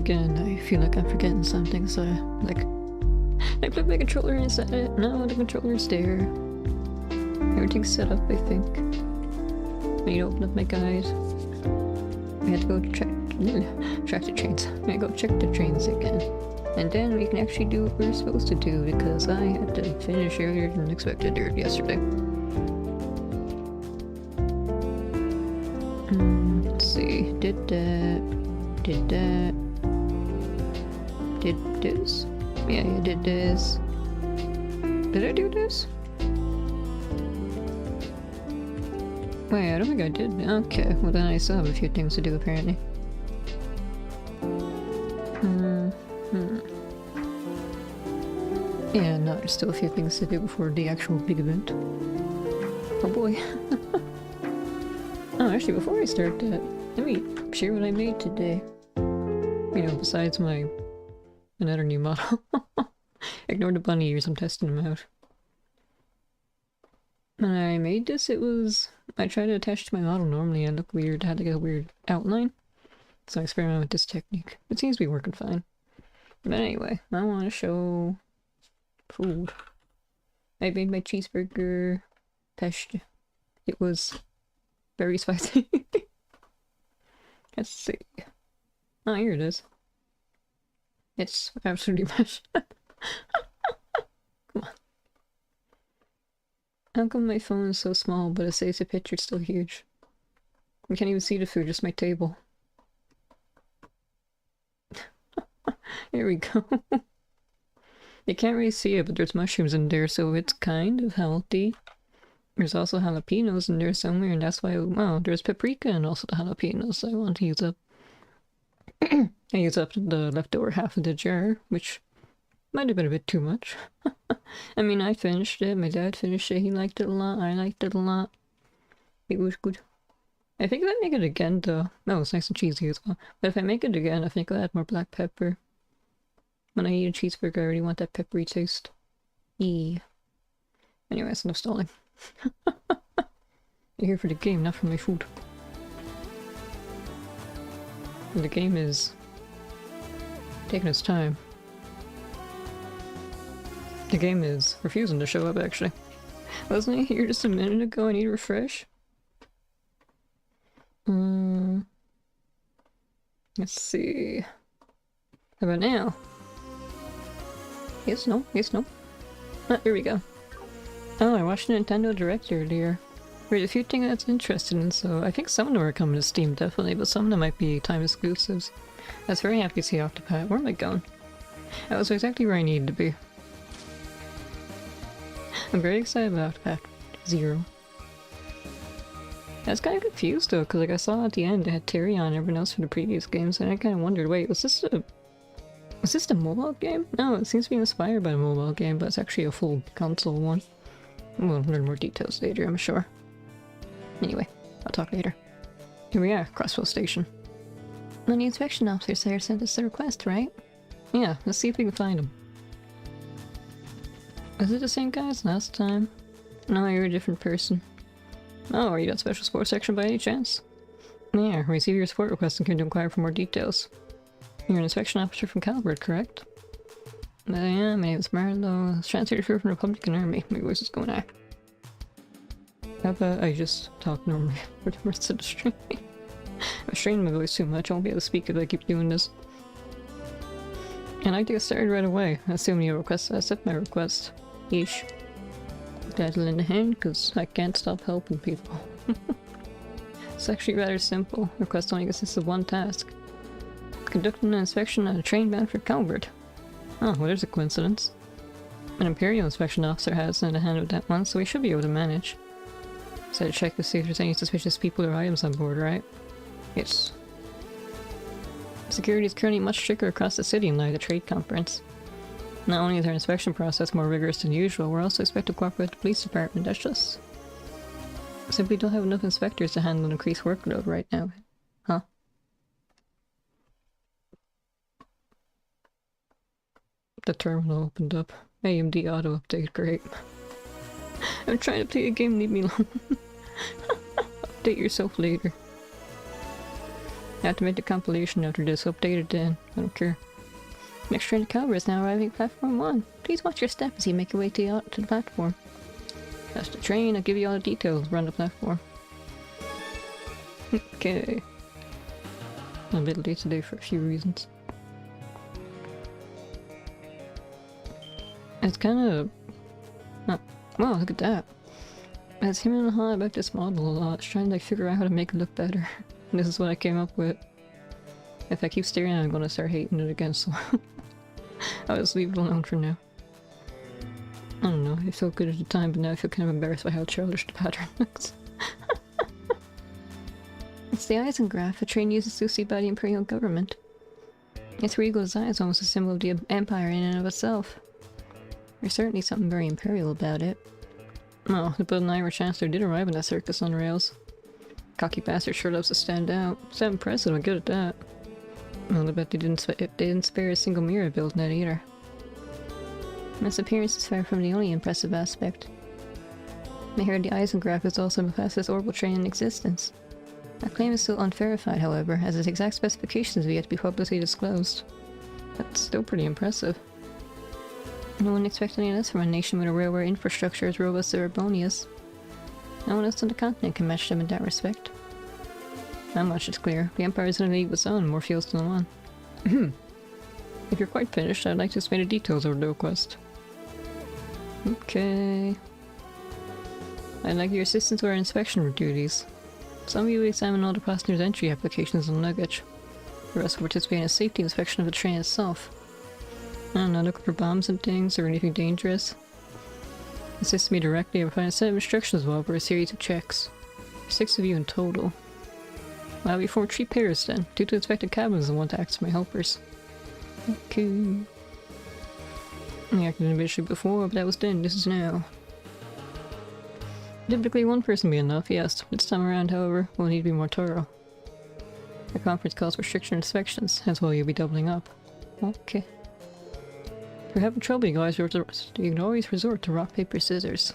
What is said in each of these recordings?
again, I feel like I'm forgetting something, so like I plugged my controller in, set it. No, the controller's there. Everything's set up, I think. I need to open up my guide. I had to go track the trains. I go check the trains again. And then we can actually do what we're supposed to do, because I had to finish earlier than expected yesterday. Let's see. Did that. Did this? Yeah, you did this. Did I do this? Wait, I don't think I did. Okay, well then I still have a few things to do apparently. Yeah, no, there's still a few things to do before the actual big event. Oh boy. Oh, actually, before I start that, let me share what I made today. You know, besides my another new model. Ignore the bunny ears, I'm testing them out. When I made this, I tried to attach to my model normally and it looked weird. I had to get a weird outline. So I experimented with this technique. It seems to be working fine. But anyway, I want to show food. I made my cheeseburger pesto. It was very spicy. Let's see. Oh, here it is. It's absolutely mashed. Come on. How come my phone is so small, but it saves the picture still huge? I can't even see the food, just my table. Here we go. You can't really see it, but there's mushrooms in there, so it's kind of healthy. There's also jalapenos in there somewhere, and that's why, well, there's paprika and also the jalapenos, so I want to use up. I used up the leftover half of the jar, which might have been a bit too much. I mean, I finished it, my dad finished it, he liked it a lot, I liked it a lot. It was good. I think if I make it again though, no, it's nice and cheesy as well, but if I make it again, I think I'll add more black pepper. When I eat a cheeseburger, I already want that peppery taste. Eee. Anyways, enough stalling. You're here for the game, not for my food. The game is taking its time. The game is refusing to show up, actually. Wasn't I here just a minute ago? I need to refresh. Let's see. How about now? Yes, no, yes, no. Ah, here we go. Oh, I watched the Nintendo Direct earlier. There's a few things that's interesting in, so I think some of them are coming to Steam, definitely, but some of them might be time exclusives. I was very happy to see Octopath. Where am I going? I was exactly where I needed to be. I'm very excited about Octopath 0. I was kind of confused though, because like I saw at the end they had Terry on and everyone else for the previous games, and I kind of wondered, wait, was this a mobile game? No, it seems to be inspired by a mobile game, but it's actually a full console one. We'll learn more details later, I'm sure. Anyway, I'll talk later. Here we are, Crossville Station. When the inspection officer there sent us the request, right? Yeah, let's see if we can find him. Is it the same guy as last time? No, you're a different person. Oh, are you that special sports section by any chance? Yeah, receive your support request and came to inquire for more details. You're an inspection officer from Calvert, correct? Yeah, my name is Marlowe. I was transferred here from the Republican Army. My voice is going out. How about I just talk normally for the rest of the stream? I'm straining my voice too much. I won't be able to speak if I keep doing this. And I like to get started right away. Assuming you request, I accept my request. Yeesh. That'll in the hand, because I can't stop helping people. It's actually rather simple. Request only consists of one task. Conducting an inspection at a train bound for Calvert. Oh, well there's a coincidence. An Imperial inspection officer has in the hand with that one, so we should be able to manage. So to check to see if there's any suspicious people or items on board, right? Yes. Security is currently much stricter across the city in light of the trade conference. Not only is our inspection process more rigorous than usual, we're also expected to cooperate with the police department, that's just... Simply don't have enough inspectors to handle an increased workload right now. Huh? The terminal opened up. AMD auto update, great. I'm trying to play a game, leave me alone. Update yourself later. I have to make the compilation after this. Update it then. I don't care. Next train to Calvary is now arriving at platform 1. Please watch your step as you make your way to the platform. That's the train. I'll give you all the details around the platform. Okay. I'm a bit late today for a few reasons. It's kind of... Oh, wow, look at that. I was hemming and hawing about this model a lot, trying to figure out how to make it look better. And this is what I came up with. If I keep staring at it, I'm gonna start hating it again, so... I'll just leave it alone for now. I don't know, it felt good at the time, but now I feel kind of embarrassed by how childish the pattern looks. It's the Eisengraph, a train used exclusively by the Imperial government. Its regal design is almost a symbol of the Empire in and of itself. There's certainly something very imperial about it. Oh, the Bud and Irish Chancellor did arrive in that circus on rails. Cocky bastard sure loves to stand out. It's that impressive, I'm good at that. Well, I bet they didn't spare a single mirror building it either. Its appearance is far from the only impressive aspect. I heard the Eisengraph is also the fastest orbital train in existence. That claim is still unverified, however, as its exact specifications have yet to be publicly disclosed. That's still pretty impressive. No one expects any less from a nation with a railway infrastructure as robust as Urbonia's. No one else on the continent can match them in that respect. That much is clear. The Empire is in a league with its own, more fields than one. If you're quite finished, I'd like to explain the details of the request. Okay. I'd like your assistance with our inspection duties. Some of you will examine all the passengers' entry applications and luggage. The rest will participate in a safety inspection of the train itself. I don't know, looking for bombs and things or anything dangerous. Assist me directly or find a set of instructions as well for a series of checks. 6 of you in total. Well, we form 3 pairs then. 2 to inspect the cabins and 1 to act as my helpers. Okay. I acted individually before, but that was then. This is now. Typically 1 person be enough, yes. This time around, however, we'll need to be more thorough. The conference calls for stricter inspections, hence why you'll be doubling up. Okay. If you're having trouble, you can always resort to rock, paper, scissors.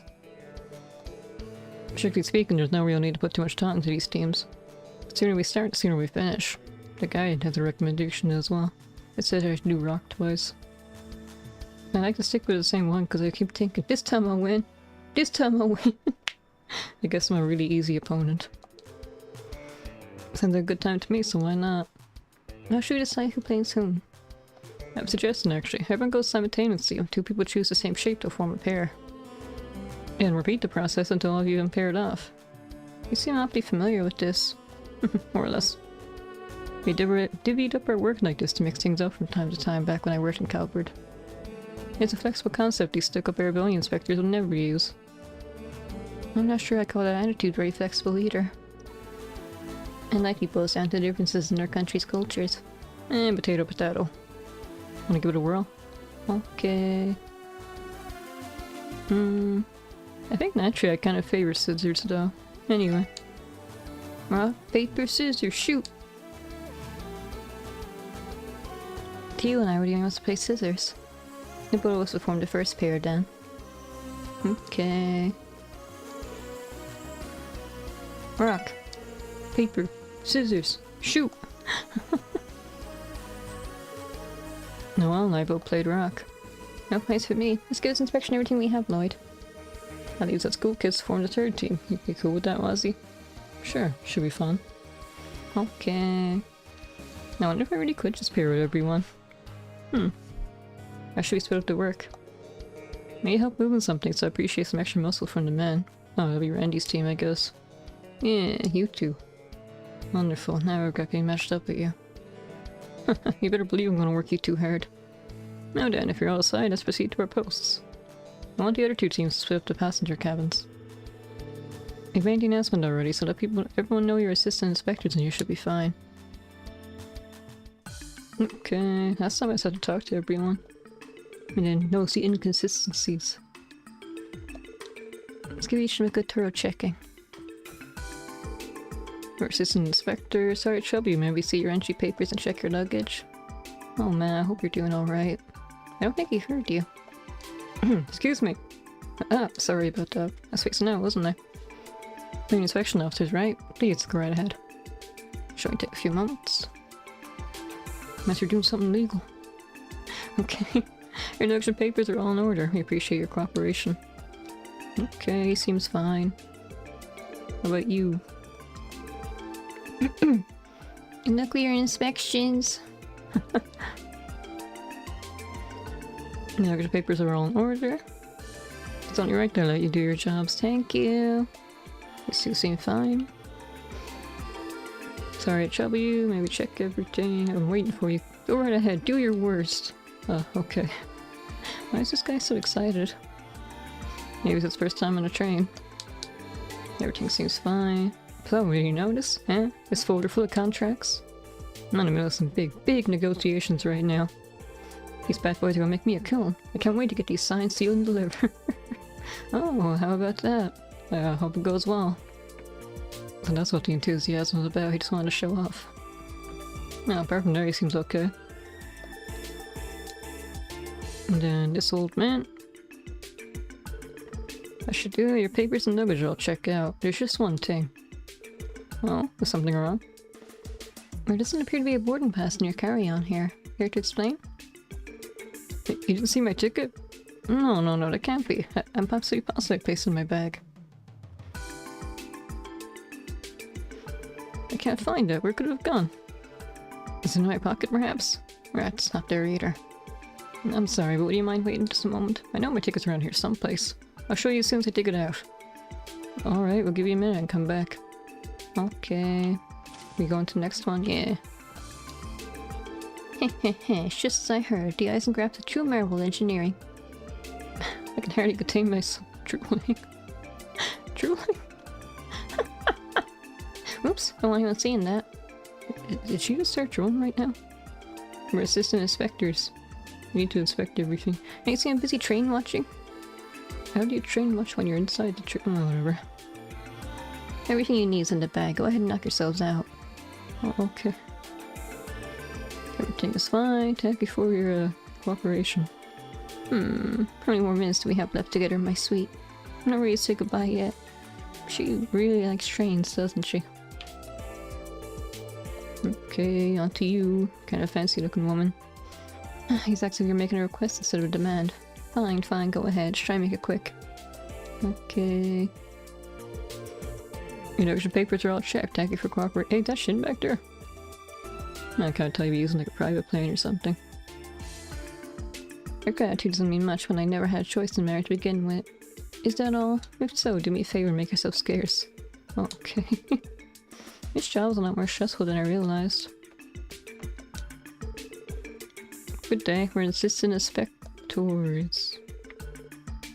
Strictly speaking, there's no real need to put too much thought into these teams. The sooner we start, the sooner we finish. The guide has a recommendation as well. It says I should do rock twice. I like to stick with the same one because I keep thinking, this time I'll win. This time I'll win. I guess I'm a really easy opponent. Sounds like a good time to me, so why not? Now should we decide who plays whom? I'm suggesting actually, everyone goes simultaneously. 2 people choose the same shape to form a pair. And repeat the process until all of you have been paired off. You seem awfully familiar with this. More or less. We divvied up our work like this to mix things up from time to time back when I worked in Calvert. It's a flexible concept these stuck-up rebellion inspectors will never use. I'm not sure I call that attitude very flexible either. It likely boils down to differences in our country's cultures. Potato potato. Wanna give it a whirl? Okay. I think naturally I kind of favor scissors though. Anyway. Rock, paper, scissors, shoot! Teal and I were the only ones to play scissors. The both of us will form the first pair then. Okay. Rock, paper, scissors, shoot! Noel and I both played rock. No place for me. Let's get us inspection everything we have, Lloyd. That leaves us school kids to form the 3rd team. You be cool with that, Wazzy? Sure, should be fun. Okay. Now I wonder if I really could just pair with everyone. How should we split up the work? May help moving something, so I appreciate some extra muscle from the men. Oh, that'll be Randy's team, I guess. Yeah, you two. Wonderful, now I've got getting matched up with you. You better believe I'm gonna work you too hard. Now then, if you're all aside, let's proceed to our posts. I want the other 2 teams to split up the passenger cabins. I've made the announcement already, so let everyone know you're assistant inspectors and you should be fine. Okay, last time I just had to talk to everyone. And then notice the inconsistencies. Let's give each of them a good thorough checking. Your assistant inspector, sorry to trouble you, maybe see your entry papers and check your luggage. Oh man, I hope you're doing alright. I don't think he heard you. Excuse me. Sorry about that. I was fixing out, wasn't I? You're inspection officers, right? Please, go right ahead. Should only take a few moments. Unless you're doing something legal. Okay. Your induction papers are all in order. We appreciate your cooperation. Okay, seems fine. How about you? Nuclear inspections. The induction papers are all in order. It's only right to let you do your jobs. Thank you. These two seem fine. Sorry to trouble you. Maybe check everything. I'm waiting for you. Go right ahead. Do your worst. Okay. Why is this guy so excited? Maybe it's his first time on a train. Everything seems fine. So, did you notice? Eh? This folder full of contracts? I'm in the middle of some big negotiations right now. These bad boys are gonna make me a killing. I can't wait to get these signed, sealed, and delivered. Oh, how about that? I hope it goes well. So that's what the enthusiasm was about. He just wanted to show off. Now, apart from there, he seems okay. And then this old man. I should do your papers and luggage I'll check out. There's just one thing. Oh, is something wrong? There doesn't appear to be a boarding pass in your carry-on here. Care to explain? You didn't see my ticket? No, that can't be. I'm absolutely positive I placed it in my bag. I can't find it. Where could it have gone? Is it in my pocket, perhaps? It's not there either. I'm sorry, but would you mind waiting just a moment? I know my ticket's around here someplace. I'll show you as soon as I dig it out. Alright, we'll give you a minute and come back. Okay. We going to the next one? Yeah. It's just as I heard. The Eisengraf's a true marvel engineering. I can hardly contain myself. Drooling. Drooling? Oops, don't want anyone seeing that. Did she just start drooling right now? We're assistant inspectors. We need to inspect everything. Ain't you see I'm busy train watching? How do you train much when you're inside the train? Oh, whatever. Everything you need is in the bag. Go ahead and knock yourselves out. Oh, okay. Everything is fine. Thank you for your cooperation. How many more minutes do we have left together in my suite? I'm not ready to say goodbye yet. She really likes trains, doesn't she? Okay, on to you. Kind of fancy looking woman. He's asking if you're making a request instead of a demand. Fine, go ahead. Just try and make it quick. Okay. Your notion papers are all checked. Thank you for cooperating. Hey, that Shin back there? I can't tell you using like a private plane or something. Your gratitude doesn't mean much when I never had a choice in marriage to begin with. Is that all? If so, do me a favor and make yourself scarce. Okay. This job's a lot more stressful than I realized. Good day, we're assistant inspectors.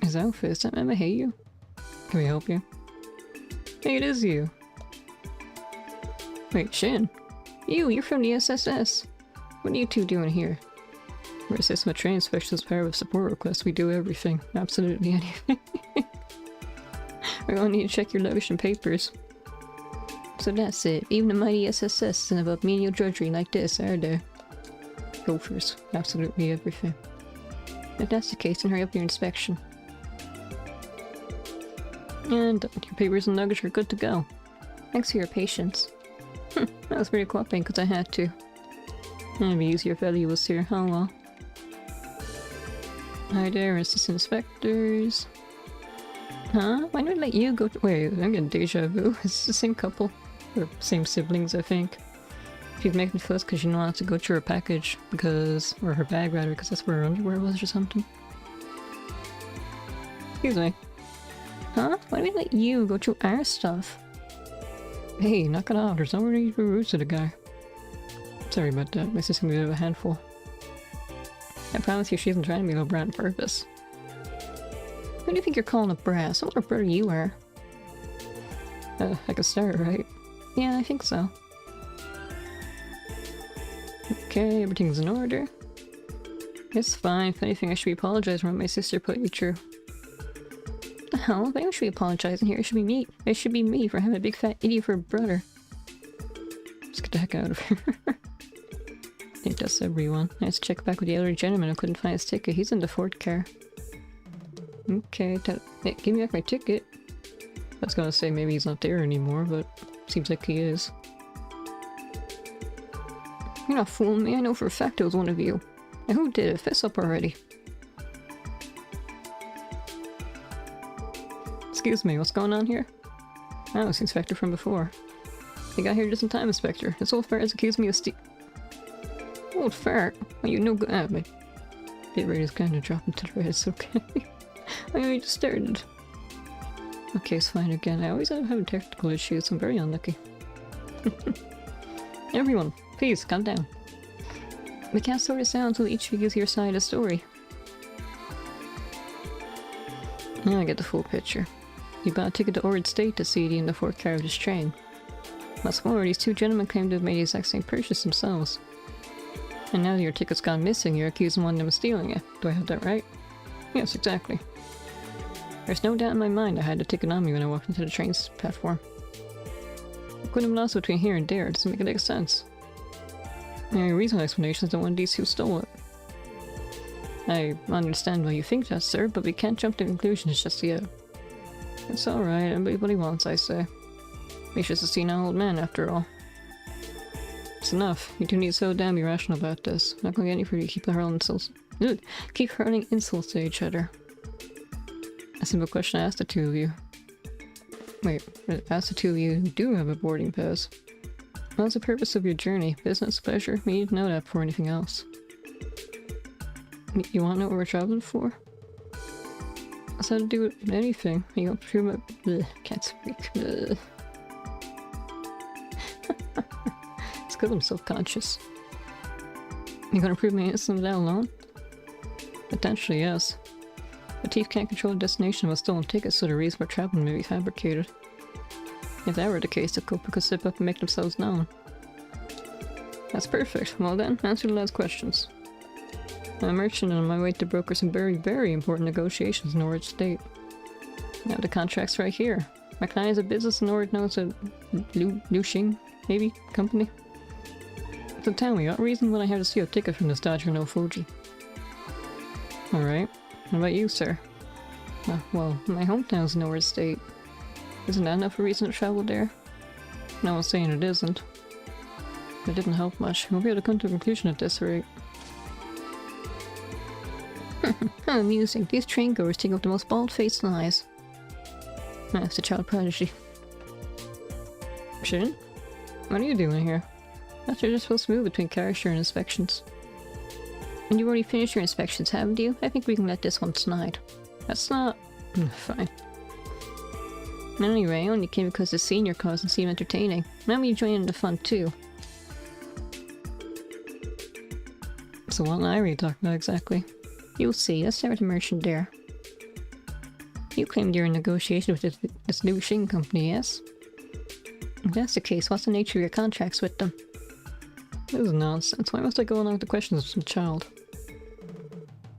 His outfit, is that Emma hate you? Can we help you? Hey, it is you. Wait, Shin. You're from the SSS. What are you two doing here? We're assistant training specialist power with support requests. We do everything. Absolutely anything. We're gonna need to check your luggage and papers. So that's it. Even the mighty SSS isn't above menial drudgery like this, are there? Gophers. Absolutely everything. If that's the case, then hurry up your inspection. And your papers and luggage are good to go. Thanks for your patience. That was pretty cooperating because I had to. It'd be easier if Ellie was here. Oh well. Hi there, assistant inspectors. Huh? Why did I let you go to— wait, I'm getting deja vu. Is this the same couple? Or same siblings, I think. She's making fuss because she didn't want to go through her package because— or her bag rather, because that's where her underwear was or something. Excuse me. Huh? Why did we let you go through our stuff? Hey, knock it off. There's no need to be rude to the guy. Sorry about that. My sister's gonna be a bit of a handful. I promise you she isn't trying to be a little brat on purpose. Who do you think you're calling a brat? What a brother you are. I could start, right? Yeah, I think so. Okay, everything's in order. It's fine. If anything, I should be apologizing for what my sister put you through. The hell? Why should we apologizing here? It should be me. It should be me for having a big fat idiot for a brother. Let's get the heck out of here. I think that's everyone. Let's check back with the elderly gentleman who couldn't find his ticket. He's in the Ford car. Okay, hey, give me back my ticket. I was gonna say maybe he's not there anymore, but seems like he is. You're not fooling me. I know for a fact it was one of you. And who did it? Fess up already. Excuse me, what's going on here? Oh, it's the Inspector from before. You got here just in time, Inspector. This old ferret's accused me of Old ferret? Well, you know good. My bit rate is kind of dropping to the red. It's okay. I only just started. Okay, it's fine again. I always end up having technical issues. I'm very unlucky. Everyone, please, calm down. We can't sort this out until each of you gives your side of the story. Now I get the full picture. You bought a ticket to Orid State to CD in the fourth car of this train. What's more, these two gentlemen claim to have made the exact same purchase themselves. And now that your ticket's gone missing, you're accusing one of them of stealing it. Do I have that right? Yes, exactly. There's no doubt in my mind I had the ticket on me when I walked into the train's platform. I couldn't have lost between here and there. It doesn't make any sense. The only reasonable explanation is that one of these two stole it. I understand why you think that, sir, but we can't jump to conclusions just yet. It's alright, everybody what he wants, I say. He's just a senile old man, after all. It's enough. You two need to so damn be rational about this. I'm not gonna get any for you to keep hurling insults. Ugh, keep hurling insults to each other. A simple question I asked the two of you. Wait, I asked the two of you who do have a boarding pass. What's the purpose of your journey? Business, pleasure? We need to know that before anything else. You want to know what we're traveling for? What's that to do with anything? You don't prove my... Bleh, can't speak. Bleh. It's because I'm self-conscious. You gonna prove my innocence of that alone? Potentially, yes. The thief can't control the destination of a stolen ticket, so the reason for traveling may be fabricated. If that were the case, the culprit could slip up and make themselves known. That's perfect. Well then, answer the last questions. I'm a merchant and on my way to broker some very, very important negotiations in Norwich State. I have the contracts right here. My client is a business in Norwich known as a Liu Xing, maybe, company. So tell me, what reason would I have to steal a ticket from this Dodger no Fuji? Alright. What about you, sir? Well, my hometown's Norwich State. Isn't that enough a reason to travel there? No one's saying it isn't. It didn't help much. We'll be able to come to a conclusion at this rate. How amusing. These train goers take up the most bald-faced lies. That's the child prodigy. Shin? What are you doing here? I thought you were just supposed to move between character and inspections. And you already finished your inspections, haven't you? I think we can let this one slide. That's not... fine. Anyway, I only came because the senior cause and seemed entertaining. Now you join in the fun too. So what are you talking about exactly? You'll see. Let's start with the merchant there. You claimed you're in negotiation with this Liu Xing company, yes? If that's the case, what's the nature of your contracts with them? This is nonsense. Why must I go along with the questions of some child?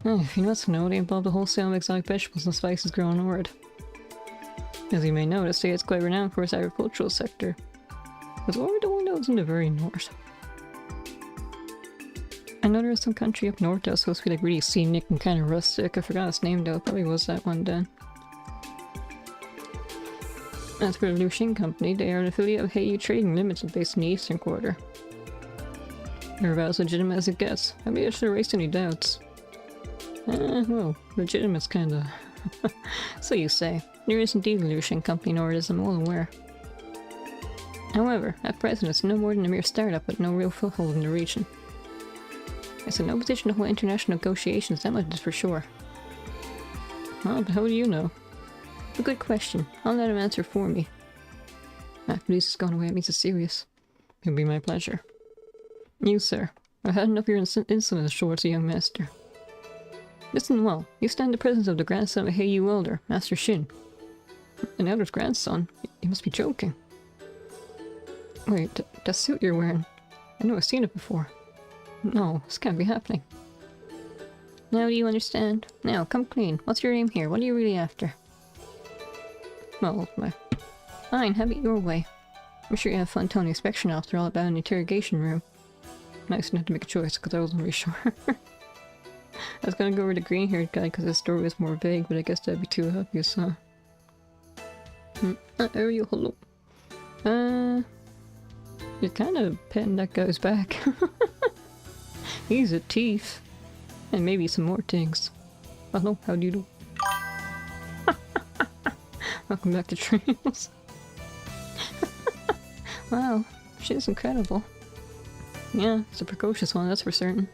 If you must know, they involve the wholesale of exotic vegetables and spices grown north. As you may know, the state is quite renowned for its agricultural sector. Was Ord the one that was in the very north? I know there was some country up north that was supposed to be like really scenic and kind of rustic. I forgot its name though. It probably was that one then. As for the Liu Xing Company, they are an affiliate of Heyu Trading Limited based in the eastern quarter. They're about as legitimate as it gets. I mean, I should erase any doubts. Well, legitimate's kinda... So you say. There is indeed a Liu Xing Company, nor is I'm well aware. However, at present it's no more than a mere startup with no real foothold in the region. It's in no position to hold international negotiations, that much is for sure. Well, but how do you know? A good question. I'll let him answer for me. After this has gone away, it means it's serious. It'll be my pleasure. You, sir. I've had enough of your insolence towards a young master. Listen well. You stand in the presence of the grandson of Heyu Elder, Master Shin. An elder's grandson? You must be joking. Wait, that suit you're wearing. I know I've seen it before. No, this can't be happening. Now do you understand? Now, come clean. What's your aim here? What are you really after? Well, fine, have it your way. I'm sure you have fun telling the inspection officer all about an interrogation room. Nice not to make a choice, because I wasn't really sure. I was gonna go over the green-haired guy because his story was more vague, but I guess that'd be too obvious, huh? Ariel, hello. You're kind of petting that guy's back. He's a thief. And maybe some more things. Hello, how do you do? Welcome back to Trails. Wow, she's incredible. Yeah, it's a precocious one, that's for certain.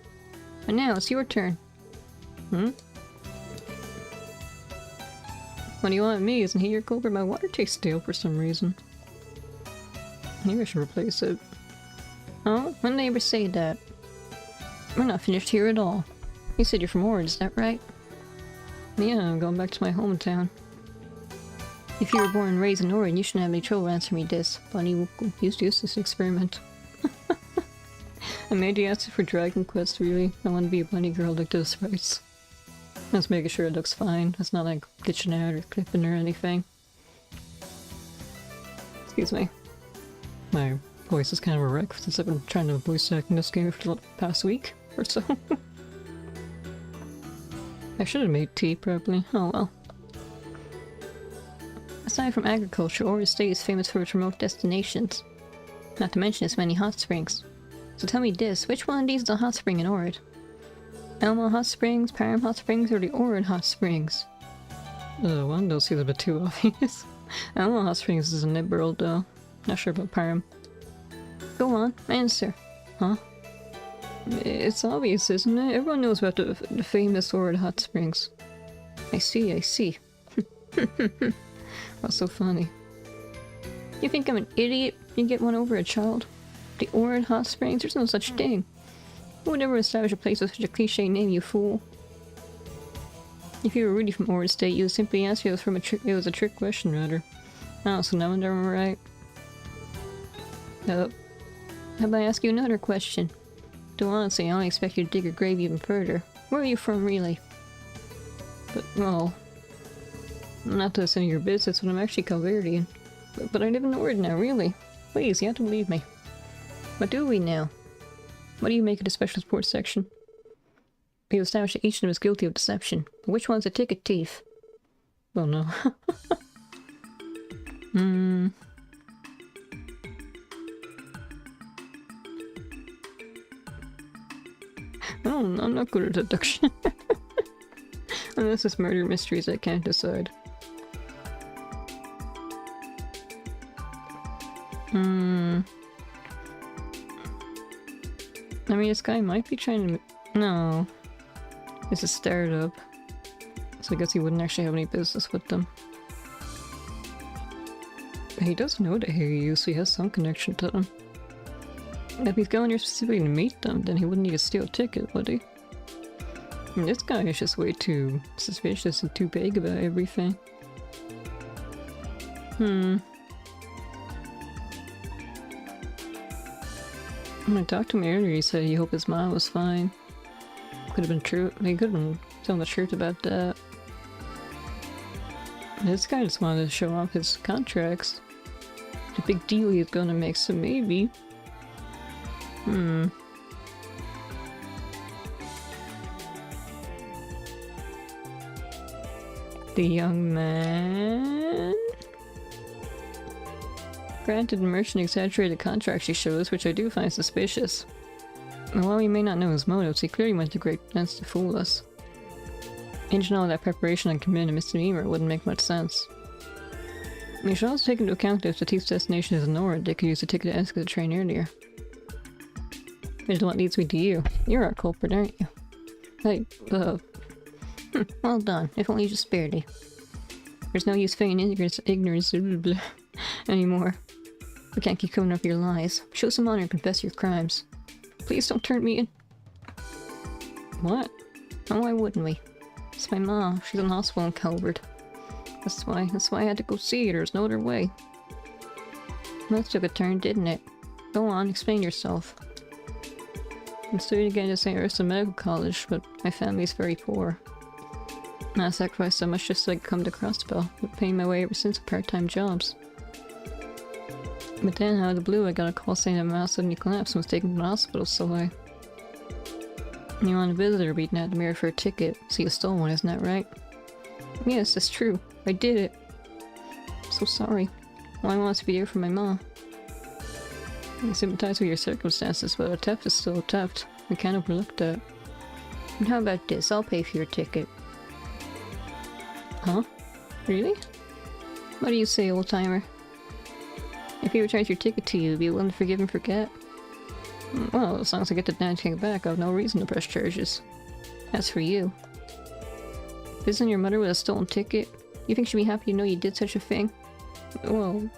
And now, it's your turn. Hmm? What do you want me? Isn't he your culprit? My water tastes stale for some reason. Maybe I should replace it. Oh, when did I ever say that? We're not finished here at all. You said you're from Ord, is that right? Yeah, I'm going back to my hometown. If you were born and raised in Ord, you shouldn't have any trouble answering me this. Bunny will use this experiment. I made you ask for Dragon Quest, really. I want to be a bunny girl like this, right? Just making sure it looks fine. It's not like glitching out or clipping or anything. Excuse me. My voice is kind of a wreck since I've been trying to voice act in this game for the past week or so. I should have made tea, probably. Oh well. Aside from agriculture, Ord State is famous for its remote destinations. Not to mention its many hot springs. So tell me this, which one of these is a hot spring in Ord? Elma Hot Springs, Param Hot Springs, or the Ord Hot Springs? One of those seems a bit too obvious. Elma Hot Springs is in Nibworld though. Not sure about Param. Go on, answer. Huh? It's obvious, isn't it? Everyone knows about the famous Ord Hot Springs. I see, I see. That's so funny. You think I'm an idiot? You get one over a child? The Ord Hot Springs? There's no such thing. Who would ever establish a place with such a cliche name, you fool? If you were really from Ord State, you would simply answer it was a trick question, rather. Oh, so now I'm right. How about I ask you another question? To honestly, I don't expect you to dig your grave even further. Where are you from, really? But, well... Not that it's any of your business, but I'm actually Calvarian. But I live in Ord now, really. Please, you have to believe me. What do we now? What do you make of the special sports section? We established that each of them is guilty of deception. But which one's a ticket thief? Well, no. Oh, I'm not good at deduction. Unless it's murder mysteries, I can't decide. I mean, this guy might be trying to... No. It's a startup. So I guess he wouldn't actually have any business with them. He does know to hear you, so he has some connection to them. If he's going here specifically to meet them, then he wouldn't need to steal a ticket, would he? I mean, this guy is just way too suspicious and too vague about everything. When I talked to him earlier, he said he hoped his mom was fine. Could have been true. He could have been telling the truth about that. This guy just wanted to show off his contracts. The big deal he's gonna make, so maybe. The young man? Granted, the merchant exaggerated the contracts he shows, which I do find suspicious. And while we may not know his motives, he clearly went to great lengths to fool us. Hinging all that preparation on committing a misdemeanor wouldn't make much sense. We should also take into account that if the thief's destination is in Ord, they could use the ticket to exit the train earlier. Which is what leads me to you. You're our culprit, aren't you? Hey, well done, if only just barely. There's no use feigning ignorance anymore. We can't keep covering up your lies. Show some honor and confess your crimes. Please don't turn me in. What? Oh, why wouldn't we? It's my mom. She's in hospital in Calvert. That's why I had to go see her. There's no other way. That took a turn, didn't it? Go on, explain yourself. I'm studying again at St. Ursula Medical College, but my family's very poor. I sacrificed so much just so I could come to Crossbell, but paying my way ever since with part-time jobs. But then, out of the blue, I got a call saying that my mouse suddenly collapsed and was taken to the hospital, so I... You want a visitor beating out the mirror for a ticket, so you stole one, isn't that right? Yes, that's true. I did it. I'm so sorry. All I want is to be here for my mom. I sympathize with your circumstances, but a theft is still a theft. We can't overlook that. And how about this? I'll pay for your ticket. Huh? Really? What do you say, old-timer? If he returns your ticket to you, be willing to forgive and forget? Well, as long as I get the damn thing back, I have no reason to press charges. As for you, visiting your mother with a stolen ticket, you think she'd be happy to know you did such a thing? Well,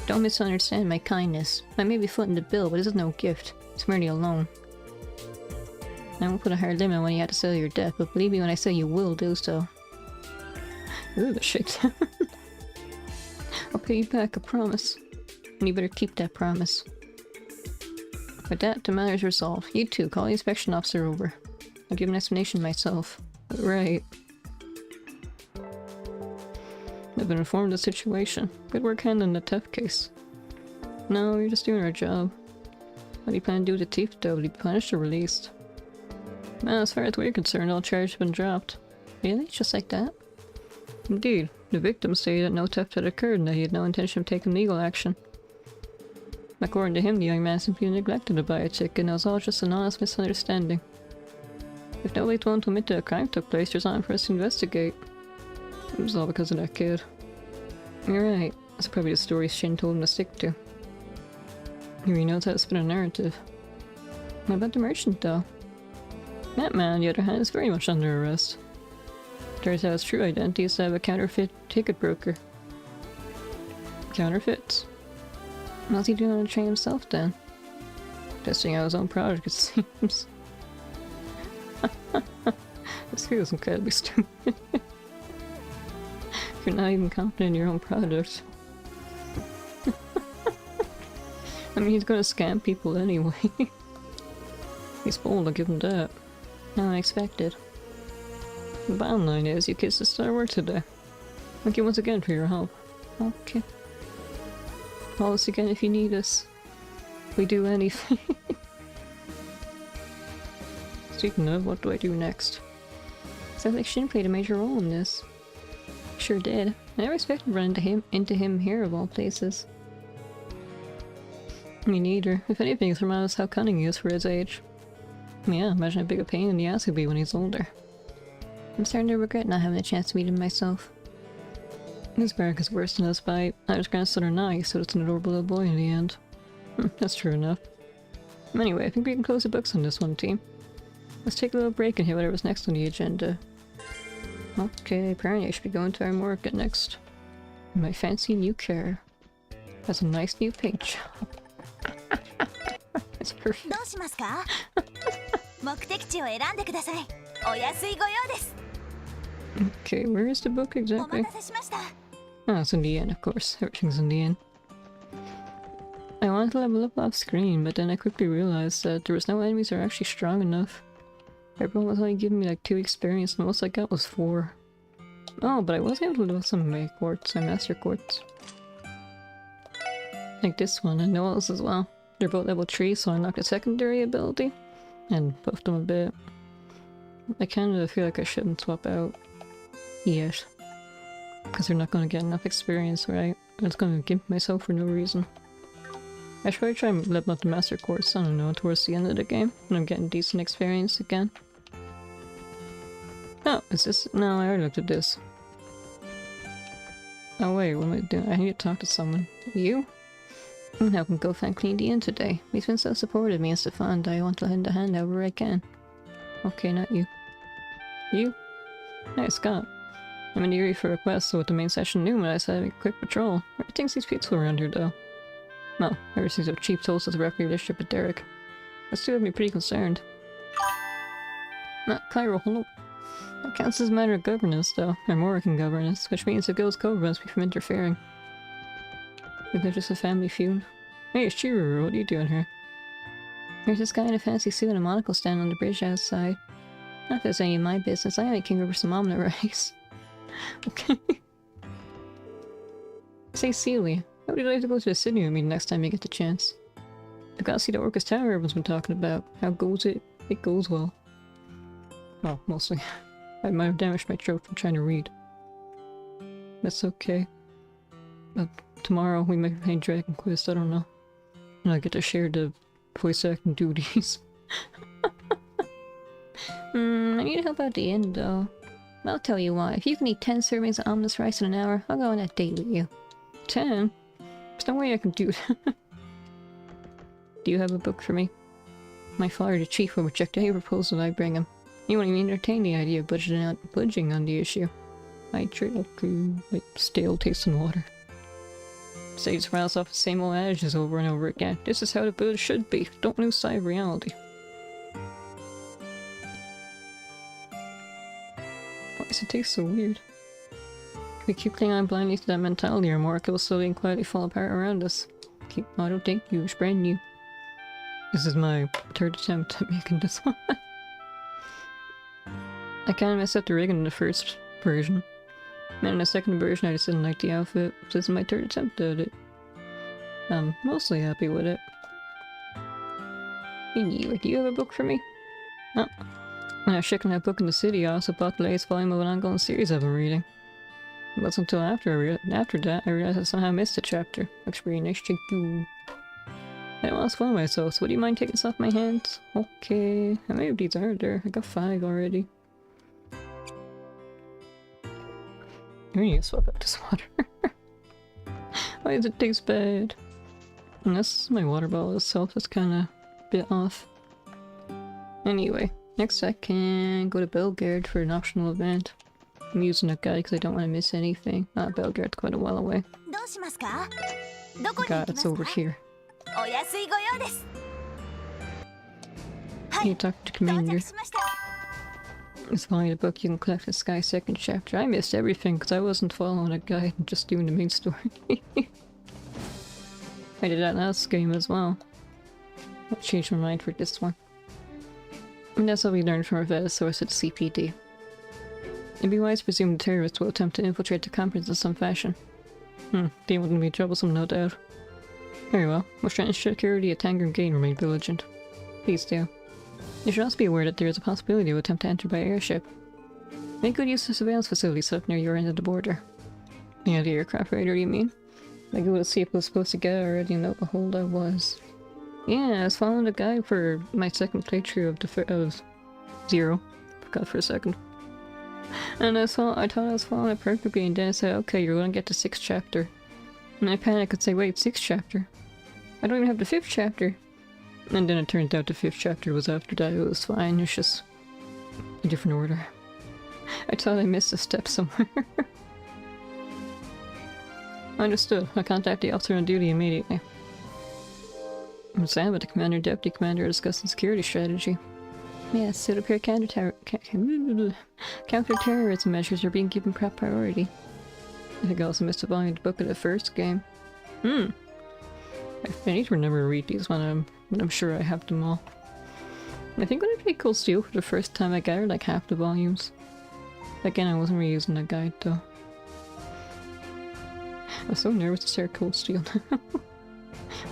Don't misunderstand my kindness. I may be footing the bill, but this is no gift. It's merely a loan. I won't put a hard limit on when you have to settle your debt, but believe me when I say you will do so. Ooh, the shit. I'll pay you back, I promise. And you better keep that promise. With that, the matter is resolved. You two, call the inspection officer over. I'll give an explanation myself. Right. I've been informed of the situation. Good work handling the theft case. No, you're just doing our job. What do you plan to do with the thief though? Will he be punished or released? Well, as far as we're concerned, all charges have been dropped. Really? Just like that? Indeed. The victim stated that no theft had occurred and that he had no intention of taking legal action. According to him, the young man simply neglected to buy a ticket and it was all just an honest misunderstanding. If nobody's willing to admit that a crime took place, there's nothing for us to investigate. It was all because of that kid. You're right. That's probably the story Shin told him to stick to. He knows how to spin a narrative. What about the merchant, though? That man, on the other hand, is very much under arrest. Turns out his true identity is that of a counterfeit ticket broker. Counterfeits? What's he doing on the train himself, then? Testing out his own product, it seems. This feels incredibly stupid. You're not even confident in your own product. I mean, he's gonna scam people anyway. He's bold, I'll give him that. Not unexpected. The bottom line is, you kids just start work today. Thank you once again for your help. Okay. Call us again if you need us. We do anything. Speaking of, what do I do next? Sounds like Shin played a major role in this. Sure did. I never expected to run into him here of all places. Me neither. If anything, it's reminded us how cunning he is for his age. Yeah, imagine how big a pain in the ass he'll be when he's older. I'm starting to regret not having a chance to meet him myself. His barrack is worse than us by either grandson or not, so it's an adorable little boy in the end. That's true enough. Anyway, I think we can close the books on this one, team. Let's take a little break and hit whatever's next on the agenda. Okay, apparently I should be going to our market next. My fancy new car. Has a nice new paint job. It's perfect. Okay, where is the book exactly? Oh, it's in the inn, of course. Everything's in the inn. I wanted to level up off screen, but then I quickly realized that there was no enemies that are actually strong enough. Everyone was only giving me like 2 experience, and the most I got was 4. Oh, but I was able to level some of my quartz, my master quartz. Like this one, and Noel's as well. They're both level 3, so I unlocked a secondary ability, and buffed them a bit. I kind of feel like I shouldn't swap out yet, because they're not going to get enough experience, right? I'm just going to gimp myself for no reason. I should probably try and level up the master quartz, I don't know, towards the end of the game, when I'm getting decent experience again. Oh, is this? No, I already looked at this. Oh wait, what am I doing? I need to talk to someone. You? I'm helping Gofan clean the inn today. He's been so supportive of me and Stefan that I want to lend a hand however I can. Okay, not you. You? Hey, Scott. I'm in the area for requests, so with the main session noon, I said a quick patrol. Everything thinks these people around here, though. Well, ever since our chief told us the referee relationship with Derek. That still have me pretty concerned. Cairo, hello. That counts as a matter of governance, though. Or Morrigan governance, which means it goes code prevents me from interfering. Isn't it just a family feud? Hey, it's Chiruru, what are you doing here? There's this guy in a fancy suit and a monocle stand on the bridge outside. Not if it's any of my business, I only came over some omelet rice. Okay. Say, Celia, how would you like to go to the city with me next time you get the chance? I've got to see the Orcus Tower everyone's been talking about. How goes it? It goes well. Well, mostly. I might have damaged my throat from trying to read. That's okay. But tomorrow we might be playing Dragon Quest, I don't know. And I get to share the voice acting duties. I need help at the end though. I'll tell you why. If you can eat 10 servings of ominous rice in an hour, I'll go on that date with you. 10? There's no way I can do that. Do you have a book for me? My father, the chief, will reject any proposal I bring him. He won't even entertain the idea of budging on the issue. I drink like stale tasting water. So he just rattles off the same old adages over and over again. This is how the Buddha should be. Don't lose sight of reality. Why does it taste so weird? If we keep clinging on blindly to that mentality, our market will slowly and quietly fall apart around us. I don't think you, it's brand new. This is my third attempt at making this one. I kinda messed up the rigging in the first version. And in the second version I just didn't like the outfit. This is my third attempt at it. I'm mostly happy with it. Anyway, do you have a book for me? Oh. When I was checking that book in the city, I also bought the latest volume of an ongoing series I've been reading. It wasn't until after that I realized I somehow missed a chapter. Looks pretty nice, thank you. I don't want to spoil myself, so would you mind taking this off my hands? Okay. How many of these are there? I got 5 already. I need to swap out this water. Why does it taste bad? And this is my water bottle itself, that's kinda a bit off. Anyway, next I can go to Belgrade for an optional event. I'm using a guide because I don't want to miss anything. Belgrade's quite a while away. God, it's over here. You talk to Commander. It's finally the book you can collect in Sky's second chapter. I missed everything because I wasn't following a guide and just doing the main story. I did that last game as well. I changed my mind for this one. And that's what we learned from our vet source at CPD. It'd be wise to presume the terrorists will attempt to infiltrate the conference in some fashion. They wouldn't be troublesome, no doubt. Very well. We'll strengthen security at Tangram Gate and remain vigilant. Please do. You should also be aware that there is a possibility of attempt to enter by airship. Make good use of the surveillance facilities set up near your end of the border. Yeah, the aircraft raider, you mean? I go to see if I was supposed to get it, I already know the hold I was. Yeah, I was following the guide for my second playthrough of Zero. Forgot for a second. And I thought I was following it perfectly, and then I said, okay, you're gonna get to 6th chapter. And I panicked and say, wait, 6th chapter? I don't even have the 5th chapter! And then it turned out the 5th chapter was after that. It was fine, it's just a different order. I thought I missed a step somewhere. Understood. I'll contact the officer on duty immediately. I'm Sam with the commander and deputy commander discussing security strategy. Yes, so it appears counter-terrorism measures are being given top priority. I think I also missed a volume of the book of the first game. I need to remember to read these when I'm sure I have them all. I think when I played Cold Steel for the first time I gathered like half the volumes. Again, I wasn't reusing the guide though. I'm so nervous to start Cold Steel now.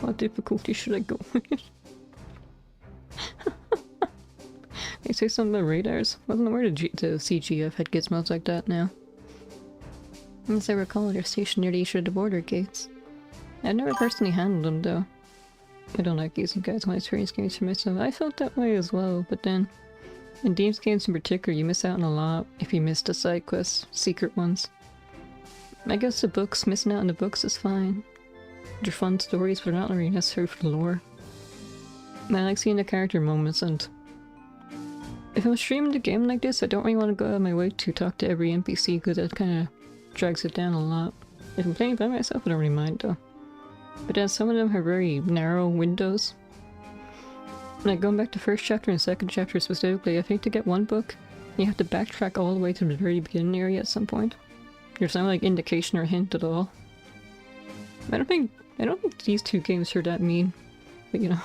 What difficulty should I go with? They say something about radars. Wasn't aware the CGF had gizmos like that now. As I recall, they're stationed near each of the border gates. I've never personally handled them though. I don't like using guides when I experience games for myself. I felt that way as well, but then in these games in particular you miss out on a lot if you miss the side quests, secret ones. I guess the books, missing out on the books is fine. They're fun stories, but they're not really necessary for the lore. I like seeing the character moments, and if I'm streaming the game like this, I don't really want to go out of my way to talk to every NPC because that kind of drags it down a lot. If I'm playing by myself, I don't really mind though. But then some of them have very narrow windows. Like going back to first chapter and second chapter specifically, I think to get one book, you have to backtrack all the way to the very beginning area at some point. There's no like indication or hint at all. I don't think these two games are that mean, but you know.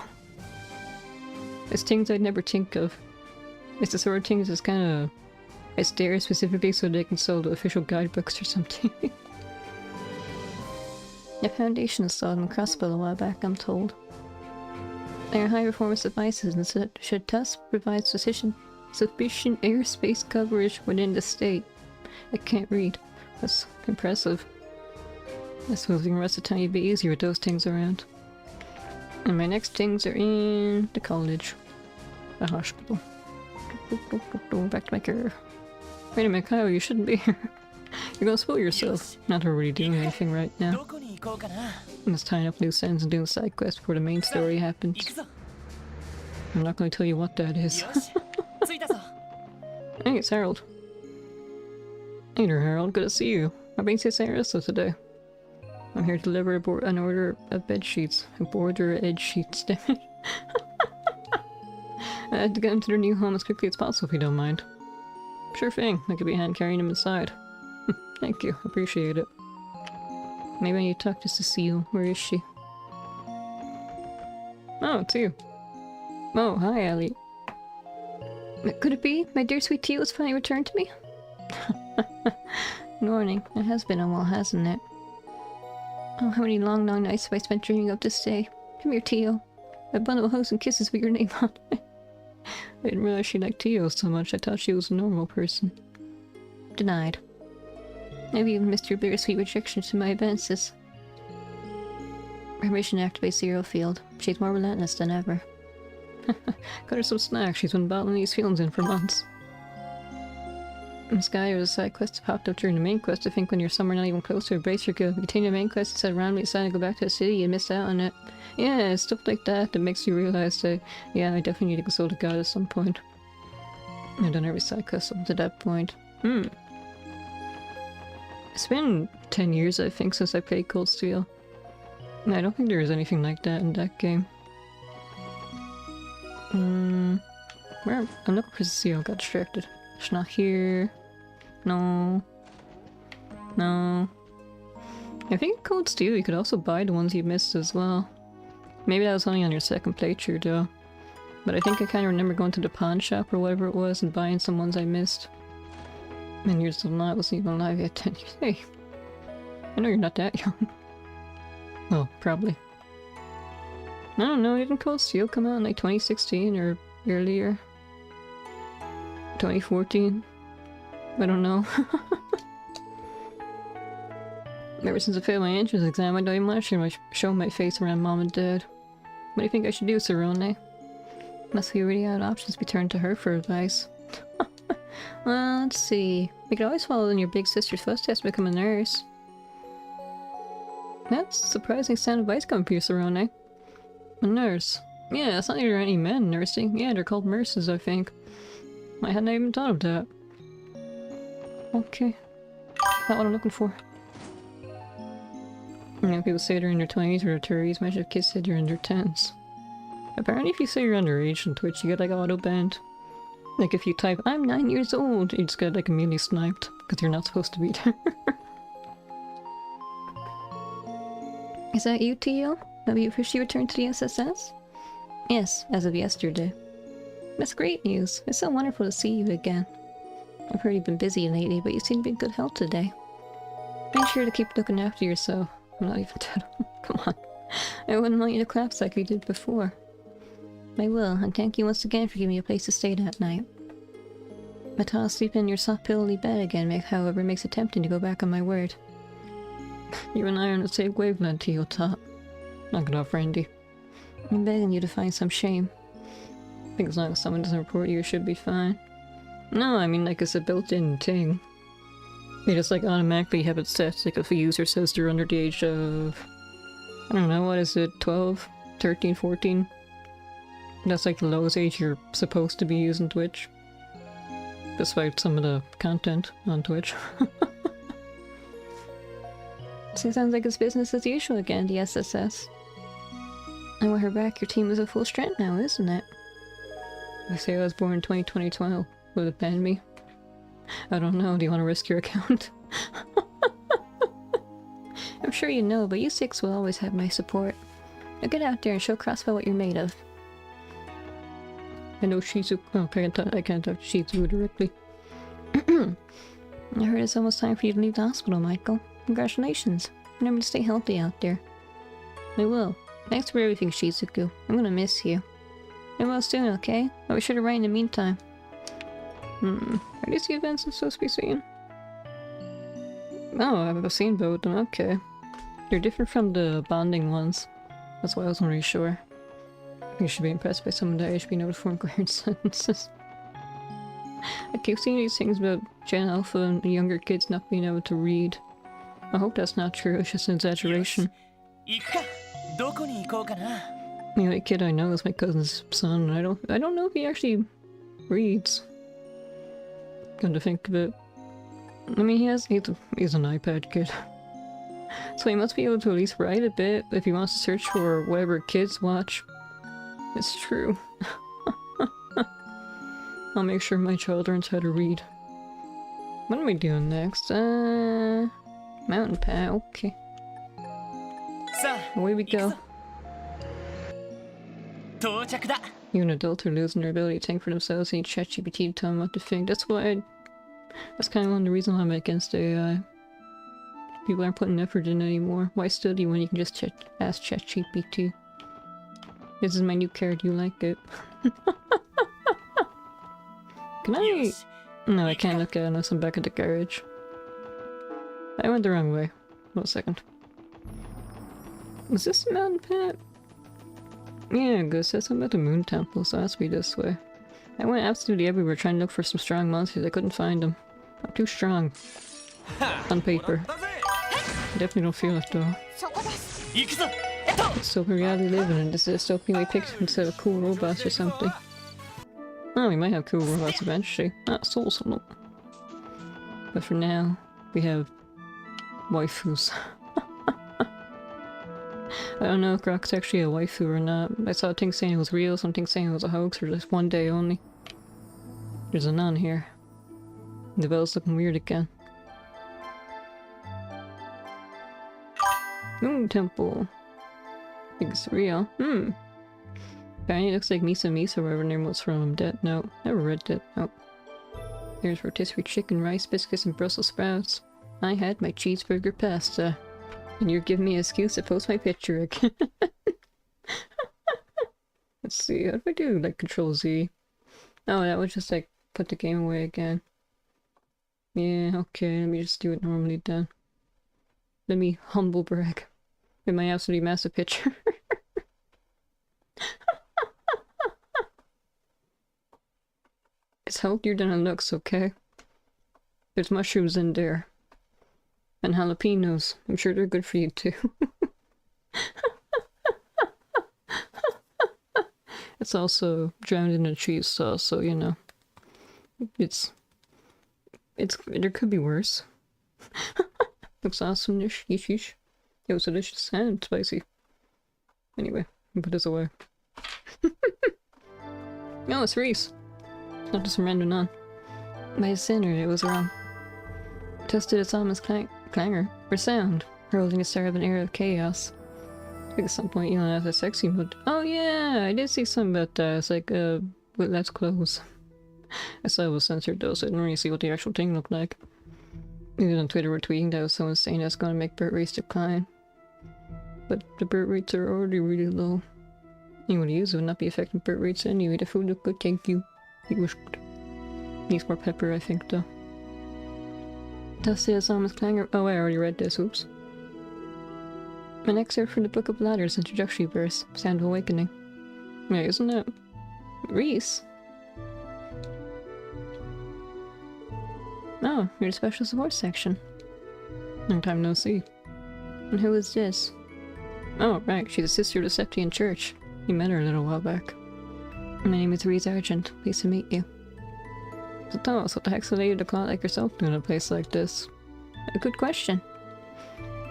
It's things I'd never think of. It's the sort of things that's kinda... It's there specifically so they can sell the official guidebooks or something. The Foundation installed in Crossbow a while back, I'm told. They are high-performance devices and should thus provide sufficient airspace coverage within the state. I can't read. That's impressive. I suppose the rest of the time you'd be easier with those things around. And my next things are in the college. the hospital. Back to my car. Wait a minute, Kyle, you shouldn't be here. You're gonna spoil yourself. Not already doing anything right now. I'm just tying up loose ends and doing side quests before the main story happens. I'm not gonna tell you what that is. Hey, it's Harold. Hey there, Harold. Good to see you. I'm being to St. Rissa today. I'm here to deliver an order of bed sheets. A border edge sheets, damn it. I had to get into their new home as quickly as possible if you don't mind. Sure thing. I could be hand carrying them inside. Thank you. Appreciate it. Maybe I need to talk just to see you. Where is she? Oh, it's you. Oh, hi, Ellie. Could it be? My dear sweet Tio has finally returned to me? Good morning. It has been a while, hasn't it? Oh, how many long nights have I spent dreaming of this day? Come here, Tio. A bundle of hugs and kisses with your name on it. I didn't realize she liked Tio so much. I thought she was a normal person. Denied. I've even missed your bittersweet rejection to my advances. Permission to activate Zero Field. She's more relentless than ever. Got her some snacks. She's been bottling these feelings in for months. In Sky, there's a side quest that popped up during the main quest. I think when you're somewhere not even close to a base, you're good. If you continue the main quest instead of randomly deciding to go back to the city, you miss out on it. Yeah, stuff like that that makes you realize that, yeah, I definitely need to consult a god at some point. I've done every side quest up to that point. It's been 10 years, I think, since I played Cold Steel. And I don't think there was anything like that in that game. Where? I'm looking for Cecile, got distracted. She's not here. No. No. I think Cold Steel, you could also buy the ones you missed as well. Maybe that was only on your second playthrough though. But I think I kind of remember going to the pawn shop or whatever it was and buying some ones I missed. And you're still not, wasn't even alive yet 10 years. Hey! I know you're not that young. Well, probably. I don't know, didn't Cold Steel come out in like 2016 or earlier? 2014? I don't know. Ever since I failed my entrance exam, I don't even want to show my face around mom and dad. What do you think I should do, Sarone? Must be already out of options to be turned to her for advice. Well, let's see. We could always follow in your big sister's footsteps to become a nurse. That's surprising sound advice coming from you, Sarone. A nurse. Yeah, it's not like there are any men nursing. Yeah, they're called nurses, I think. I hadn't even thought of that. Okay. Not what I'm looking for. You know, people say they're in their 20s or their 30s. Imagine if kids said you're in their 10s. Apparently if you say you're underage on Twitch, you get like auto-banned. Like if you type, I'm 9 years old, you just get like immediately sniped. Because you're not supposed to be there. Is that you, Tio? Have you officially returned to the SSS? Yes, as of yesterday. That's great news. It's so wonderful to see you again. I've heard you've been busy lately, but you seem to be in good health today. Make sure to keep looking after yourself. I'm not even dead. Come on. I wouldn't want you to collapse like we did before. I will, and thank you once again for giving me a place to stay that night. My thought of sleeping in your soft pillowy bed again, however, makes it tempting to go back on my word. You and I are on the same wavelength, Tio Tot. Knock it off, Randy. I'm begging you to find some shame. I think as long as someone doesn't report you, it should be fine. No, I mean like it's a built-in thing. They just like automatically have it set, like if a user says they're under the age of... I don't know, what is it, 12? 13, 14? That's like the lowest age you're supposed to be using Twitch. Despite some of the content on Twitch. So it sounds like it's business as usual again, the SSS. And with her back, your team is at full strength now, isn't it? If I say I was born in 2012, would it ban me? I don't know, do you want to risk your account? I'm sure you know, but you six will always have my support. Now get out there and show Crossbow what you're made of. I know Shizu... Oh, I can't talk to Shizu directly. I heard it's almost time for you to leave the hospital, Michael. Congratulations. Remember to stay healthy out there. I will. Thanks for everything, Shizuku. I'm gonna miss you. Get well soon, okay? I'll be sure to write in the meantime. Are these the events I'm supposed to be seeing? Oh, I've seen both of them, okay. They're different from the bonding ones. That's why I wasn't really sure. You should be impressed by someone that age being able to form coherent sentences. I keep seeing these things about Gen Alpha and the younger kids not being able to read. I hope that's not true, it's just an exaggeration. The only kid I know is my cousin's son, and I don't know if he actually reads. Come to think of it. I mean, he's an iPad kid. So he must be able to at least write a bit if he wants to search for whatever kids watch. It's true. I'll make sure my child learns how to read. What am we doing next? Mountain path, okay. Away we go. Even adults are losing their ability to think for themselves and need ChatGPT to tell them what to think. That's kind of one of the reasons why I'm against AI. People aren't putting effort in anymore. Why study when you can just ask ChatGPT? This is my new card, you like it? Can I? No, I can't look at it unless I'm back at the garage. I went the wrong way. Hold a second. Was this the mountain path? Yeah, it says something about the moon temple, so it has to be this way. I went absolutely everywhere trying to look for some strong monsters. I couldn't find them. I'm too strong. On paper. I definitely don't feel it though. It's so reality living in this dystopian we picked instead of cool robots or something. Oh, we might have cool robots eventually. Not so slow. But for now, we have waifus. I don't know if Grok's actually a waifu or not. I saw things saying it was real, some things saying it was a hoax, or just one day only. There's a nun here. The bell's looking weird again. Moon temple. I think it's real. Apparently it looks like Misa Misa, wherever name was from. Dead Note. Never read Dead Note. There's rotisserie chicken, rice, biscuits, and Brussels sprouts. I had my cheeseburger pasta. And you're giving me an excuse to post my picture again. Let's see, how do I do? Like, Control Z. Oh, that would just, like, put the game away again. Yeah, okay, let me just do it normally then. Let me humble brag. In my absolutely massive picture. It's healthier than it looks, okay? There's mushrooms in there. And jalapenos. I'm sure they're good for you too. It's also drowned in a cheese sauce, so you know. There could be worse. Looks awesome, yeesh. It was delicious and spicy. Anyway, I'll put this away. No, it's Reese. It's not just a random nun. By a sinner, it was wrong. Toasted its ominous clangor, or sound, heralding the start of an era of chaos. I think at some point Elon has a sexy mode. Oh yeah, I did see something about that. It's like, let's close. I saw it was censored though, so I didn't really see what the actual thing looked like. Even on Twitter were tweeting that was so insane that's gonna make birth rates decline. But the birth rates are already really low. Anyone who uses it would not be affecting birth rates anyway. The food looked good, thank you. It was good. Needs more pepper, I think, though. Toasted its ominous clangor. Oh, I already read this, oops. An excerpt from the Book of Ladders introductory verse, Sound of Awakening. Yeah, isn't it? Reese? Oh, you're the special support section. Long time no see. And who is this? Oh, right, she's a sister of the Septian Church. You met her a little while back. My name is Reese Argent. Pleased to meet you. So tell us, what the heck's a lady to call like yourself doing in a place like this? A good question.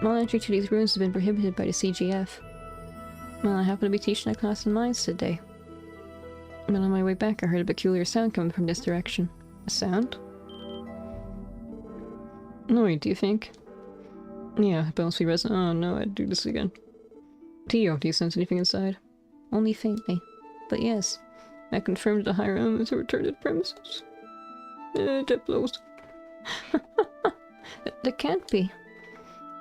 All entry to these rooms has been prohibited by the CGF. Well, I happen to be teaching a class in mines today. But on my way back I heard a peculiar sound coming from this direction. A sound? No, do you think? Yeah, it must be resonant. Oh no, I'd do this again. Tio, do you sense anything inside? Only faintly. But yes, I confirmed the higher elements have returned to the premises. That blows. That can't be.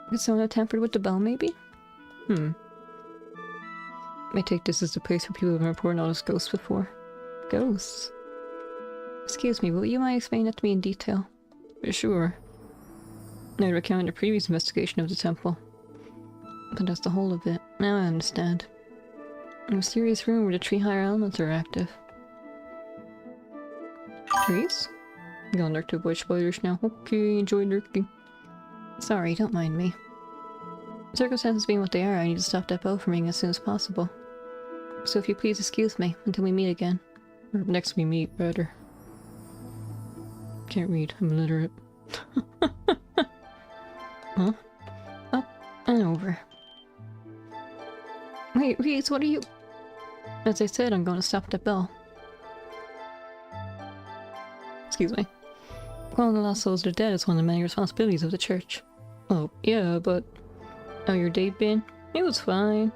Could someone have tampered with the bell, maybe? I take this as the place where people have been reporting all this ghosts before. Ghosts? Excuse me, will you mind explaining that to me in detail? Sure. I'd recount a previous investigation of the temple. But that's the whole of it. Now I understand. A mysterious room where the tree higher elements are active. Reese? I'm gonna lurk to avoid spoilers now. Okay, enjoy lurking. Sorry, don't mind me. Circumstances being what they are, I need to stop that bell from ringing as soon as possible. So if you please excuse me until we meet again. Or next we meet, better. Can't read, I'm illiterate. Huh? Up and over. Wait, Reese, what are you— As I said, I'm going to stop that bell. Excuse me. Calling the lost souls of the dead is one of the many responsibilities of the church. Oh, yeah, but... How your day been? It was fine.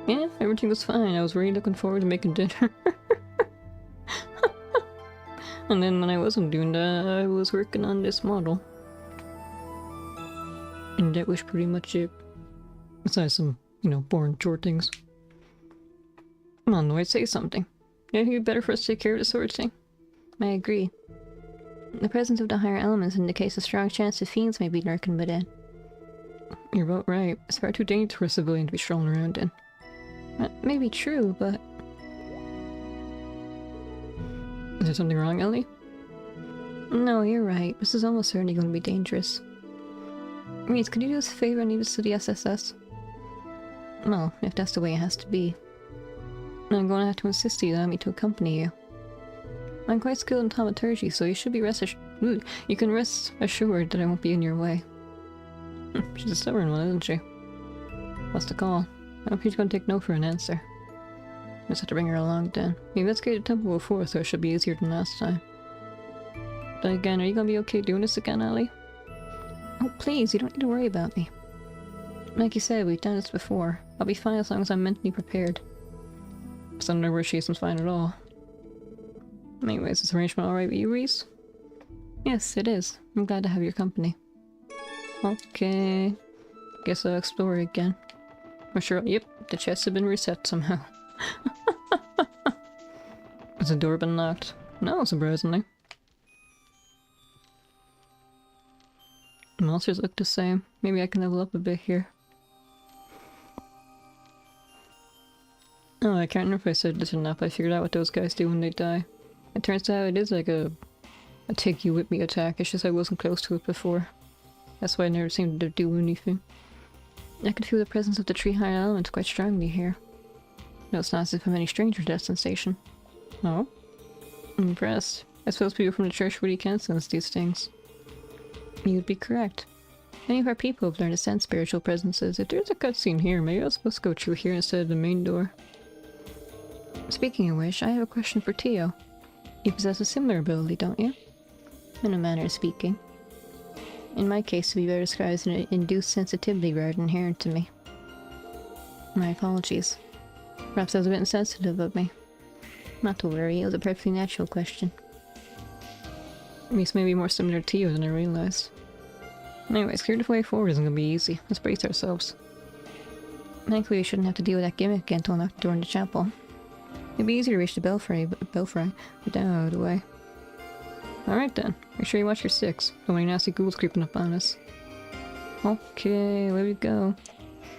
Yeah, everything was fine. I was really looking forward to making dinner. And then when I wasn't doing that, I was working on this model. And that was pretty much it. Besides some, boring short things. Come on, Lloyd, say something. Yeah, it'd be better for us to take care of this sort of thing. I agree. The presence of the higher elements indicates a strong chance that fiends may be lurking within. You're about right. It's far too dangerous for a civilian to be strolling around in. That may be true, but... Is there something wrong, Ellie? No, you're right. This is almost certainly going to be dangerous. Reese, could you do us a favor and lead us to the SSS? Well, if that's the way it has to be. I'm going to have to insist you allow me to accompany you. I'm quite skilled in thaumaturgy, so you should be you can rest assured that I won't be in your way. She's a stubborn one, isn't she? What's the call? I hope she's going to take no for an answer. Just have to bring her along then. We investigated the temple before, so it should be easier than last time. Then again, are you going to be okay doing this again, Ellie? Oh, please, you don't need to worry about me. Like you said, we've done this before. I'll be fine as long as I'm mentally prepared. Some where she isn't fine at all. Anyways, is this arrangement alright with you, Reese? Yes, it is. I'm glad to have your company. Okay. Guess I'll explore again. I'm sure. Yep, the chests have been reset somehow. Has the door been locked? No, surprisingly. The monsters look the same. Maybe I can level up a bit here. Oh, I can't remember if I said this enough. I figured out what those guys do when they die. It turns out it is like a take you with me attack. It's just I wasn't close to it before. That's why I never seemed to do anything. I could feel the presence of the tree higher elements quite strongly here. No, it's not as if I'm any stranger to that sensation. Oh? I'm impressed. I suppose people from the church really can sense these things. You'd be correct. Many of our people have learned to sense spiritual presences. If there's a cutscene here, maybe I was supposed to go through here instead of the main door. Speaking of which, I have a question for Tio. You possess a similar ability, don't you? In a manner of speaking. In my case, it would be better described as an induced sensitivity rather inherent to me. My apologies. Perhaps that was a bit insensitive of me. Not to worry, it was a perfectly natural question. Reese may be more similar to you than I realized. Anyways, clear the way forward isn't gonna be easy. Let's brace ourselves. Thankfully, we shouldn't have to deal with that gimmick again to unlock the door in the chapel. It'd be easier to reach the belfry, but down out of the way. Alright then, make sure you watch your six. So many nasty ghouls creeping up on us. Okay, away we go.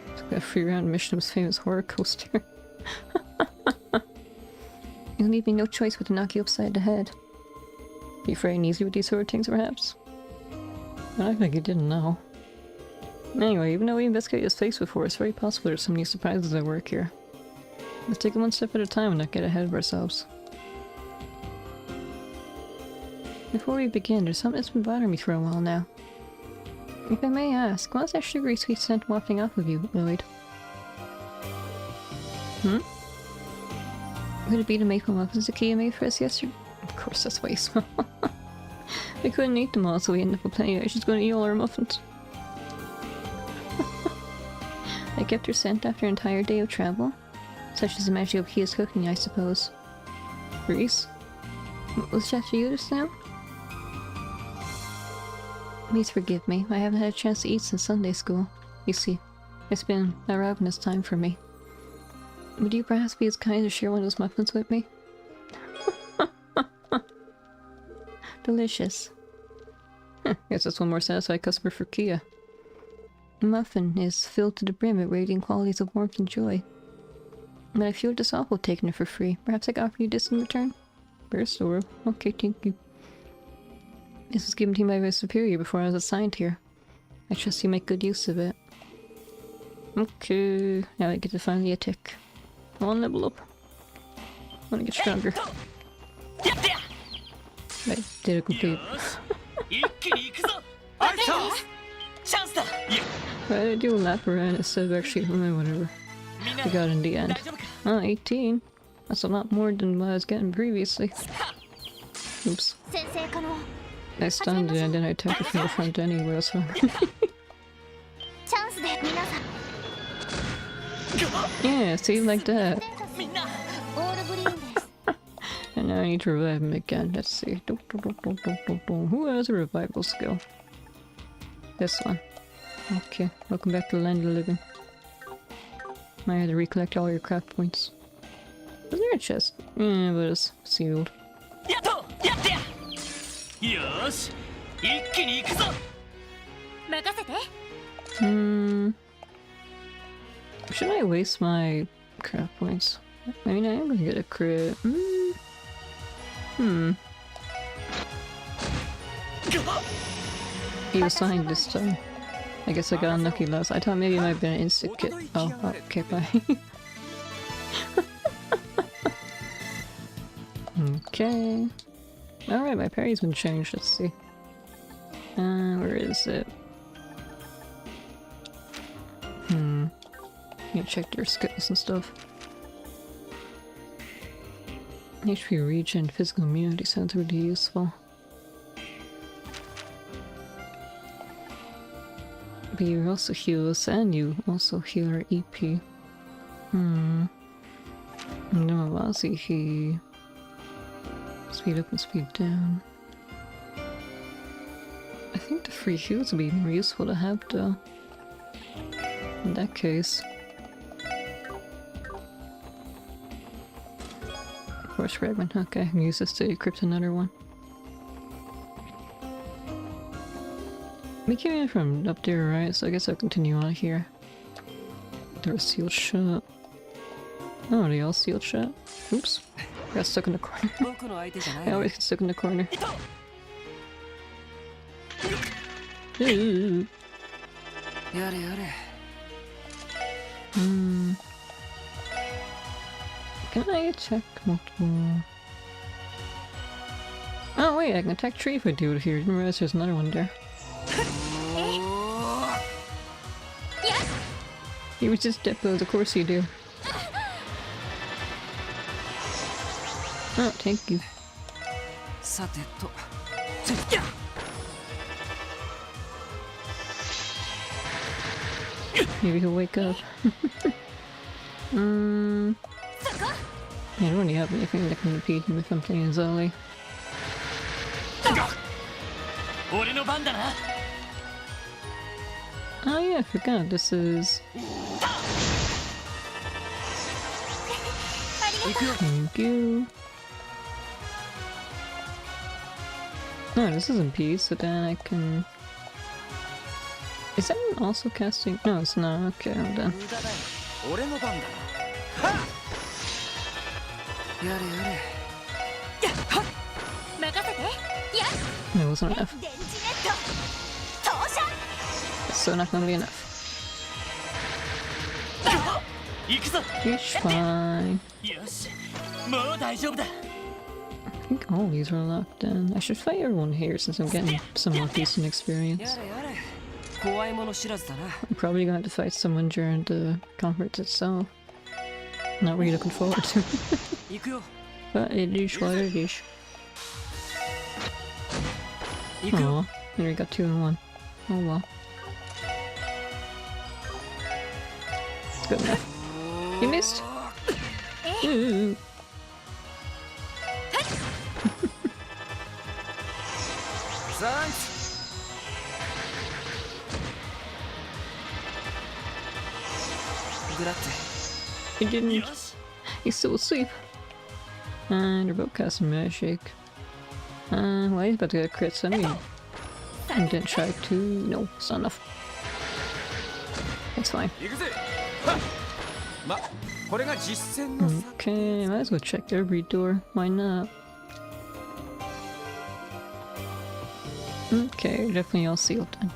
Let's go free round mission of his famous horror coaster. You'll leave me no choice but to knock you upside the head. Be afraid and easy with these sort of things, perhaps? I don't think you didn't know. Anyway, even though we investigated his face before, it's very possible there's so many surprises at work here. Let's take it one step at a time and not get ahead of ourselves. Before we begin, there's something that's been bothering me for a while now. If I may ask, what's that sugary sweet scent wafting off of you, Lloyd? Could it be the maple muffins the Kia made for us yesterday? Of course, that's why you smell. We couldn't eat them all, so we ended up with plenty. She's going to eat all our muffins. I kept her scent after an entire day of travel. Such is the magic of Kia's cooking, I suppose. Reese? Was that for you just now? Please forgive me. I haven't had a chance to eat since Sunday school. You see, it's been a ravenous time for me. Would you perhaps be as kind to share one of those muffins with me? Delicious. Guess that's one more satisfied customer for Kia. muffin is filled to the brim with radiant qualities of warmth and joy. But I feel just awful taking it for free. Perhaps I can offer you this in return? Burst orb. Okay, thank you. This was given to me by my superior before I was assigned here. I trust you make good use of it. Okay, now I get to finally attack. One level up. I wanna get stronger. I did a complete. Why did I do a lap around instead of actually whatever. I got in the end. Oh, 18. That's a lot more than what I was getting previously. Oops. I stunned it and then I attacked it from the front anyway, so. Yeah, see, like that. And now I need to revive him again. Let's see. Who has a revival skill? This one. Okay, welcome back to the land of the living. I had to recollect all your craft points. Was there a chest? Yeah, but it's sealed. Should I waste my craft points? I mean, I am gonna get a crit. He was signed this time. I guess I got unlucky last. I thought maybe it might have been an instant kit. Oh, okay, bye. Okay. Alright, my parry's been changed. Let's see. Where is it? You check your skills and stuff. HP regen, physical immunity sounds really useful. But you also heal us and you also heal our EP. No, Wazi, he... Speed up and speed down. I think the free heals would be more useful to have though. In that case. Force fragment, okay, I can use this to equip another one. We came in from up there, right? So I guess I'll continue on here. They're sealed shut. Oh, are they all sealed shut? Oops. I got stuck in the corner. I always get stuck in the corner. Ooh. Can I attack multiple? Oh wait, I can attack tree if I do it here. Didn't realize there's another one there. You was just depots, of course you do. Oh, thank you. Maybe he'll wake up. I don't really have anything that can impede him if I'm playing Zoli. Oh yeah, I forgot, this is... Thank you. No, this isn't peace, so then I can... Is that one also casting? No, it's not. Okay, I'm done. It wasn't enough. It's still not gonna be enough. It's fine. I think all these are locked in. I should fight everyone here since I'm getting some more decent experience. I'm probably gonna have to fight someone during the conference itself. Not really looking forward to it. But it is what it is. Aw, and we got 2 in 1. Oh well. It's good enough. You missed? Ooh. He didn't. He's still asleep. And they're both casting magic. Well, he's about to get a crit, so I mean, I didn't try to. No, it's not enough. It's fine. 行くぜはっまこれが実践の Okay, might as well check every door. Why not? Okay, definitely all sealed then.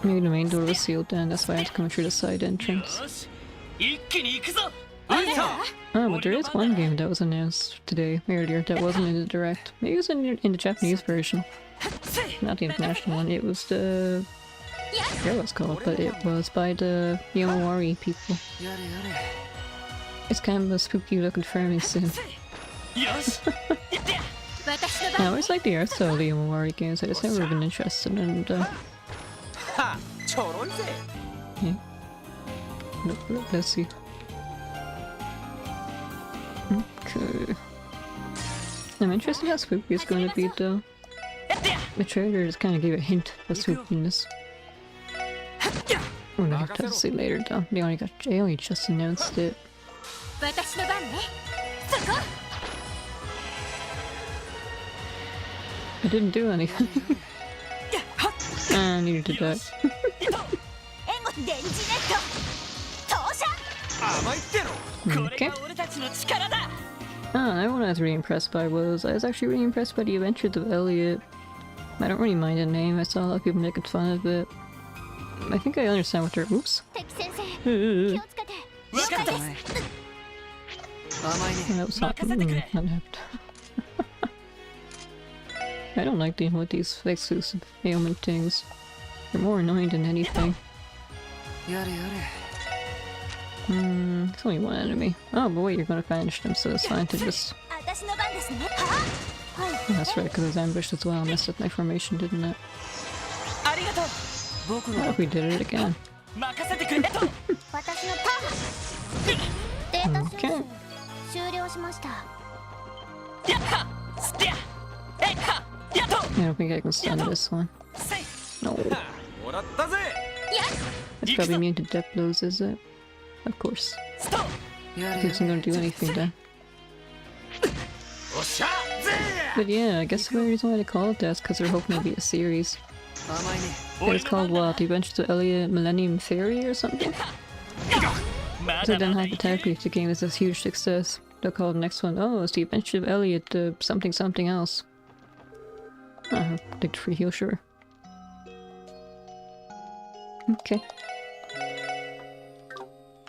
Maybe the main door was sealed then, that's why I had to come through the side entrance. よし一気に行くぞ Oh, but there is one game that was announced today, earlier, that wasn't in the direct. Maybe it was in the Japanese version. Not the international one, it was the... I forget what it's called, but it was by the Yomawari people. やれや It's kind of a spooky looking farming sim. れよし I always like the art style of the Yomawari games, I just never been interested in the... はちょろいぜ Yeah. Look, let's see. Okay. I'm interested in how spooky it's going to be though. The trailer just kind of gave a hint of spookiness. We're gonna have to see later though. They only just announced it. 私の番ねそこ I didn't do anything. I needed to die. 援護電磁ネット投射 甘いってのこれ Okay. が俺たちの力だ Everyone I was really impressed by was I was actually really impressed by the adventures of Elliot. I don't really mind the name, I saw a lot of people making fun of it. I think I understand what they're. Oops. 敵先生気をつけて分かった 了解です 甘い That ね was not, 任せてくれ not happened. I don't like dealing with these exclusive ailment things. They're more annoying than anything. やれやれ It's only one enemy. Oh, but wait, you're gonna banish them, so it's fine to just... 私の番ですねははい Oh, that's right, because I was ambushed as well. I messed up my formation, didn't it? ありがとう僕 What の if we did it again? 任せてくれと私のターンデータ Okay. 終了しましたやったステアえいはやっと I don't think I can stun this one. せい No. もらったぜ It's probably immune to death blows, is it? Of course. ストや It isn't gonna do anything then. おっしゃぜ But yeah, I guess the only reason why they call it that is because they're hoping it'll be a series. 甘いね I think it's called what? The Adventures of Elliot Millennium Theory or something? ま So だ then まだいける hypothetically, if the game is a huge success, they'll call the next one, oh, it's the Adventure of Elliot, something something else. Take the free heal, sure. Okay.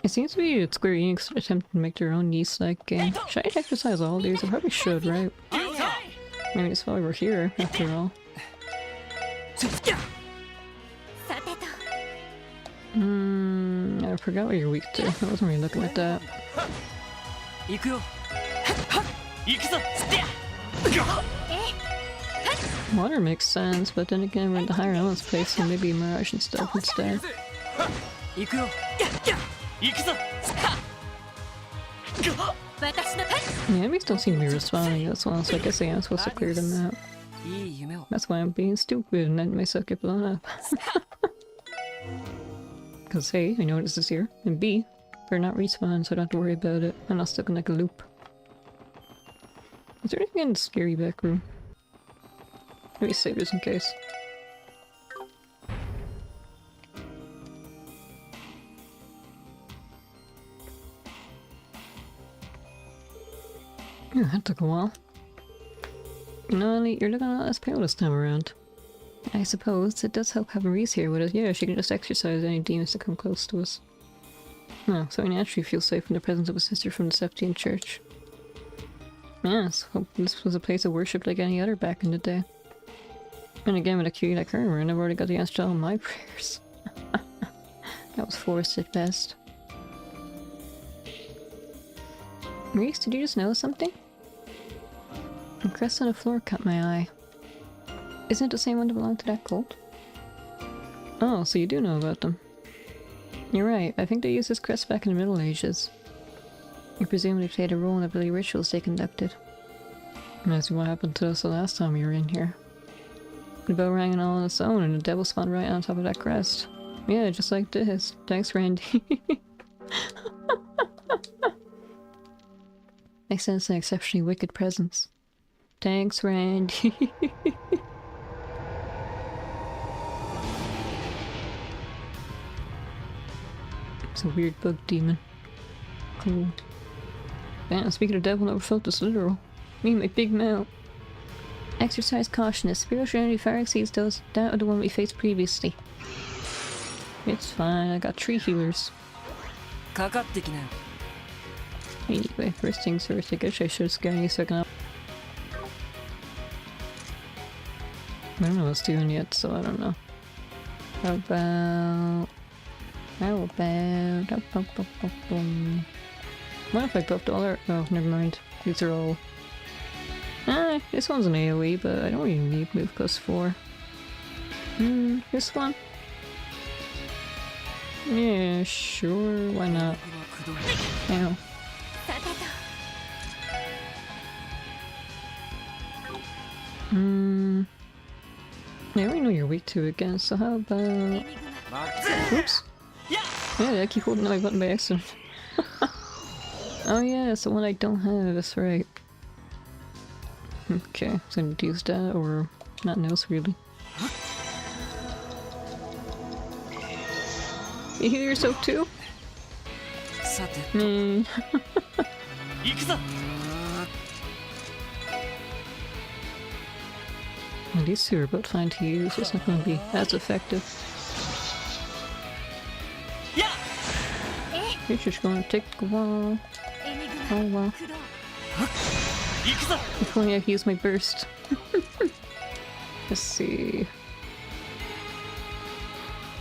It seems to be Square Enix attempting to make their own Ys-like game. Should I exercise all these? I probably should, right? I mean, it's why we're here, after all. さてと I forgot what you're weak to. I wasn't really looking at that. 行くよ行くぞステア Water makes sense, but then again, we're in the higher elements place, so maybe Mirage and stuff instead. 行くよ行くぞスタ私のター The enemies don't seem to be responding as well, so I guess I am supposed to clear them out. いい夢を That's why I'm being stupid and letting myself get blown up. Because A, I know this is here, and B, they're not respawn, so I don't have to worry about it. I'm not stuck in like a loop. Is there anything in the scary back room? Let me save this in case. Yeah, that took a while. You know, Ellie, you're looking a lot less pale this time around. I suppose it does help having Reese here with us. Yeah, she can just exercise any demons that come close to us. Oh, so I naturally feel safe in the presence of a sister from the Septine Church. Yes, hope this was a place of worship like any other back in the day. And again, with a cutie like her, I've already got the answer to all my prayers. That was forced at best. Reese, did you just notice something? A crest on the floor caught my eye. Isn't it the same one that belonged to that cult? Oh, so you do know about them. You're right, I think they used this crest back in the Middle Ages. You presume they played a role in the bloody rituals they conducted. Reminds me what happened to us the last time we were in here. The bell rang and all on its own, and the devil spawned right on top of that crest. Yeah, just like this. Thanks, Randy. I sense an exceptionally wicked presence. Thanks, Randy. It's a weird bug demon. Cool. Man, speaking of devil, never felt this literal. Me and my big mouth. Exercise caution. His spiritual energy far exceeds that of the one we faced previously. It's fine, I got tree healers. かかってきなよ。 Anyway, first things first, I guess I should scan you so I can... I don't know what it's doing yet, so I don't know. How about... What if I buffed all our... Oh, never mind. These are all... this one's an AoE, but I don't really need move plus 4. This one? Yeah, sure, why not? Ow. I already know you're weak to again, so how about... Oops. Yeah, I keep holding my button by accident. Oh yeah, it's the one I don't have, that's right. Okay, so I need to use that or nothing else really. You heal yourself too? Well, these two are both fine to use, it's not going to be as effective. You're just going to take a while. Oh well. If only I could use my burst. Let's see.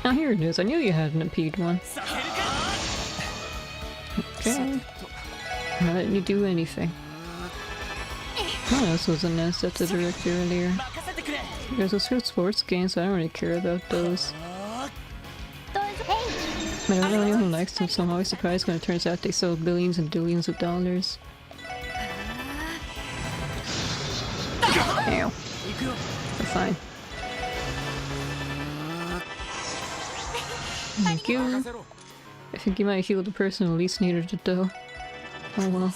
Oh, here it is. I knew you had an impede one. Okay. I'm not letting you do anything. Oh, this was a nest at the director earlier. There's a few sports games, so I don't really care about those. I don't know anyone who likes them, so I'm always surprised when it turns out they sell billions and billions of dollars. Ow. We're fine. Thank you. I think you might have healed the person who least needed it though. Oh well.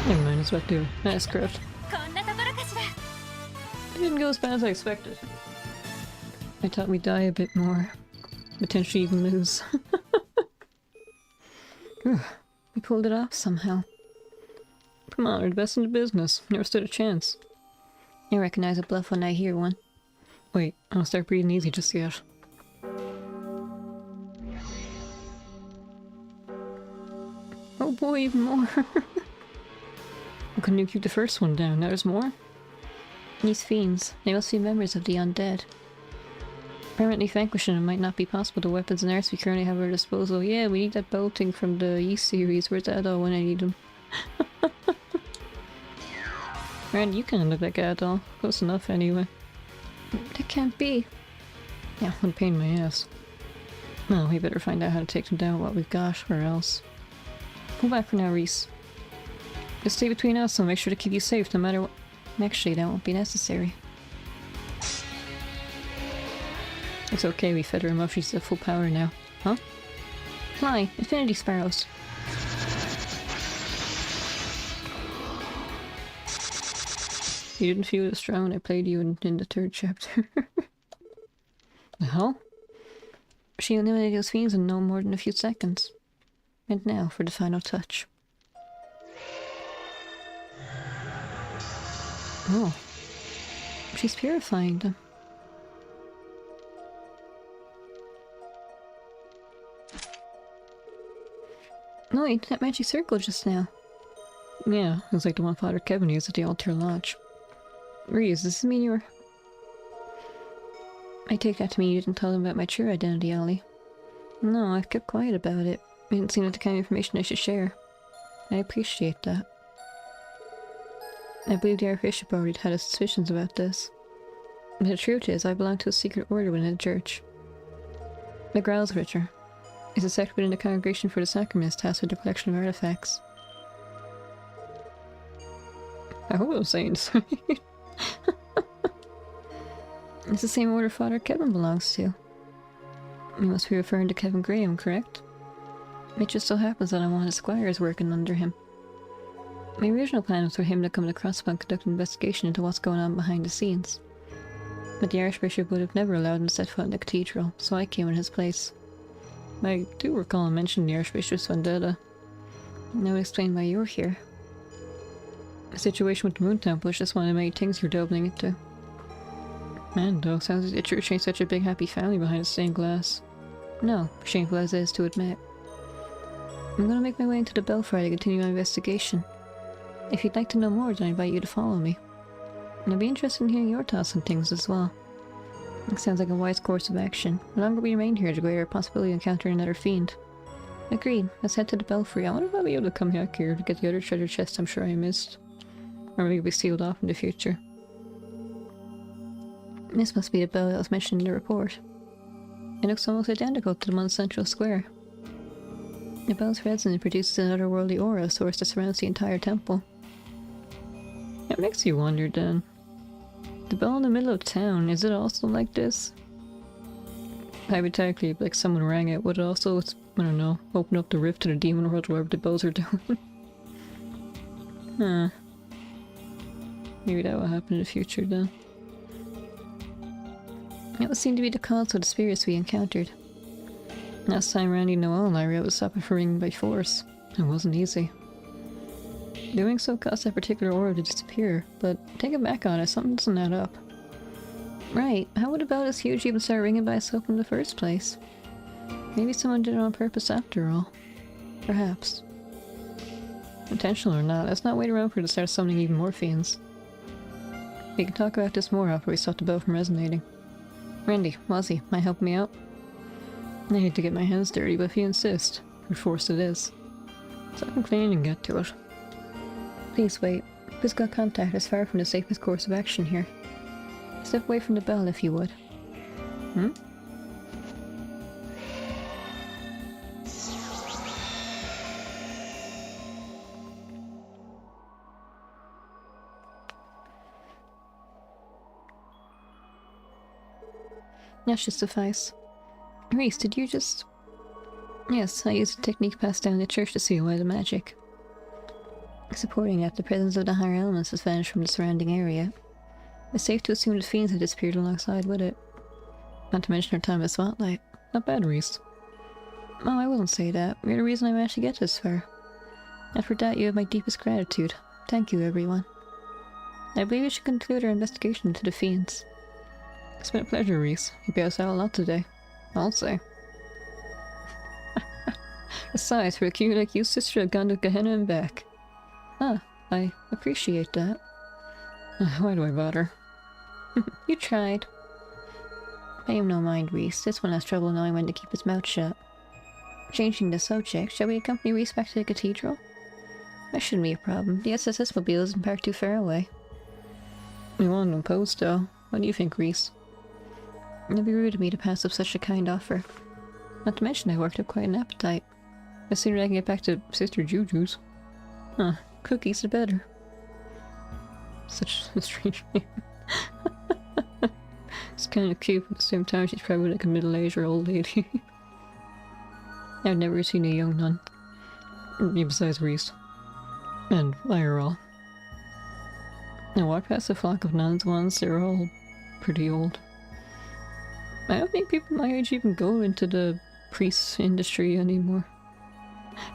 Never mind, it's what to do. Nice craft. It didn't go as bad as I expected. I thought we'd die a bit more. Potentially even lose. We pulled it off somehow. Come on, we're the best in the business. Never stood a chance. I recognize a bluff when I hear one. Wait, I don't start breathing easy just yet. Oh boy, even more. I couldn't keep the first one down. Now there's more? These fiends, they must be members of the undead. Permanently vanquishing them might not be possible. The weapons and arts we currently have at our disposal. Yeah, we need that belting from the Yeast series. Where's Adol when I need him? Rand, you can look like Adol. Close enough anyway. That can't be. Yeah, what a pain in my ass. Well, we better find out how to take them down with what we've got, or else. Pull back for now, Reese. Just stay between us and make sure to keep you safe no matter what. Actually, that won't be necessary. It's okay, we fed her enough, she's at full power now. Huh? Fly! Infinity Sparrows! You didn't feel as strong when I played you in the third chapter. The hell? She eliminated those fiends in no more than a few seconds. And now for the final touch. Oh. She's purifying them. No, wait, that magic circle just now. Yeah, it was like the one Father Kevin used at the altar lodge. Reese, does this mean you were... I take that to mean you didn't tell them about my true identity, Ollie. No, I've kept quiet about it. It didn't seem like the kind of information I should share. I appreciate that. I believe the Archbishop already had his suspicions about this. But the truth is, I belong to a secret order within the church. The Growls Richer is a sect within the Congregation for the Sacraments tasked with the collection of artifacts. I hope I was saying this right. It's the same order Father Kevin belongs to. You must be referring to Kevin Graham, correct? It just so happens that I'm one of his squires working under him. My original plan was for him to come to Crosspoint and conduct an investigation into what's going on behind the scenes. But the Archbishop would have never allowed him to set foot in the cathedral, so I came in his place. I do recall him mentioning the Archbishop's vendetta. And that would explain why you're here. The situation with the Moon Temple is just one of the many things you're delving into. Man, though, sounds like the church ain't such a big happy family behind the stained glass. No, shameful as it is to admit. I'm gonna make my way into the Belfry to continue my investigation. If you'd like to know more, then I invite you to follow me. And I'd be interested in hearing your thoughts on things as well. It sounds like a wise course of action. The longer we remain here, the greater possibility of encountering another fiend. Agreed. Let's head to the Belfry. I wonder if I'll be able to come back here to get the other treasure chest I'm sure I missed. Or maybe it'll be sealed off in the future. This must be the bell that was mentioned in the report. It looks almost identical to the one in Central Square. The bell's resonance produces an otherworldly aura source that surrounds the entire temple. It makes you wonder then. The bell in the middle of town, is it also like this? Hypothetically, like someone rang it, would it also, I don't know, open up the rift to the demon world wherever the bells are doing? Huh. Maybe that will happen in the future then. That would seem to be the cause of the spirits we encountered. Last time Randy Noel and I were able to stop it from ringing by force. It wasn't easy. Doing so caused that particular aura to disappear, but thinking back on it, something doesn't add up. Right, how would a bell this huge even start ringing by itself in the first place? Maybe someone did it on purpose after all. Perhaps. Intentional or not, let's not wait around for it to start summoning even more fiends. We can talk about this more after we stop the bell from resonating. Randy, Wazzy, might help me out? I hate to get my hands dirty, but if you insist, perforce it is. So I can clean and get to it. Please wait. Physical contact is far from the safest course of action here. Step away from the bell if you would. Hmm? That should suffice. Reese, did you just... Yes, I used a technique passed down in the church to seal away the magic. Supporting that, the presence of the higher elements has vanished from the surrounding area. It's safe to assume the fiends have disappeared alongside with it. Not to mention our time as spotlight. Not bad, Reese. Oh, I wouldn't say that. You're the reason I managed to get this far. And for that, you have my deepest gratitude. Thank you, everyone. I believe we should conclude our investigation into the fiends. It's been a pleasure, Reese. You bailed us out a lot today. I'll say. Besides, for a cute like you, sister, I've gone to Gehenna and back. Ah, I appreciate that. Why do I bother? You tried. Pay him no mind, Reese. This one has trouble knowing when to keep his mouth shut. Changing the subject, shall we accompany Reese back to the cathedral? That shouldn't be a problem. The SSS mobile isn't parked too far away. We won't impose, though. What do you think, Reese? It'd be rude of me to pass up such a kind offer. Not to mention I worked up quite an appetite. The sooner I can get back to Sister Juju's. Huh, cookies the better. Such a strange name. It's kind of cute, but at the same time she's probably like a middle-aged or old lady. I've never seen a young nun. Besides Reese. And IRL. I walked past a flock of nuns once, they were all pretty old. I don't think people my age even go into the priest industry anymore.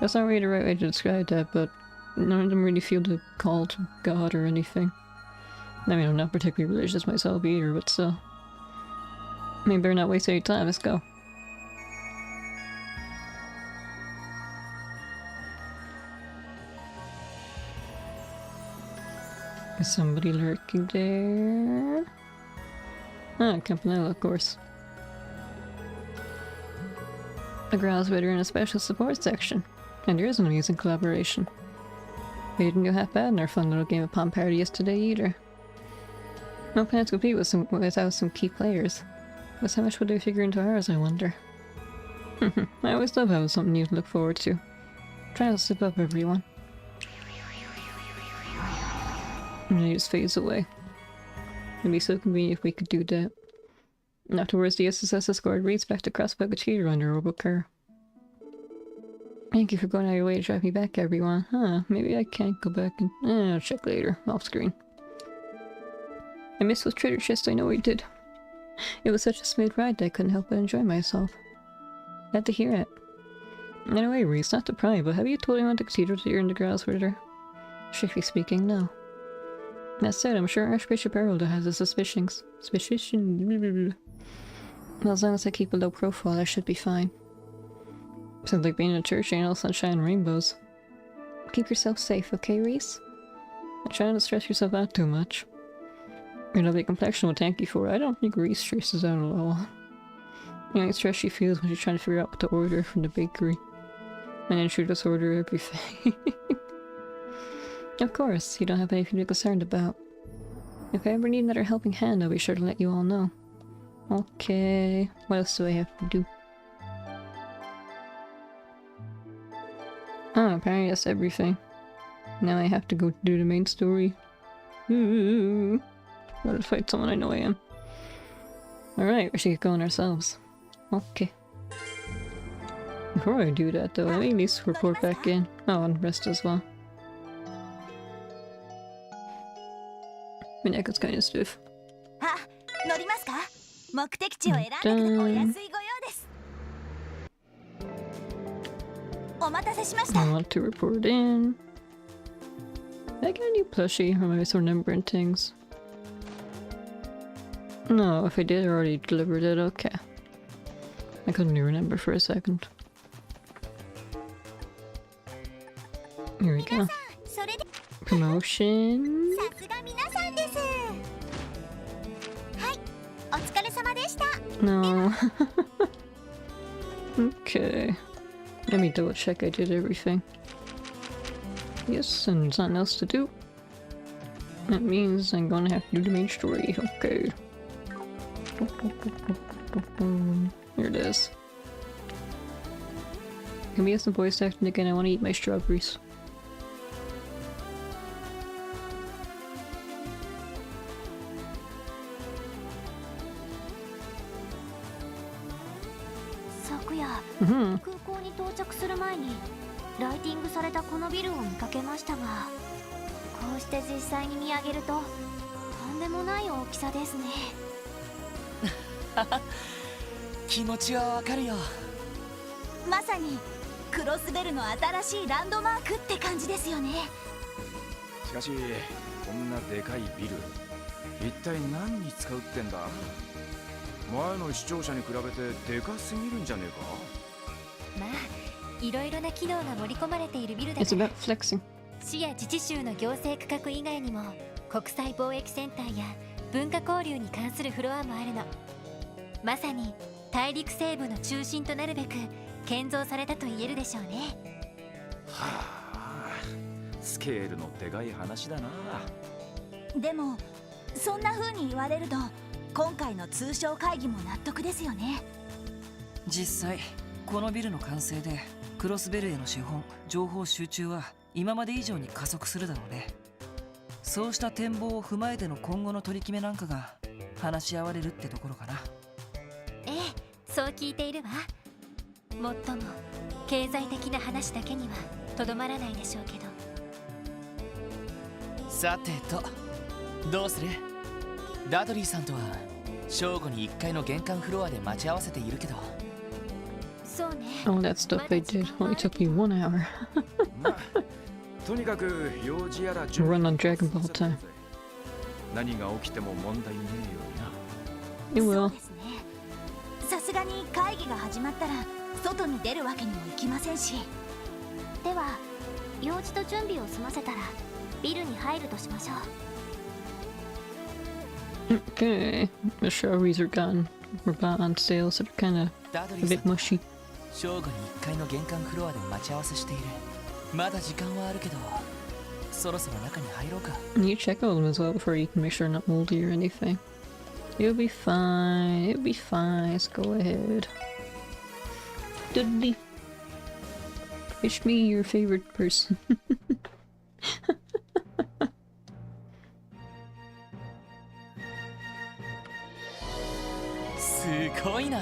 That's not really the right way to describe that, but none of them really feel the call to God or anything. I mean, I'm not particularly religious myself either, but still. I mean, better not waste any time, let's go. Is somebody lurking there? Ah, Campanella, of course. The Growl's better in a special support section, and there is an amusing collaboration. We didn't go half bad in our fun little game of Palm Party yesterday either. No plan to compete without some key players. But how much would they figure into ours, I wonder? I always love having something new to look forward to. Try to slip up, everyone. And then he just fades away. It'd be so convenient if we could do that. Afterwards, the SSS escort reads back to Crossbow Cathedral under a car. Thank you for going out of your way to drive me back, everyone. Huh, maybe I can't go back and... I'll check later, off screen. I missed those treasure chests, I know I did. It was such a smooth ride that I couldn't help but enjoy myself. Glad to hear it. Anyway, Reese, not to pry, but have you told anyone at the cathedral that you're into Growlsweater? Strictly speaking, no. That said, I'm sure Archbishop Harolda has his suspicions. Well, as long as I keep a low profile, I should be fine. Sounds like being in a church ain't all sunshine and rainbows. Keep yourself safe, okay, Reese? Try not to stress yourself out too much. Your lovely complexion will thank you for it. I don't think Reese stresses out at all. The only stress she feels when she's trying to figure out what to order from the bakery. And then she'll just order everything. Of course, you don't have anything to be concerned about. If I ever need another helping hand, I'll be sure to let you all know. Okay, what else do I have to do? Oh, apparently that's everything. Now I have to go do the main story. Ooh. Gotta fight someone I know I am. Alright, we should get going ourselves. Okay. Before I do that though, let me at least report back in. Oh, and rest as well. My neck is kind of stiff. I want to report in. Did I get a new plushie, or am I misremembering things? No, if I did, I already delivered it. Okay. I couldn't even remember for a second. Here we go. Promotion. No. Okay. Let me double check I did everything. Yes, and there's nothing else to do. That means I'm gonna have to do the main story. Okay. Here it is. Can we get some voice acting again? I want to eat my strawberries. Mm-hmm. 空港に到着する前にライティングされたこのビルを見かけましたが、こうして実際に見上げるととんでもない大きさですね。気持ちはわかるよ。まさにクロスベルの新しいランドマークって感じですよね。しかしこんなでかいビル、一体何に使うってんだ？前の視聴者に比べてでかすぎるんじゃねえか？まあ、いろいろな機能が盛り込まれているビルだ It's から。 about flexing. 市や自治州の行政区画以外にも国際貿易センターや文化交流に関するフロアもあるの。まさに大陸西部の中心となるべく建造されたと言えるでしょうね。はあ、スケールのでかい話だな。でもそんな風に言われると今回の通商会議も納得ですよね。実際このビルの完成でクロスベルへの資本情報集中は今まで以上に加速するだろうね。そうした展望を踏まえての今後の取り決めなんかが話し合われるってところかな。ええ、そう聞いているわ。もっとも経済的な話だけにはとどまらないでしょうけど。さてとどうする？ダドリーさんとは正午に1階の玄関フロアで待ち合わせているけど。そうね。 All that stuff I did only took me 1 hour. まあ、とにかく用事やら Run on Dragon Ball time. 何が起きても問題ねIt えようにな。will. そうですね。さすがに会議が始まったら外に出るわけにもいきませんし。では用事と準備を済ませたらビルに入るとしましょう。 Okay. The strawberries are gone. We're bought on sale, so they're kinda ダドリ a ーさ bit ん mushy. 正午に1階の玄関フロアで待ち合わせしている。まだ時間はあるけどそろそろ中に入ろうか。 And you check out them as well before you can make sure they're not moldy or anything. It'll be fine. It'll be fine. Let's go ahead. Dudley. Wish me your favorite person. すごいな。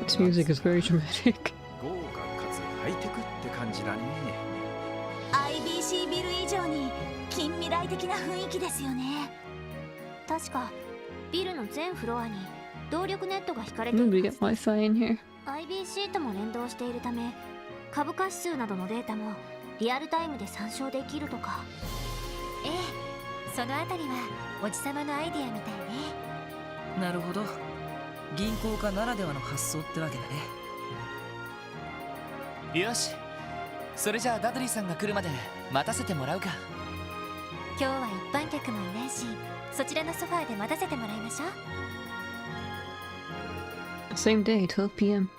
This music is very dramatic. 豪華かつハイテクって感じだね。IBC ビル以上に近未来的な雰囲気ですよね。確かビルの全フロアに動力ネットが引かれてい Maybe ま get す。 Wi-Fi in here. IBC とも連動しているため、株価指数などのデータもリアルタイムで参照できるとか。ええ、そのあたりはおじさまのアイデアみたいね。なるほど。銀行家ならではの発想ってわけだね。よし、それじゃあダドリーさんが来るまで待たせてもらうか。今日は一般客もいないし、そちらのソファーで待たせてもらいましょう。 Same day, 12 p.m.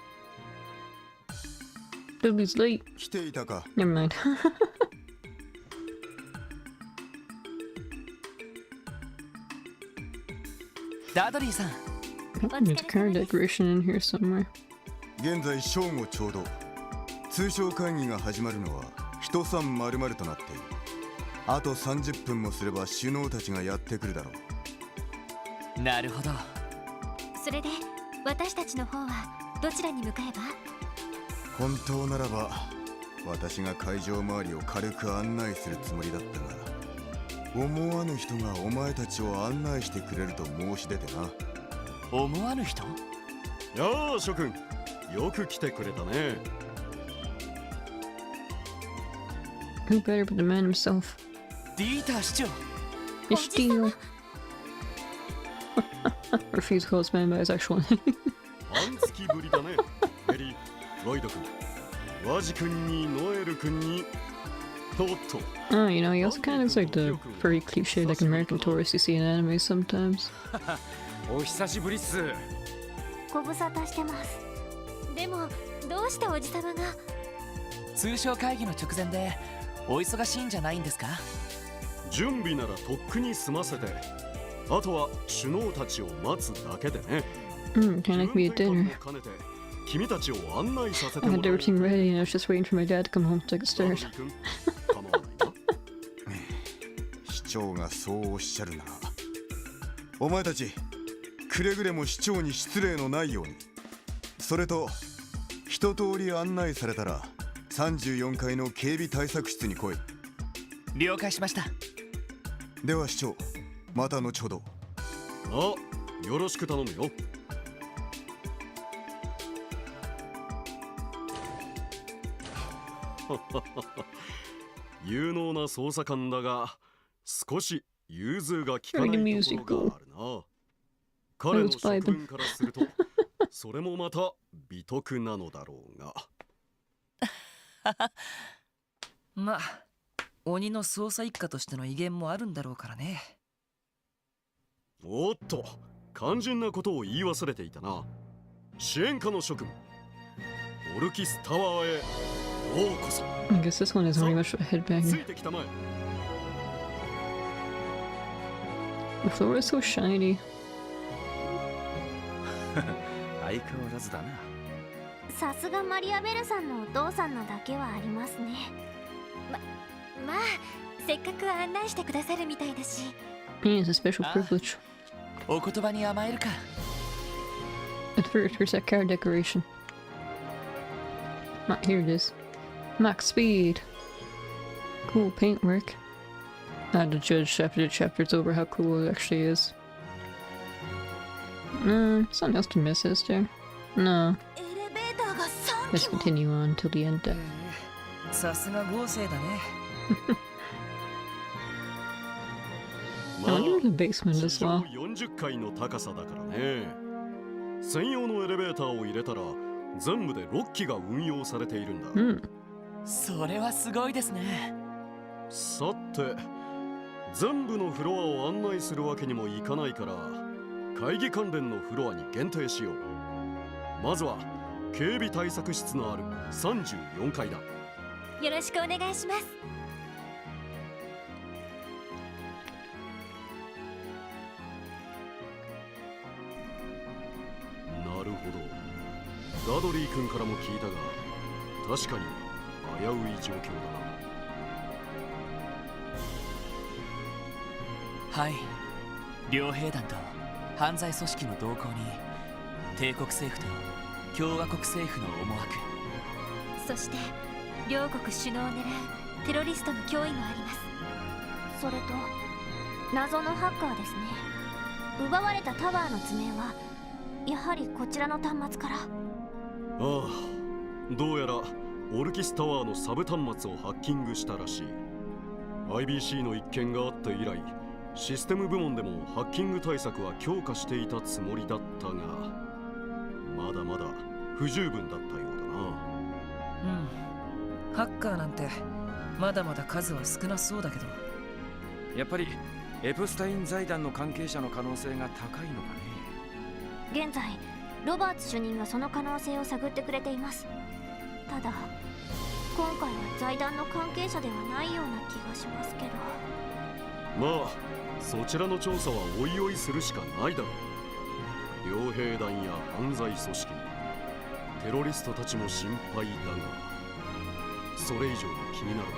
Dudley's late. 来ていたか。 Never mind. ダドリーさん、 There's a car decoration in here somewhere. 現在正午ちょうど。通商会議が始まるのは人300となっている。あと30分もすれば首脳たちがやってくるだろう。なるほど。それで私たちの方はどちらに向かえば？本当ならば私が会場周りを軽く案内するつもりだったが、思わぬ人がお前たちを案内してくれると申し出てな。思わぬ人？やあ諸君、よく来てくれたね。 Who better but the man himself? ディーター市長。 It's Steel. Refuse to call his man by his actual name. 半月ぶりだね。エリー、ロイド君、ワジ君にノエル君に。おっと。 Oh, you know, he also kind of looks like the very cliche, like American tourist you see in anime sometimes. お久しぶりっす。ご無沙汰してます。でもどうしておじさまが？通商会議の直前でお忙しいんじゃないんですか？準備ならとっくに済ませて、あとは首脳たちを待つだけでね。Can I be at dinner? 兼ねて君たちを案内させて I も had らう。 everything ready and I was just waiting for my dad to come home to get ダドリ started. ー君、構わないな。市長がそうおっしゃるなら、お前たちくれぐれも市長に失礼のないように。それと一通り案内されたら34階の警備対策室に来い。了解しました。では市長、また後ほど。あ、よろしく頼むよ。有能な捜査官だが少し融通が利かないところがあるな。彼の職分からするとそれもまた美徳なのだろうが。まあ鬼の捜査一課としての威厳もあるんだろうからね。おっと、肝心なことを言い忘れていたな。支援課の職務、オルキスタワーへようこそ。 I guess this one isn't really much of a つ headbanger. いてきたまえ。 The floor is so shiny. 相変わらずだな。さすがマリアベルさんのお父さんなだけはありますね。まあせっかく案内してくださるみたいだし。 He has a special privilege. お言葉に甘えるか。 At first, where's that car decoration? Ah, here it is. Max speed. Cool paintwork. I had to judge chapter to chapter. It's over how cool it actually is. No, something else to miss, is there? No. エレベーターが Let's 3基も。 continue on till the end. さすが豪勢だね。I wonder if the basement 地 as 上 well. 40階の高さだからね。専用のエレベーターを入れたら全部で6機が運用されているんだ。 Hmm. それはすごいですね。さて、全部のフロアを案内するわけにもいかないから会議関連のフロアに限定しよう。まずは警備対策室のある34階だ。よろしくお願いします。なるほど。ダドリー君からも聞いたが、確かに危うい状況だな。はい、両兵団と犯罪組織の動向に帝国政府と共和国政府の思惑、そして両国首脳を狙うテロリストの脅威もあります。それと謎のハッカーですね。奪われたタワーの図面はやはりこちらの端末から。ああ、どうやらオルキスタワーのサブ端末をハッキングしたらしい。 IBC の一件があって以来、システム部門でもハッキング対策は強化していたつもりだったが、まだまだ不十分だったようだな。うん、ハッカーなんてまだまだ数は少なそうだけど、やっぱりエプスタイン財団の関係者の可能性が高いのかね。現在ロバーツ主任がその可能性を探ってくれています。ただ今回は財団の関係者ではないような気がしますけど。まあそちらの調査はおいおいするしかないだろう。傭兵団や犯罪組織、テロリストたちも心配だが、それ以上に気になるのが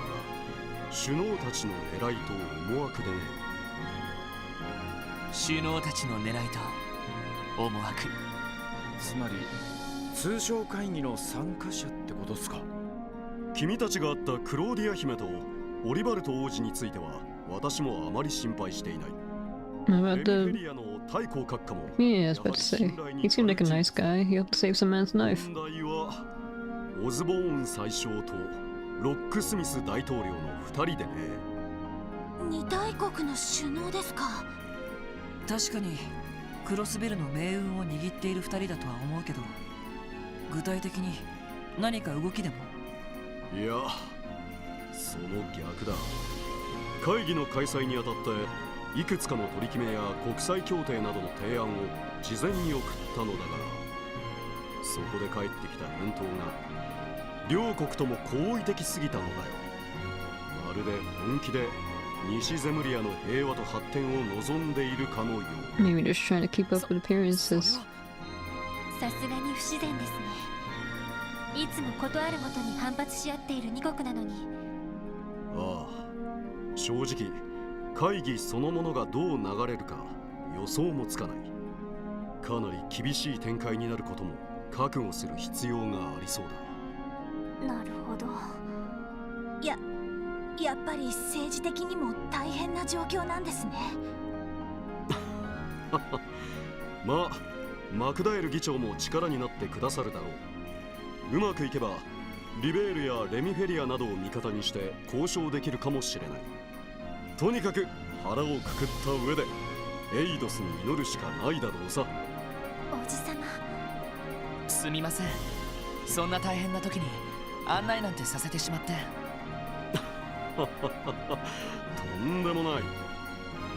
首脳たちの狙いと思惑でね。首脳たちの狙いと思惑、つまり通商会議の参加者ってことっすか。君たちが会ったクローディア姫とオリバルト王子については私もあまり心配していない。 What エ about ミフェ the... リアの太閤閣下も Yeah, I was about to say. He seemed like a nice guy. He helped to save some man's knife. 問題はオズボーン宰相とロックスミス大統領の2人でね。二大国の首脳ですか。確かにクロスベルの命運を握っている2人だとは思うけど、具体的に何か動きでも。いや、その逆だ。会議の開催にあたっていくつかの取り決めや国際協定などの提案を事前に送ったのだが、そこで返ってきた返答が両国とも好意的すぎたのだよ。まるで本気で西ゼムリアの平和と発展を望んでいるかのよう。 Maybe just trying to keep up with appearances. さすがに不自然ですね。いつもことあるごとに反発し合っている二国なのに。ああ、正直会議そのものがどう流れるか予想もつかない。かなり厳しい展開になることも覚悟する必要がありそうだ。なるほど。やっぱり政治的にも大変な状況なんですね。まあマクダエル議長も力になってくださるだろう。うまくいけばリベールやレミフェリアなどを味方にして交渉できるかもしれない。とにかく腹をくくった上でエイドスに祈るしかないだろうさ。おじさま、すみません。そんな大変な時に案内なんてさせてしまって。とんでもない。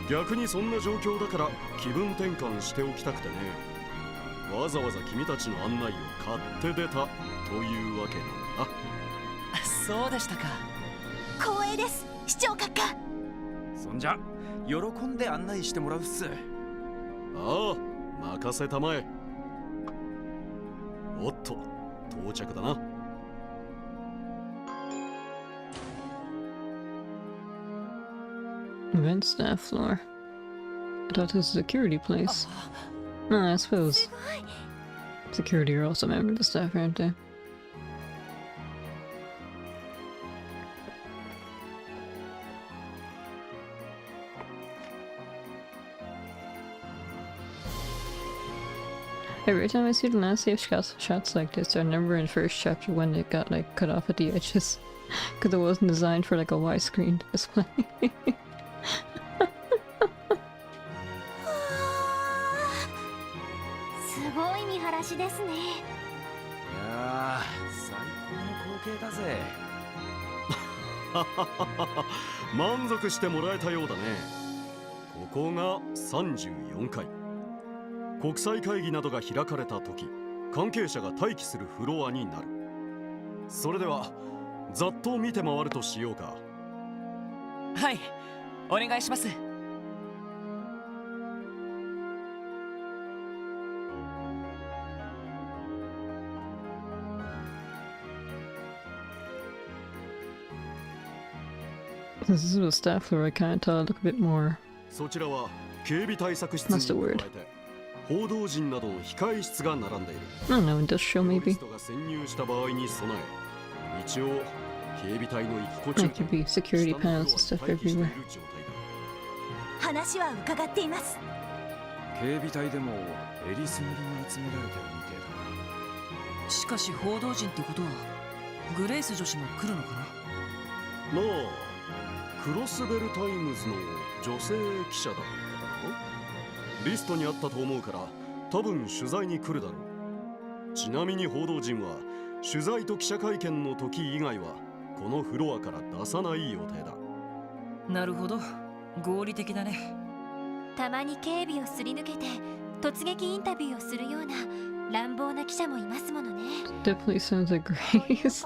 逆にそんな状況だから気分転換しておきたくてね。わざわざ君たちの案内を買って出たというわけなんだ。そうでしたか。光栄です、市長閣下。そんじゃ喜んで案内してもらうっす。ああ、任せたまえ。おっと、到着だな。Event staff floor. I thought this was a security place. No, I suppose security are also a member of the staff, aren't they? Every time I see the landscape shots like this, I remember in the first chapter when it got like cut off at the edges because it wasn't designed for like a widescreen display. すごい見晴らしですね。いやー、最高の光景だぜ。満足してもらえたようだね。ここが34階。国際会議などが開かれた時、関係者が待機するフロアになる。それではざっと見て回るとしようか。はい、お願いします。This is a staff floor. I can't tell. Look a bit more. そちらは警備対策室に That's the 加 word. えて報道陣などの控え室が並んでいる。 I don't know. Industrial テロリ maybe. ストが潜入した場合に備え、一応警備隊の一個 There could be security panels and stuff everywhere. 話は伺っています。警備隊でもえりすぐりが集められてるみてえだ。しかし報道陣ってことはグレイス女子も来るのかな。まあクロスベルタイムズの女性記者だったかな。リストにあったと思うから多分取材に来るだろう。ちなみに報道陣は取材と記者会見の時以外はこのフロアから出さない予定だ。なるほど、合理的だね。たまに警備をすり抜けて突撃インタビューをするような乱暴な記者もいますものね。 Definitely sounds like Grace.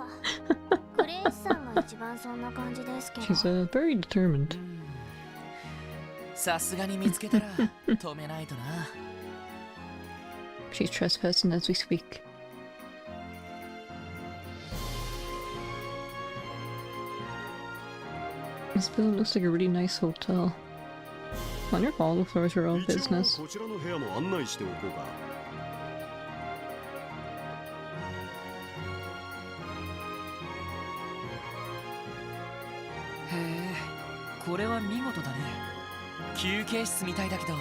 グレイスさんが一番そんな感じですけど。 She's very determined. さすがに見つけたら止めないとな。 She's trespassing as we speak. This building looks like a really nice hotel. Wonder if all the floors are all 一応 business. こちらの部屋も案内しておこうか。へえ、これは見事だね。休憩室みたいだけど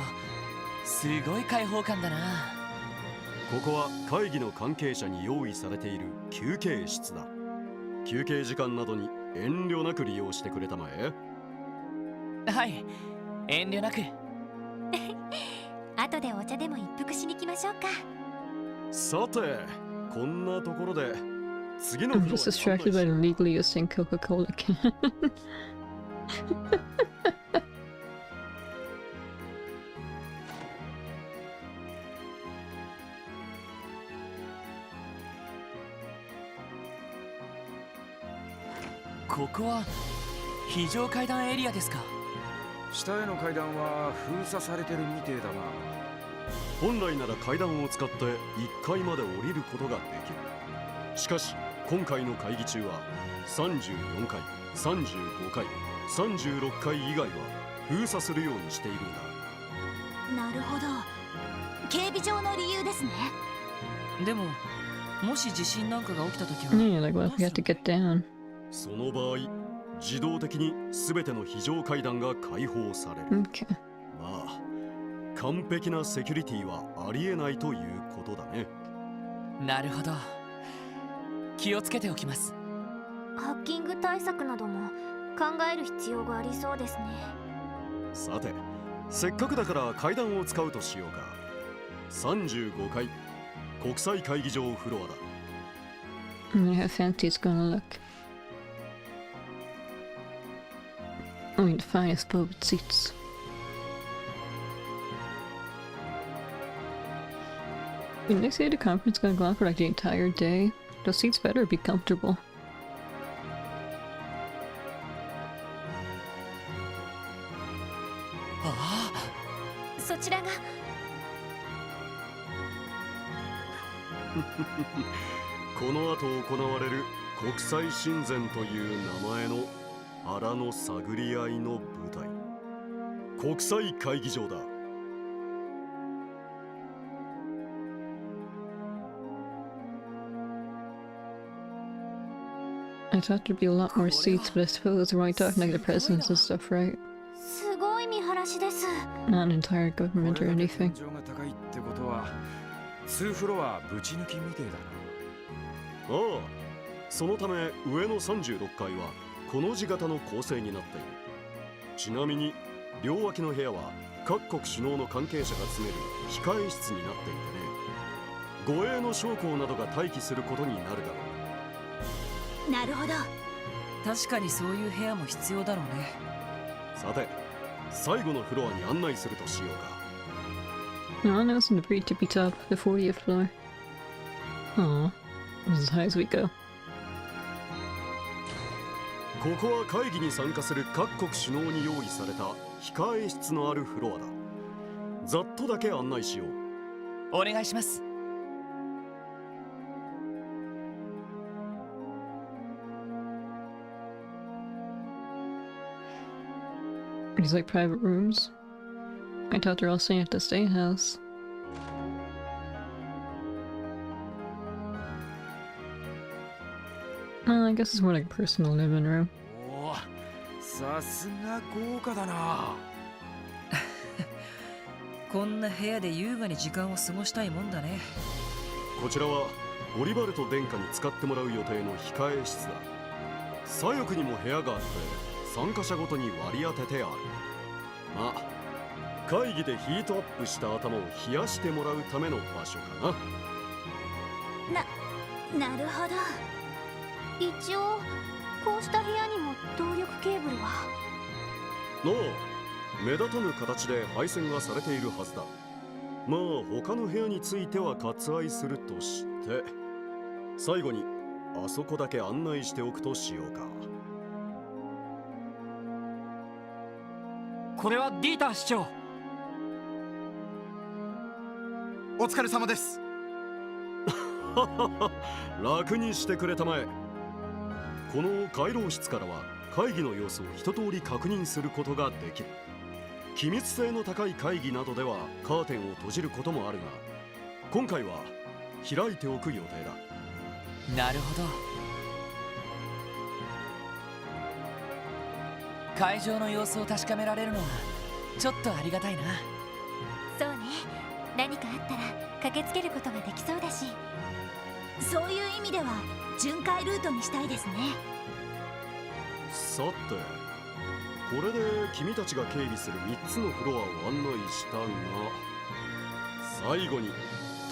すごい開放感だな。ここは会議の関係者に用意されている休憩室だ。休憩時間などに遠慮なく利用してくれたまえ。はい、遠慮なく。後でお茶でも一服しに行きましょうか。さてこんなところで次の I'm フロア just に案 distracted 内 by し the legally using Coca-Cola can.ここは非常階段エリアですか。下への階段は封鎖されてるみてえだな。本来なら階段を使って1階まで降りることができる。しかし今回の会議中は34階、35階、36階以外は封鎖するようにしているんだ。なるほど、警備上の理由ですね。でももし地震なんかが起きた時は Yeah, like what if we had to get down? その場合自動的に全ての非常階段が開放される。 Okay. まあ完璧なセキュリティはありえないということだね。なるほど、気をつけておきます。ハッキング対策なども考える必要がありそうですね。さてせっかくだから階段を使うとしようか。35階国際会議場フロアだ。 I wonder how fancy it's gonna look. Only the finest velvet seats. When they say the conference is gonna go on for like the entire day, those seats better be comfortable. あそちらがこの後行われる国際親善という名前の腹の探り合いの舞台、国際会議場だ。I thought there'd be a lot more seats, but I suppose we're only talking like the presidents and stuff, right? すごい見晴らしです。 Not an entire こ government れ or だけ anything. 天井が高いってことは2フロアぶち抜きみてえだな。ああ、そのため上の36階はこの字型の構成になっている。ちなみに両脇の部屋は各国首脳の関係者が詰める控え室になっていてね、護衛の将校などが待機することになるだろう。なるほど。確かにそういう部屋も必要だろうね。さて最後のフロアに案内するとしようか。 No, no, it's in the pretty tippy top, the 40th floor. Aw, this is as high as we go. ここは会議に参加する各国首脳に用意された控え室のあるフロアだ。ざっとだけ案内しよう。お願いします。 These like private rooms. I thought they're all staying at the state house. I guess it's more like a personal living room. おお、さすが豪華だな。こんな部屋で優雅に時間を過ごしたいもんだね。こちらはオリバルト殿下に使ってもらう予定の控え室だ。左翼にも部屋があって参加者ごとに割り当ててある。まあ会議でヒートアップした頭を冷やしてもらうための場所かなるほど。一応こうした部屋にも動力ケーブルは。な。目立たぬ形で配線がされているはずだ。まあ他の部屋については割愛するとして、最後にあそこだけ案内しておくとしようか。これはディーター市長。お疲れ様です。楽にしてくれたまえ。この回廊室からは会議の様子を一通り確認することができる。機密性の高い会議などではカーテンを閉じることもあるが、今回は開いておく予定だ。なるほど。会場の様子を確かめられるのはちょっとありがたいな。そうね。何かあったら駆けつけることができそうだし、そういう意味では巡回ルートにしたいですね。さて、これで君たちが警備する3つのフロアを案内したが、最後に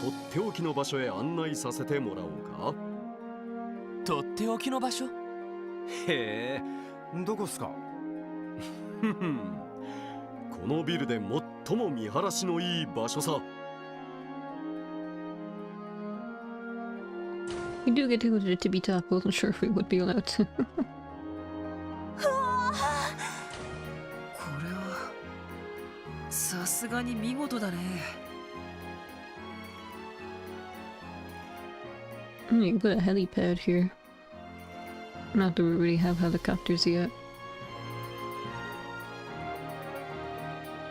とっておきの場所へ案内させてもらおうか。とっておきの場所？へえ、どこっすか？このビルで最も見晴らしのいい場所さ。We do get to go to the tippy top. Wasn't sure if we would be allowed to. これはさすがに見事だね。You can put a helipad here. Not that we really have helicopters yet.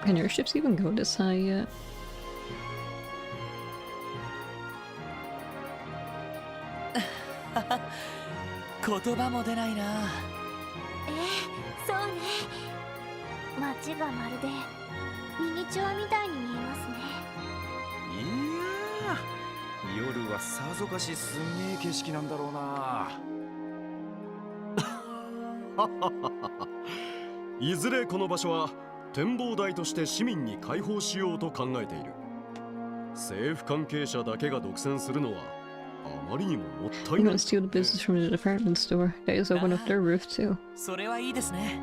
Can airships even go this high yet? 言葉も出ないな。そうね。街がまるでミニチュアみたいに見えますね。いやー、夜はさぞかしすんげえ景色なんだろうな。いずれこの場所は展望台として市民に開放しようと考えている。政府関係者だけが独占するのはあまりにももったい We're ない。 gonna steal the business from the department store. They just opened up their roof too. それはいいですね。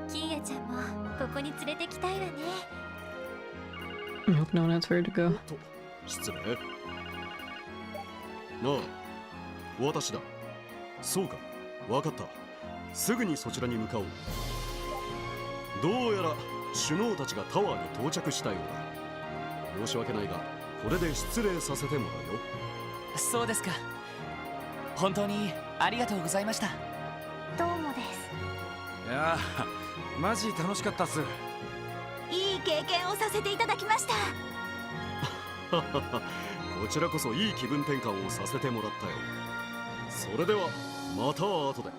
キーヤちゃんもここに連れてきたいわね。I hope no one else heard to go. と失礼。なあ、私だ。そうか、わかった。すぐにそちらに向かおう。どうやら首脳たちがタワーに到着したようだ。申し訳ないが、これで失礼させてもらうよ。そうですか。本当にありがとうございました。どうもです。いやー、マジ楽しかったっす。いい経験をさせていただきました。こちらこそいい気分転換をさせてもらったよ。それではまた後で。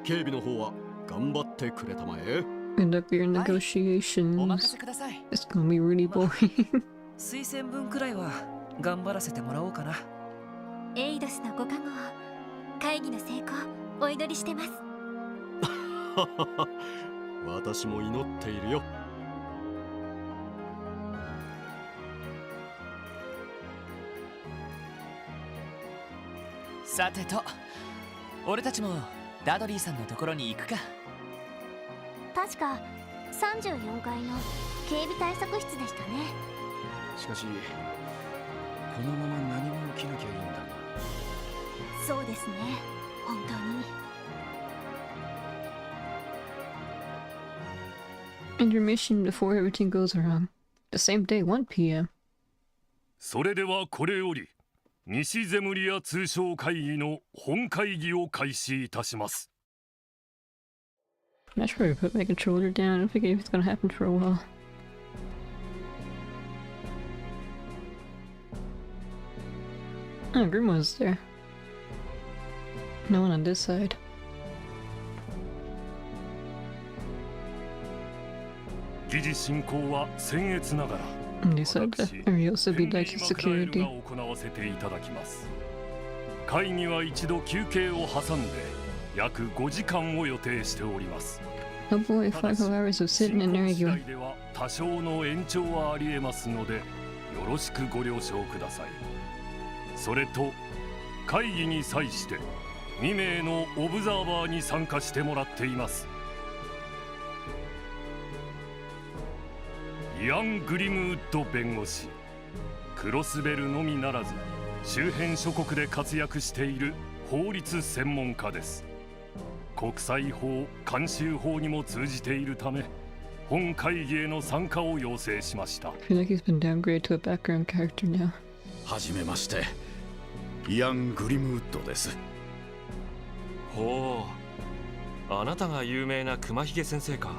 警備の方は頑張ってくれたまえ。End up your お任 negotiations. せください。 It's gonna be really boring. 推薦文くらいは頑張らせてもらおうかな。エイドスのご加護を、会議の成功お祈りしてます。私も祈っているよ。さてと、俺たちもダドリーさんのところに行くか。確か34階の警備対策室でしたね。しかし、このまま何も起きなきゃいいんだな。そうですね、本当に。Intermission before everything goes wrong. The same day, 1 p.m. それではこれより西ゼムリア通商会議の本会議を開始いたします。 I'm not sure if I put my controller down. I don't think anything's gonna happen for a while. Oh, Grimoire's there. No one on this side. 議事進行は僭越ながら And they said that Ariosa be like his ヘンリー・マクラエル security. が行わせていただきます。会議は一度休憩を挟んで約5時間を予定しております。 Oh boy, 5 hours of sitting and 進行次 arguing. 第では多少の延長はありえますのでよろしくご了承ください。それと会議に際して2名のオブザーバーに参加してもらっています。イアン・グリムウッド弁護士、クロスベルのみならず周辺諸国で活躍している法律専門家です。国際法、慣習法にも通じているため本会議への参加を要請しました。 I feel like he's been downgraded to a background character now. はじめまして、イアン・グリムウッドです。ほう、あなたが有名な熊ひげ先生か。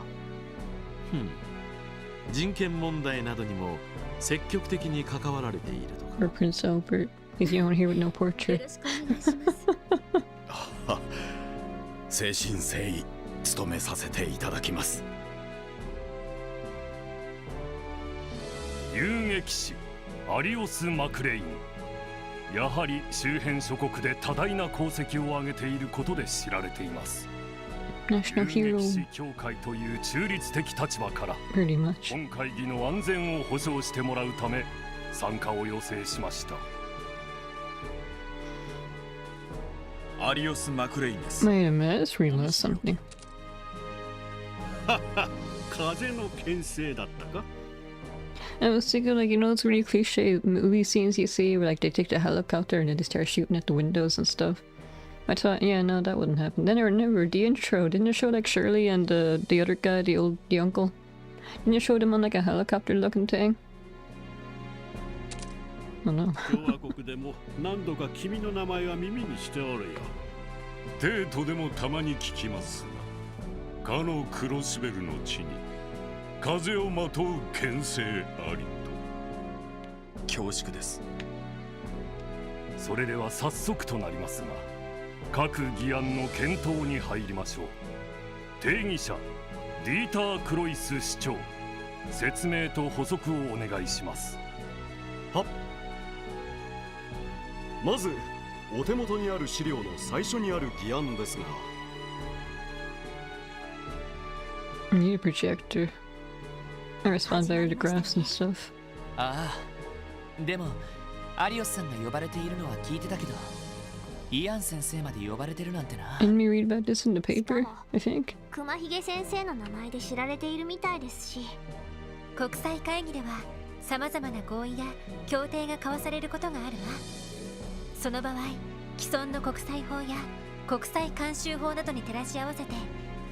人権問題などにも積極的に関わられているとか。 Or Prince Albert. He's the one here with no よ portrait. ろしくお願いします誠心誠意務めさせていただきます。遊撃士アリオス・マクレイン、やはり周辺諸国で多大な功績を挙げていることで知られています。 National 遊撃 hero. 士協会という中立的立場から Pretty much. 本会議の安全を保障してもらうため参加を要請しました。アリオス・マクレインです。 Wait a minute, I just realized something. 風の牽制だったか。 I was thinking, like, you know, it's really cliche movie scenes you see where, like, they take the helicopter and then they start shooting at the windows and stuff. I thought, yeah, no, that wouldn't happen. Then I remember the intro. Didn't it show, like, Shirley and the other guy, the uncle? Didn't it show them on, like, a helicopter-looking thing? Oh no. 共和国でも何度か君の名前は耳にしておるよ。デートでもたまに聞きますが、かのクロスベルの地に風をまとう牽制ありと。恐縮です。それでは早速となりますが、各議案の検討に入りましょう。定義者ディーター・クロイス市長、説明と補足をお願いします。はっ。まずお手元にある資料の最初にある議案ですが、 I need a projector. I respond better to graphs and stuff. ああ、でもアリオスさんが呼ばれているのは聞いてたけど、イアン先生まで呼ばれてるなんてな。 Didn't we read about this in the paper, I think? 熊ひげ先生の名前で知られているみたいですし、国際会議では様々な合意や協定が交わされることがあるわ。その場合、既存の国際法や国際慣習法などに照らし合わせて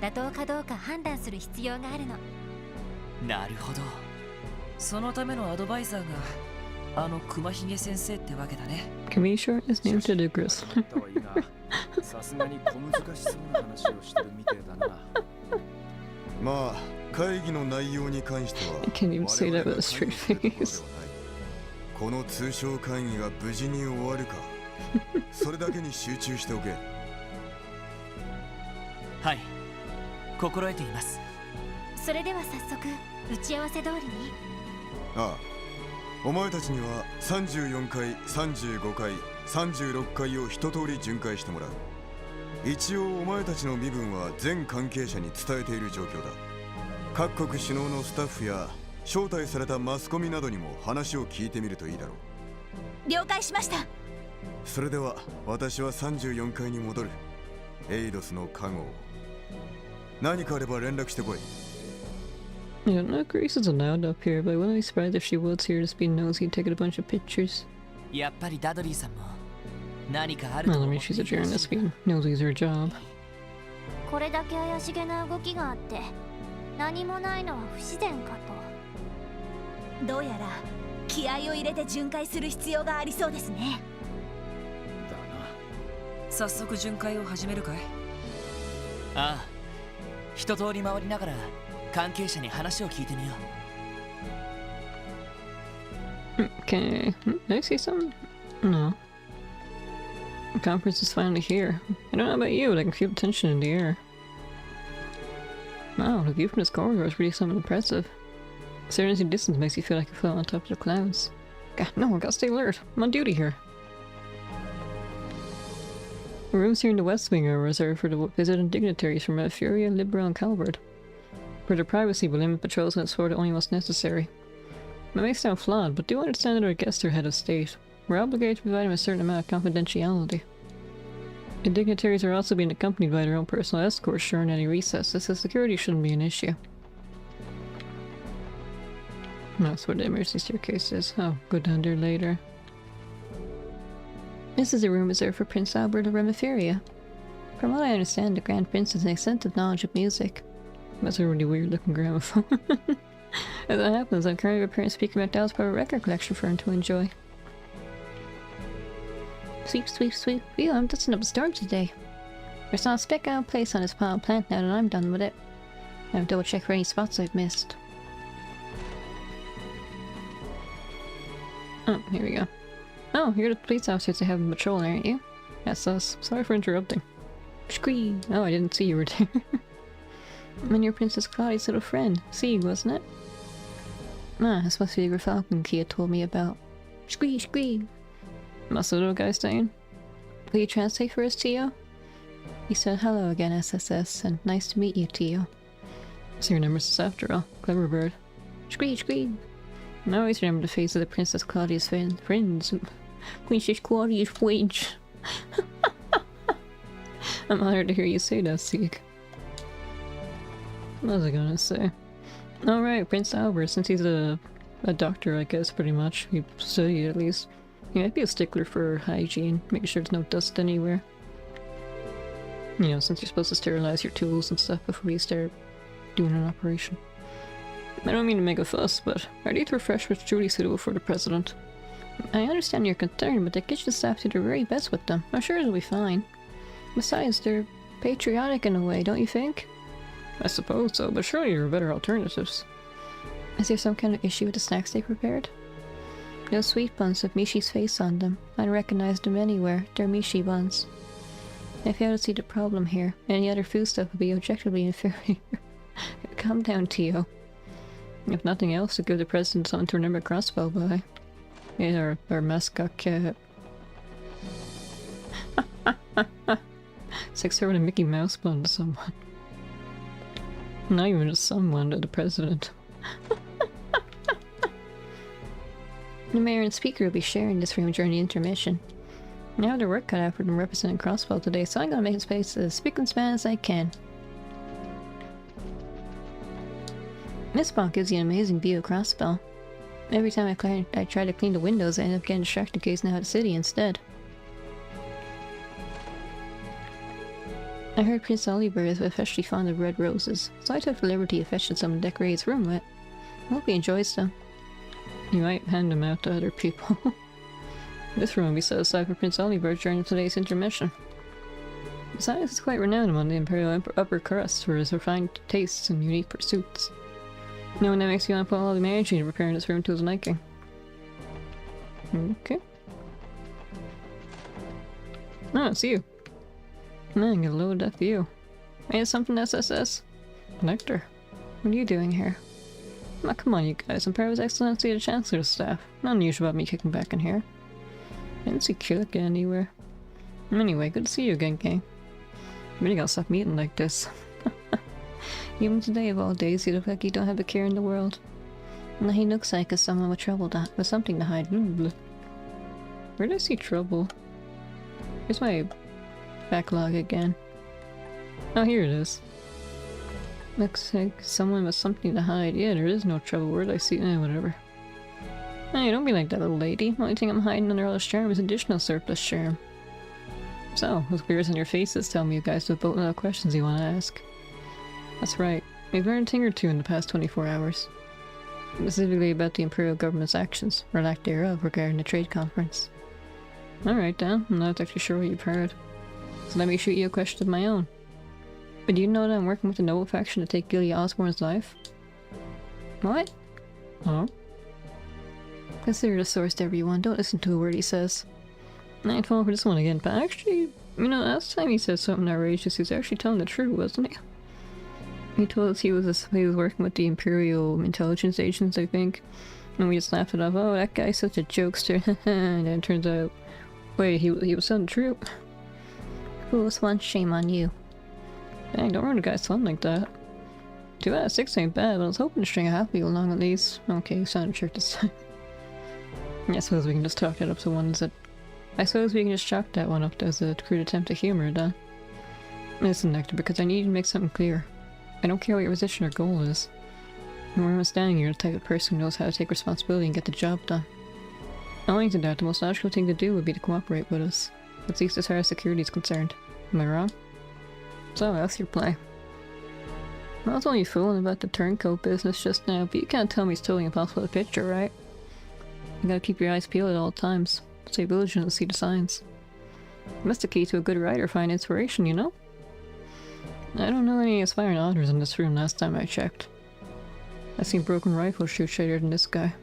妥当かどうか判断する必要があるの。なるほど。そのためのアドバイザーがあの熊ひげ先生ってわけだね。 Can we short his name to the grizzle? さすがに小難しそうな話をしてるみてえだな。まあ会議の内容に関しては I can't even say that with a straight face. この通商会議が無事に終わるかそれだけに集中しておけ。はい、心得ています。それでは早速打ち合わせ通りに。ああ、お前たちには34回、35回、36回を一通り巡回してもらう。一応お前たちの身分は全関係者に伝えている状況だ。各国首脳のスタッフや招待されたマスコミなどにも話を聞いてみるといいだろう。了解しました。それでは私は34階に戻る。エイドスの加護を何かあれば連絡してこい。I don't know if Grace is allowed up here, but I wouldn't be surprised if she was here just being nosy and taking a bunch of pictures. やっぱりダドリーさんも何かあると Well, I 思 mean, って she's a いるら journalist しい being nosy is her job. これだけ怪しげな動きがあって何もないのは不自然かと。どうやら気合を入れて巡回する必要がありそうですね。だな。早速巡回を始めるかい？ああ、一通り回りながら関係者に話を聞いてみよう。Okay, did I say something? No. The conference is finally here. I don't know about you, but I can feel the tension in the air. Wow, the view from this corridor is really something impressive. Serenity distance makes you feel like you float on top of the clouds. God, no, I gotta stay alert. I'm on duty here. The rooms here in the West Wing are reserved for the visiting dignitaries from Furia, Libra, and Calvard. For their privacy, we limit patrols and escort only what's necessary. It may sound flawed, but do understand that our guests are head of state. We're obligated to provide them a certain amount of confidentiality. The dignitaries are also being accompanied by their own personal escorts during any recesses, so security shouldn't be an issue. That's where the emergency staircase is. Oh, go down there later. This is a room reserved for Prince Albert of Remiferia. From what I understand, the Grand Prince has an extensive knowledge of music. That's a really weird looking gramophone. As it happens, I'm currently preparing Speaker McDowell's private record collection for him to enjoy. Sweep, sweep, sweep. Phew, I'm dusting up a storage today. There's not a speck out of place on this pile of plant now that I'm done with it. I'll double check for any spots I've missed. Oh, here we go. Oh, you're the police officers that have a patrol, aren't you? That's us. Sorry for interrupting. Scree! Oh, I didn't see you were there. And you're Princess Claudia's little friend. See, wasn't it? Ah, that's supposed to be the Falcon Kia told me about. Scree, scree! Must the little guy staying? Will you translate for us, Tio? He said hello again, SSS, and nice to meet you, Tio. So your nemesis after all. Clever bird. Scree, scree! I always remember the face of the Princess Claudia's friends. Princess Claudia's friends. I'm honored to hear you say that, Seek. What was I gonna say? Alright, Prince Albert, since he's a doctor, I guess, pretty much. He studied at least. He might be a stickler for hygiene, making sure there's no dust anywhere. You know, since you're supposed to sterilize your tools and stuff before you start doing an operation. I don't mean to make a fuss, but are these refreshments truly suitable for the president? I understand your concern, but the kitchen staff do their very best with them. I'm sure it'll be fine. Besides, they're patriotic in a way, don't you think? I suppose so, but surely there are better alternatives. Is there some kind of issue with the snacks they prepared? Those sweet buns with Mishi's face on them. I'd recognize them anywhere. They're Mishi buns. I fail to see the problem here. Any other food stuff would be objectively inferior. Calm down, Tio. If nothing else, to give the president something to remember Crossbow by. Yeah, our mascot cat. It's like serving a Mickey Mouse bun to someone. Not even just someone, to the president. The mayor and speaker will be sharing this room during the intermission. I have the work cut out for them representing Crossbow today, so I'm gonna make his face as spick and span as I can. This spot gives you an amazing view of Crossbow. Every time I try to clean the windows, I end up getting distracted gazing out at the city instead. I heard Prince Oliver is especially fond of red roses, so I took the liberty of fetching some to decorate his room with. I hope he enjoys them. You might hand them out to other people. This room will be set aside for Prince Oliver during today's intermission. Besides, it's quite renowned among the Imperial upper crust for his refined tastes and unique pursuits. Knowing that makes you want to put all the energy into preparing this room to his liking. Okay. Oh, it's you. Man, get a load of that view. Hey, it's something SSS. Nectar. What are you doing here? Oh, come on, you guys. I'm part of His Excellency the Chancellor's staff. Not unusual about me kicking back in here. I didn't see Kulik anywhere. Anyway, good to see you again, gang. I really gotta stop meeting like this. Even today of all days, you look like you don't have a care in the world. And he looks like someone with trouble with something to hide. Where did I see trouble? Here's my backlog again. Oh, here it is. Looks like someone with something to hide. Yeah, there is no trouble. Where did I see? Whatever. Hey, don't be like that, little lady. The only thing I'm hiding under all this charm is additional surplus charm. So, those queers on your faces tell me you guys have boatload of questions you want to ask. That's right. We've learned a thing or two in the past 24 hours. Specifically about the Imperial government's actions, or lack thereof, regarding the trade conference. Alright then, I'm not actually sure what you've heard. So let me shoot you a question of my own. But do you know that I'm working with the Noble faction to take Gilly Osborne's life? What? Oh? Consider the source to everyone, don't listen to a word he says. I ain't falling for this one again, but actually, you know, last time he said something outrageous, he was actually telling the truth, wasn't he? He told us he was working with the Imperial intelligence agents, I think. And we just laughed it off. Oh, that guy's such a jokester. And then it turns out, wait, he was telling the truth. Foolish one, shame on you. Dang, don't run a guy's fun like that. 2 out of 6 ain't bad, but I was hoping to string a happy along at least. Okay, you sounded sure this time. I suppose we can just chalk that up to ones that... I suppose we can just chalk that one up as a crude attempt at humor, then. Listen, Nectar, because I need you to make something clear. I don't care what your position or goal is. And where I'm standing, you're the type of person who knows how to take responsibility and get the job done. Owing to that, the most logical thing to do would be to cooperate with us. At least as far as security is concerned. Am I wrong? So, that's your play. I was only fooling about the turncoat business just now, but you can't tell me it's totally impossible to picture, right? You gotta keep your eyes peeled at all times. Stay vigilant to see the signs. That's the key to a good writer, find inspiration, you know? I don't know any aspiring authors in this room last time I checked. I've seen broken rifles shoot straighter than this guy.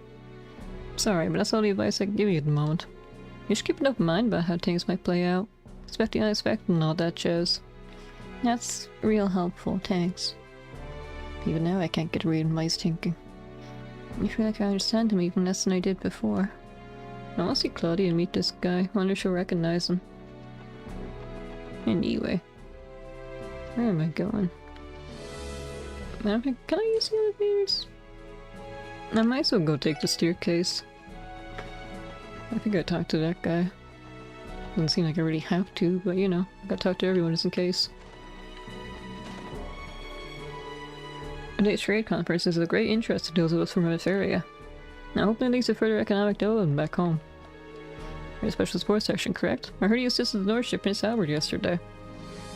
Sorry, but that's all the advice I can give you at the moment. You should keep an open mind about how things might play out. Expect the unexpected and all that jazz. That's real helpful, thanks. Even now I can't get a read on what he's thinking. I feel like I understand him even less than I did before. I want to see Claudia and meet this guy. Wonder if she'll recognize him. Anyway. Where am I going? Can I use the elevators? I might as well go take the staircase. I think I talked to that guy. Doesn't seem like I really have to, but you know, I gotta talk to everyone just in case. Today's trade conference is of great interest to those of us from this area. Now, hopefully it leads to further economic development back home. You're a special sports section, correct? I heard you assisted the Northship Prince Albert yesterday.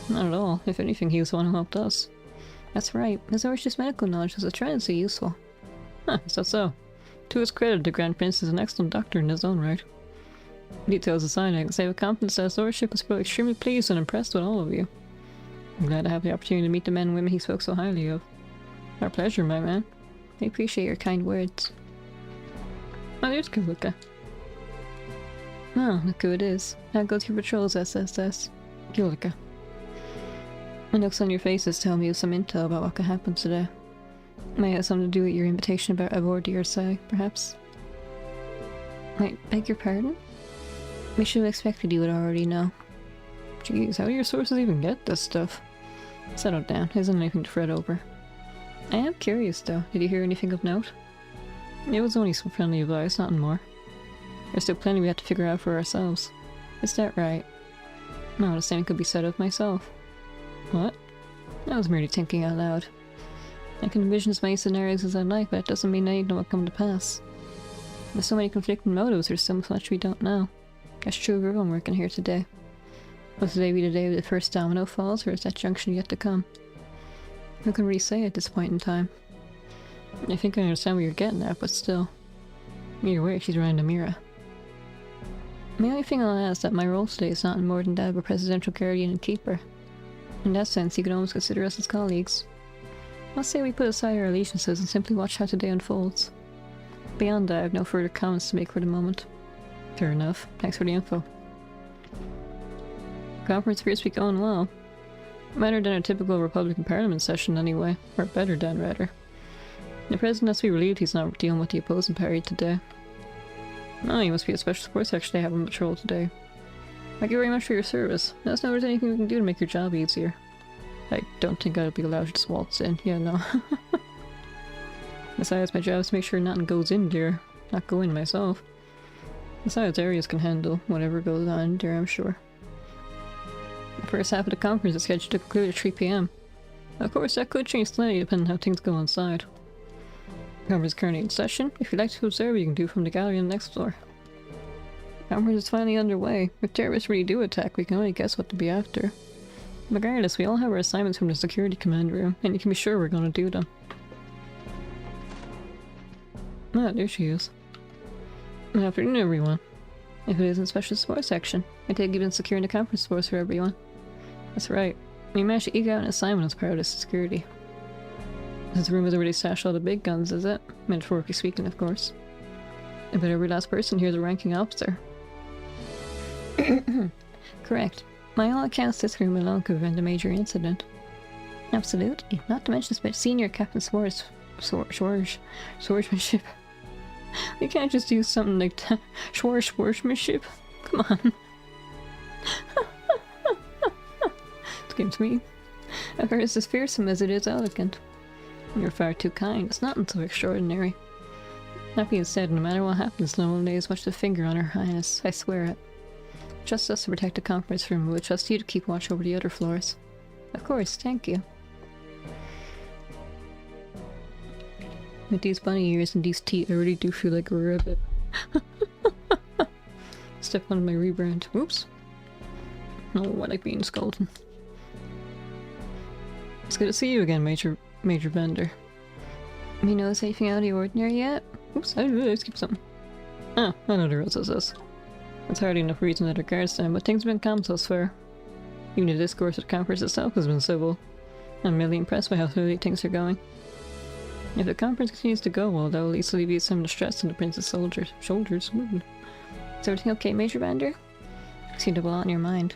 Not at all. If anything, he was the one who helped us. That's right. His Northship's medical knowledge was tremendously useful. Huh, is that so? To his credit, the Grand Prince is an excellent doctor in his own right. Details aside, I can say with confidence that his Lordship was both extremely pleased and impressed with all of you. I'm glad to have the opportunity to meet the men and women he spoke so highly of. Our pleasure, my man. I appreciate your kind words. Oh, there's Kaluka. Oh, look who it is. How goes your patrols, SSS? Kaluka. The looks on your faces tell me some intel about what could happen today. May have something to do with your invitation about aboard the Ursai, perhaps? Wait, beg your pardon? We should have expected you would already know. Jeez, how do your sources even get this stuff? Settle down, isn't anything to fret over. I am curious though, did you hear anything of note? It was only some friendly advice, nothing more. There's still plenty we have to figure out for ourselves. Is that right? No, the same could be said of myself. What? I was merely thinking out loud. I can envision as many scenarios as I like, but that doesn't mean I need to know what come to pass. With so many conflicting motives, there's so much we don't know. That's true of everyone working here today. Will today be the day the first domino falls, or is that junction yet to come? Who can really say at this point in time? I think I understand what you're getting at, but still. Either way, she's running Amira. The only thing I'll add is that my role today is not more than that of a presidential guardian and keeper. In that sense, you could almost consider us as colleagues. I'll say we put aside our allegiances and simply watch how today unfolds. Beyond that, I have no further comments to make for the moment. Fair enough. Thanks for the info. Conference appears to be going well. Better than a typical Republican Parliament session anyway. Or better than, rather. The president has to be relieved he's not dealing with the opposing party today. Oh, you must be a special sports section they have on patrol today. Thank you very much for your service. Let us know if there's anything we can do to make your job easier. I don't think I'd be allowed to just waltz in. Yeah, no. Besides, my job is to make sure nothing goes in there. Not go in myself. Besides, Arias can handle whatever goes on there, I'm sure. The first half of the conference is scheduled to conclude at 3 PM. Of course, that could change slightly depending on how things go inside. The conference is currently in session. If you'd like to observe, you can do from the gallery on the next floor. The conference is finally underway. If terrorists really do attack, we can only guess what to be after. Regardless, we all have our assignments from the security command room, and you can be sure we're going to do them. Ah, there she is. Good afternoon, everyone. If it isn't special sports section, I take you've been securing the conference sports for everyone. That's right. We managed to eke out an assignment as part of the security. This room has already stashed all the big guns, is it? Metaphorically speaking, of course. I bet every last person here is a ranking officer. Correct. By all accounts, this room alone could prevent a major incident. Absolutely. Not to mention this senior Captain swordsmanship. You can't just use something like that. Swordsmanship. Come on. This game's me. However, it's as fearsome as it is elegant. You're far too kind. It's nothing so extraordinary. That being said, no matter what happens, no one lays much of a finger on Her Highness. I swear it. Trust us to protect the conference room. We'll trust you to keep watch over the other floors. Of course, thank you. With these bunny ears and these teeth, I really do feel like a rabbit. Step on my rebrand. Oops. Oh, I like being scolded. It's good to see you again, Major Bender. Have you noticed anything out of the ordinary yet? Oops, I skipped something. Ah, I know the rules of this. That's hardly enough reason that regards them, but things have been calm so far. Even the discourse at the conference itself has been civil. I'm really impressed by how slowly things are going. If the conference continues to go well, that will easily alleviate some of the stress on the prince's shoulders. Ooh. Is everything okay, Major Bender? You seem to have a lot on your mind.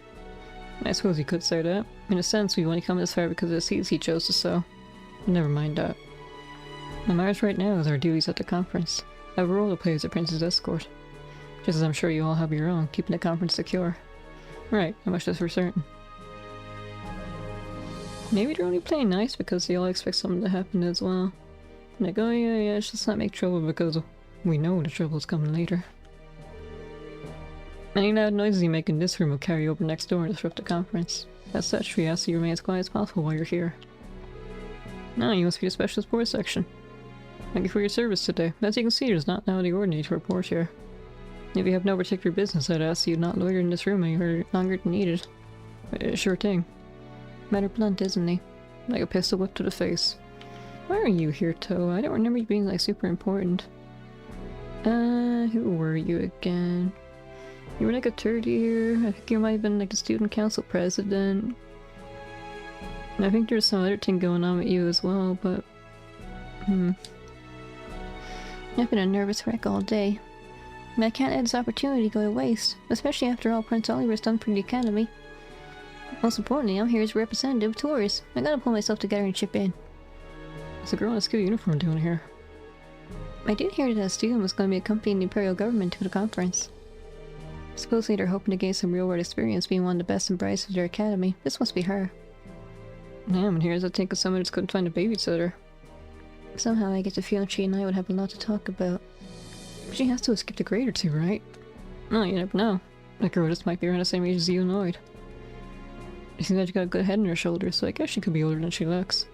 I suppose you could say that. In a sense, we've only come this far because of the seas he chose to sow. Never mind that. Ours right now is our duties at the conference. I have a role to play as the prince's escort. Just as I'm sure you all have your own, keeping the conference secure. Right, how much is for certain? Maybe they're only playing nice because they all expect something to happen as well. Like, oh yeah, let's just not make trouble because we know the trouble's coming later. Any loud noises you make in this room will carry over next door and disrupt the conference. As such, we ask you remain as quiet as possible while you're here. Now you must be the special sports section. Thank you for your service today. As you can see, there's not now the ordinary to report here. If you have no particular business, I'd ask you not loiter in this room any longer than needed. Sure thing. Matter blunt, isn't he? Like a pistol whip to the face. Why are you here, Toe? I don't remember you being like super important. Who were you again? You were like a third year. I think you might have been like the student council president. And I think there's some other thing going on with you as well, but... I've been a nervous wreck all day. But I can't let this opportunity go to waste, especially after all Prince Oliver's done for the Academy. Most importantly, I'm here as a representative of tours. I gotta pull myself together and chip in. What's a girl in a school uniform doing here? I did hear that a student was going to be accompanying the Imperial government to the conference. Supposedly they're hoping to gain some real-world experience being one of the best and brightest of their academy. This must be her. Damn, and here's I think of someone who just couldn't find a babysitter. Somehow I get the feeling she and I would have a lot to talk about. She has to have skipped a grade or two, right? No, you never know. That girl just might be around the same age as you and Lloyd. She seems like she got a good head on her shoulders, so I guess she could be older than she looks.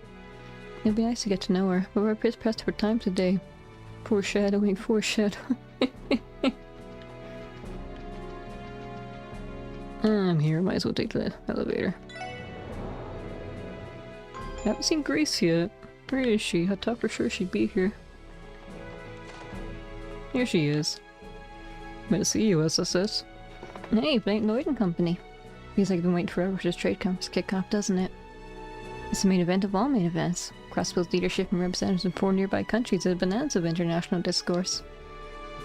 It'd be nice to get to know her, but we're a bit pressed for time today. Foreshadowing, foreshadowing. I'm here, might as well take the elevator. I haven't seen Grace yet. Where is she? I thought for sure she'd be here. Here she is. Glad to see you, SSS. Hey, Blake Lloyd and Company. Feels like I've been waiting forever for this trade conference kickoff, doesn't it? It's the main event of all main events. Crossbill's leadership and representatives in 4 nearby countries are the bonanza of international discourse.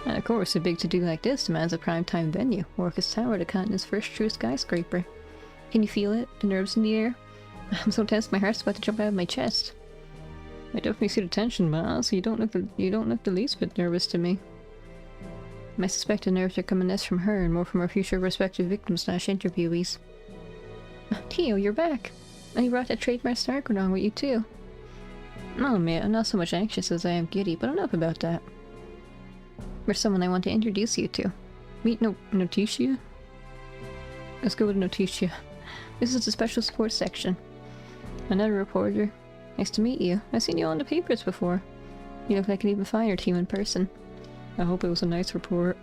And of course, a big to-do like this demands a prime-time venue, Orcus Tower, the continent's first true skyscraper. Can you feel it? The nerves in the air? I'm so tense my heart's about to jump out of my chest. I definitely see the tension, but honestly, you don't look the least bit nervous to me. I suspect the nerves are coming less from her and more from our future prospective victims / interviewees. Tio, you're back! And you brought that trademark Stark along with you too. Oh mate, I'm not so much anxious as I am giddy, but enough about that. There's someone I want to introduce you to. Meet Noticia? Let's go with Noticia. This is the special sports section. Another reporter. Nice to meet you. I've seen you on the papers before. You look like an even finer team in person. I hope it was a nice report.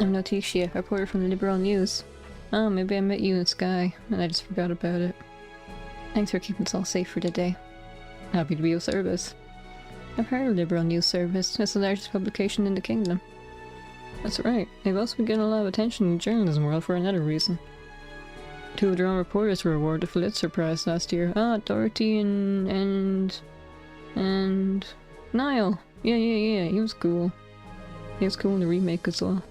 I'm Noticia, a reporter from the Liberal News. Oh, maybe I met you in Sky, and I just forgot about it. Thanks for keeping us all safe for today. Happy to be of service. I've heard of Liberal News Service. It's the largest publication in the kingdom. That's right. They've also been getting a lot of attention in the journalism world for another reason. 2 of their own reporters were awarded the Pulitzer Prize last year. Ah, Dorothy and Niall. Yeah, he was cool. He was cool in the remake as well.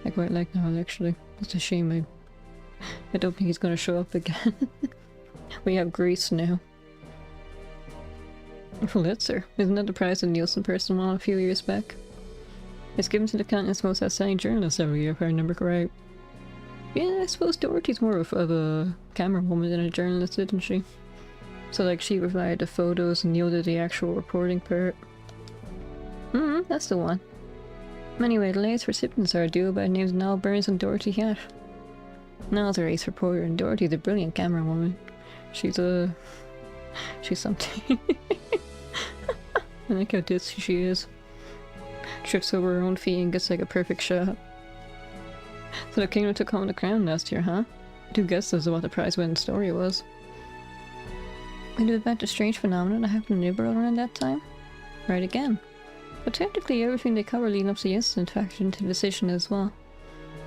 I quite like Niall, actually. It's a shame I don't think he's gonna show up again. We have Greece now. Pulitzer. Isn't that the prize that Nielsen person won a few years back? It's given to the continent's most outstanding journalist every year, if I remember correct. Yeah, I suppose Dorothy's more of a camera woman than a journalist, isn't she? So like she provided the photos and Neil did the actual reporting part. That's the one. Anyway, the latest recipients are a duo by the names Niall Burns and Dorothy Cat. Niall's a race reporter and Dorothy's a brilliant camera woman. She's something. I like how ditzy she is. Trips over her own feet and gets like a perfect shot. So the kingdom took home the crown last year, huh? 2 guesses of what the prize-winning story was. We did about the strange phenomenon that happened in New World around that time? Right again. But technically everything they cover leading up to the incident factored into the decision as well.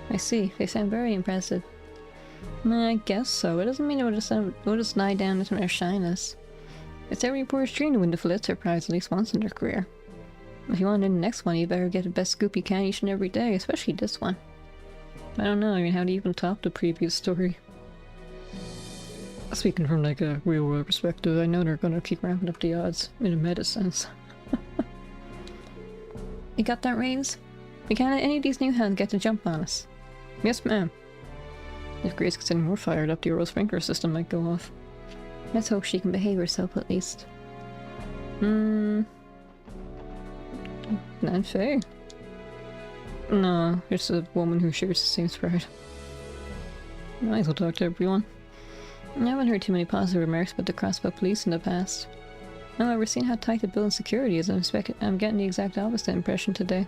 I see. They sound very impressive. I guess so. It doesn't mean it would just lie down into their shyness. It's every reporter's dream to win the Pulitzer Prize at least once in their career. If you want to win the next one, you better get the best scoop you can each and every day, especially this one. I don't know, I mean, how do you even top the previous story? Speaking from like a real world perspective, I know they're gonna keep ramping up the odds in a meta sense. You got that, Raves? We can't let any of these new hands get to jump on us. Yes, ma'am. If Grace gets any more fired up, the Euro sprinkler system might go off. Let's hope she can behave herself at least. Not fair. No, it's a woman who shares the same spirit. Might as well talk to everyone. I haven't heard too many positive remarks about the Crossbow police in the past. However, seeing how tight the building security is, I'm getting the exact opposite impression today.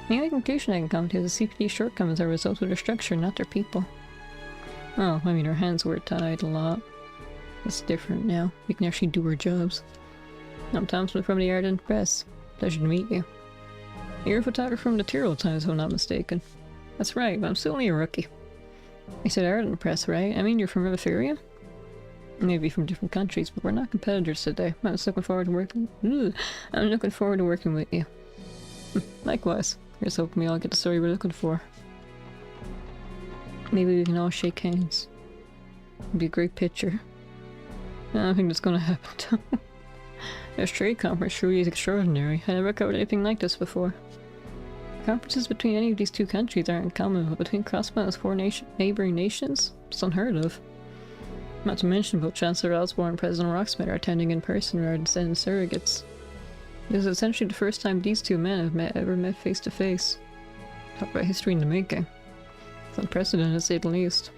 The only conclusion I can come to is the CPD shortcomings are a result of their structure, not their people. Oh, I mean, our hands were tied a lot. It's different now. We can actually do our jobs. I'm Thompson from the Ardent Press. Pleasure to meet you. You're a photographer from the Tyrrell Times, if I'm not mistaken. That's right, but I'm still only a rookie. I said Ardent Press, right? I mean, you're from Riveria? Maybe from different countries, but we're not competitors today. I'm just looking forward to working. I'm looking forward to working with you. Likewise. Here's hoping we all get the story we're looking for. Maybe we can all shake hands. It'd be a great picture. I don't think that's gonna happen. This trade conference truly is extraordinary. I never covered anything like this before. Conferences between any of these 2 countries aren't common, but between Crossbow's 4 neighboring nations? It's unheard of. Not to mention both Chancellor Osborne and President Rocksmith are attending in person rather than sending surrogates. This is essentially the first time these 2 men have ever met face to face. Talk about history in the making. It's unprecedented to say the least.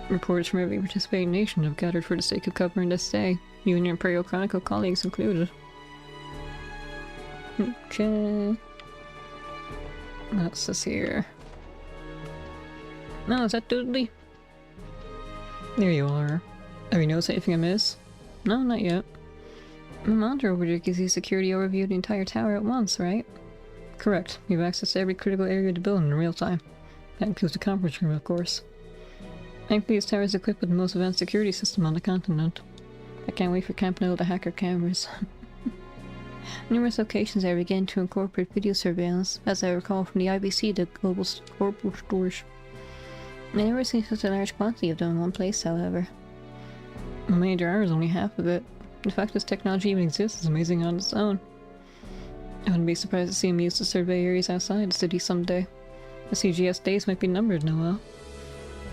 Reporters from every participating nation have gathered for the sake of covering this day, you and your Imperial Chronicle colleagues included. Okay. What's this here? No, is that Dudley? There you are. Have you noticed anything amiss? No, not yet. The monitor over there gives you a security overview of the entire tower at once, right? Correct. You have access to every critical area of the building in real time. That includes the conference room, of course. Thankfully, this tower is equipped with the most advanced security system on the continent. I can't wait for camping out with the hacker cameras. Numerous occasions I began to incorporate video surveillance, as I recall from the IBC to global stores. I never seen such a large quantity of them in one place, however. How many there are is only half of it. The fact this technology even exists is amazing on its own. I wouldn't be surprised to see them used to survey areas outside the city someday. The CGS days might be numbered, Noel.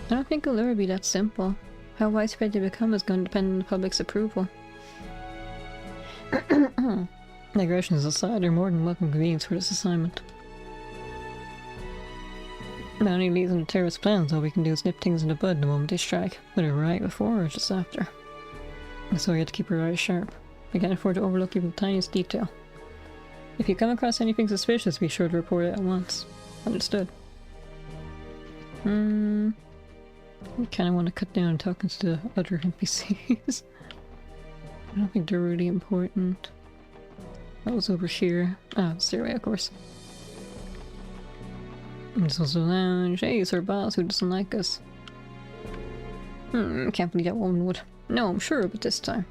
I don't think it'll ever be that simple. How widespread they become is going to depend on the public's approval. Digressions aside, they're more than welcome convenience for this assignment. Not only leads into terrorist plans, all we can do is nip things in the bud the moment they strike, whether right before or just after. So we have to keep our eyes sharp. We can't afford to overlook even the tiniest detail. If you come across anything suspicious, be sure to report it at once. Understood. I kinda want to cut down talking to the other NPCs. I don't think they're really important. That was over here. Ah, stairway, of course. This was the lounge. Hey, it's our boss who doesn't like us. Can't believe that woman would. No, I'm sure, but this time.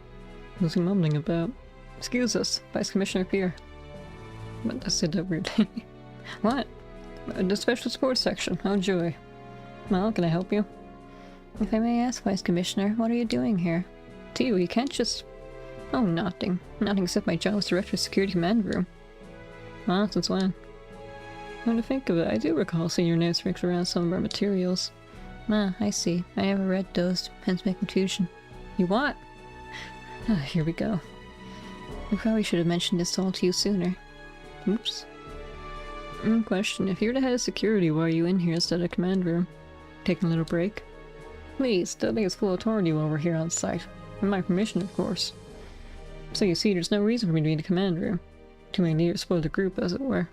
What's he mumbling about? Excuse us, Vice Commissioner Pierre. But I said that weirdly. What? The special sports section. Oh, joy. Well, can I help you? If I may ask, Vice Commissioner, what are you doing here? Tio, you can't just... Oh, nothing. Nothing except my job as Director of Security Command Room. Ah, since when? Come to think of it, I do recall seeing your name sprinkled around some of our materials. Ah, I see. I never read those. Hence my confusion. You what? Ah, here we go. I probably should have mentioned this all to you sooner. Oops. Question. If you're the head of security, why are you in here instead of command room? Taking a little break? Please, Dudley has full authority over here on site. With my permission, of course. So you see, there's no reason for me to be in the command room. Too many leaders spoil the group, as it were.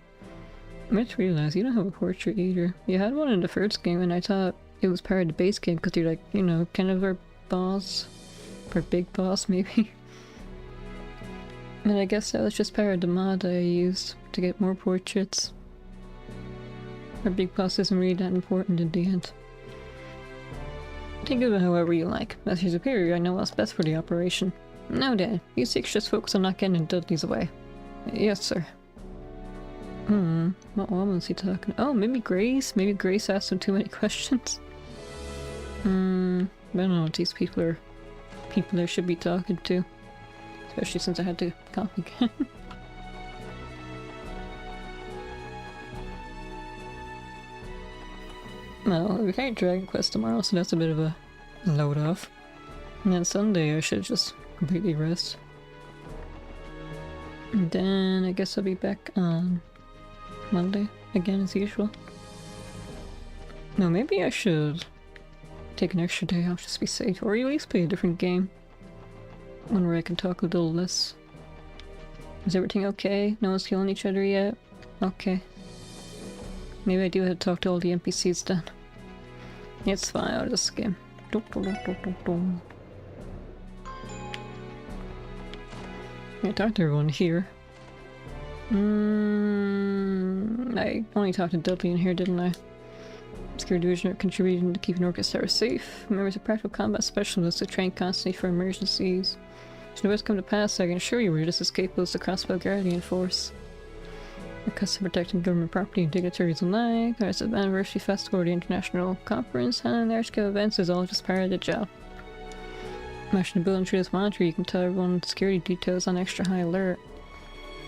I just realized you don't have a portrait either. You had one in the first game, and I thought it was part of the base game because you're like, you know, kind of our boss. Our big boss, maybe. And I guess that was just part of the mod that I used to get more portraits. Our big boss isn't really that important in the end. Think of it however you like. As your superior, I know what's best for the operation. Now then, you six just focus on not getting in Dudley's way. Yes, sir. What woman is he talking? Oh, maybe Grace? Maybe Grace asked him too many questions? I don't know what these people are... people I should be talking to. Especially since I had to copy again. Well, we can't Dragon Quest tomorrow, so that's a bit of a load off. And then Sunday I should just completely rest. And then I guess I'll be back on Monday again as usual. No, maybe I should take an extra day off just to be safe, or at least play a different game. One where I can talk a little less. Is everything okay? No one's killing each other yet? Okay. Maybe I do have to talk to all the NPCs then. It's fine, I'll just skim. I talked to everyone here. I only talked to Dudley in here, didn't I? Security Division are contributing to keeping Orchestra safe. Members of practical combat specialists who train constantly for emergencies. Should the worst come to pass, I can assure you we're just as capable as the Crossbow Guardian Force. The custom protecting government property and dignitaries alike, there's an anniversary festival or the international conference, and large scale events is all just part of the job. Imagine building through this monitor, you can tell everyone security details on extra high alert.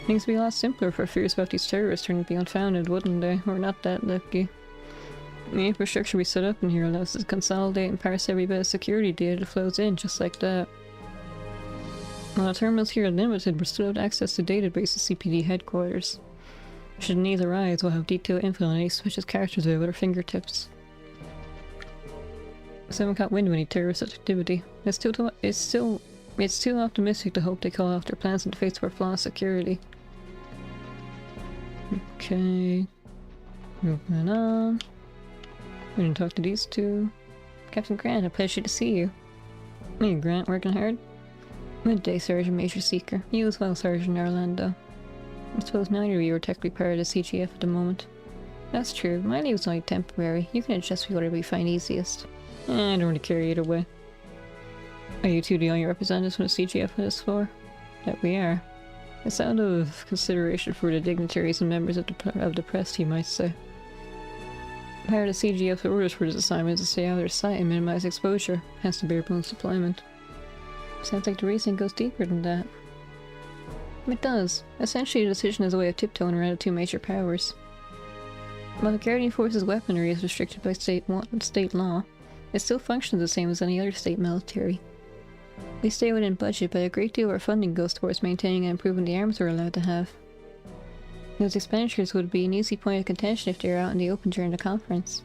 Things would be a lot simpler for fears about these terrorists turning to be unfounded, wouldn't they? We're not that lucky. The infrastructure we set up in here allows us to consolidate and parse every bit of security data that flows in, just like that. While the terminals here are limited, we're still able to access the database of CPD headquarters. Should needs arise, we'll have detailed info on any suspicious characters at our fingertips. Someone caught wind of any terrorist activity. It's too optimistic to hope they call off their plans in the face of our flawed security. Okay. Moving on. We didn't talk to these two. Captain Grant, a pleasure to see you. Hey Grant, working hard? Midday, Sergeant Major Seeker. You as well, Sergeant Orlando. I suppose neither of you are technically part of the CGF at the moment. That's true. My leave is only temporary. You can adjust to whatever you find easiest. I don't really care either way. Are you two the only representatives from the CGF on this floor? That we are. It's out of consideration for the dignitaries and members of the press, you might say. Part of the CGF's orders for this assignment is to stay out of their sight and minimize exposure, hence the bare bones deployment. Sounds like the reasoning goes deeper than that. It does. Essentially, the decision is a way of tiptoeing around the two major powers. While the Guardian Force's weaponry is restricted by state law, it still functions the same as any other state military. They stay within budget, but a great deal of our funding goes towards maintaining and improving the arms we're allowed to have. Those expenditures would be an easy point of contention if they were out in the open during the conference.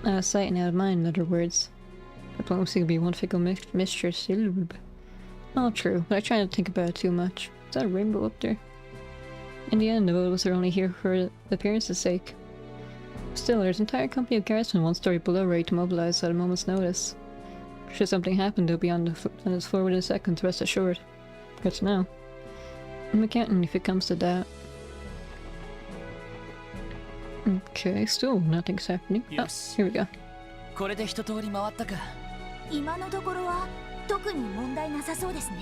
Out of sight and out of mind, in other words. Diplomacy would be one fickle mistress. All true, but I try not to think about it too much. Is that a rainbow up there? In the end, the voters are only here for appearance's sake. Still, there's an entire company of guardsmen one story below ready to mobilize at a moment's notice. Should something happen, they'll be on this floor within seconds, rest assured. Good to know. I'm accounting if it comes to that. Okay, still nothing's happening. Oh, here we go. これで一通り回ったか。今のところは特に問題なさそうですね。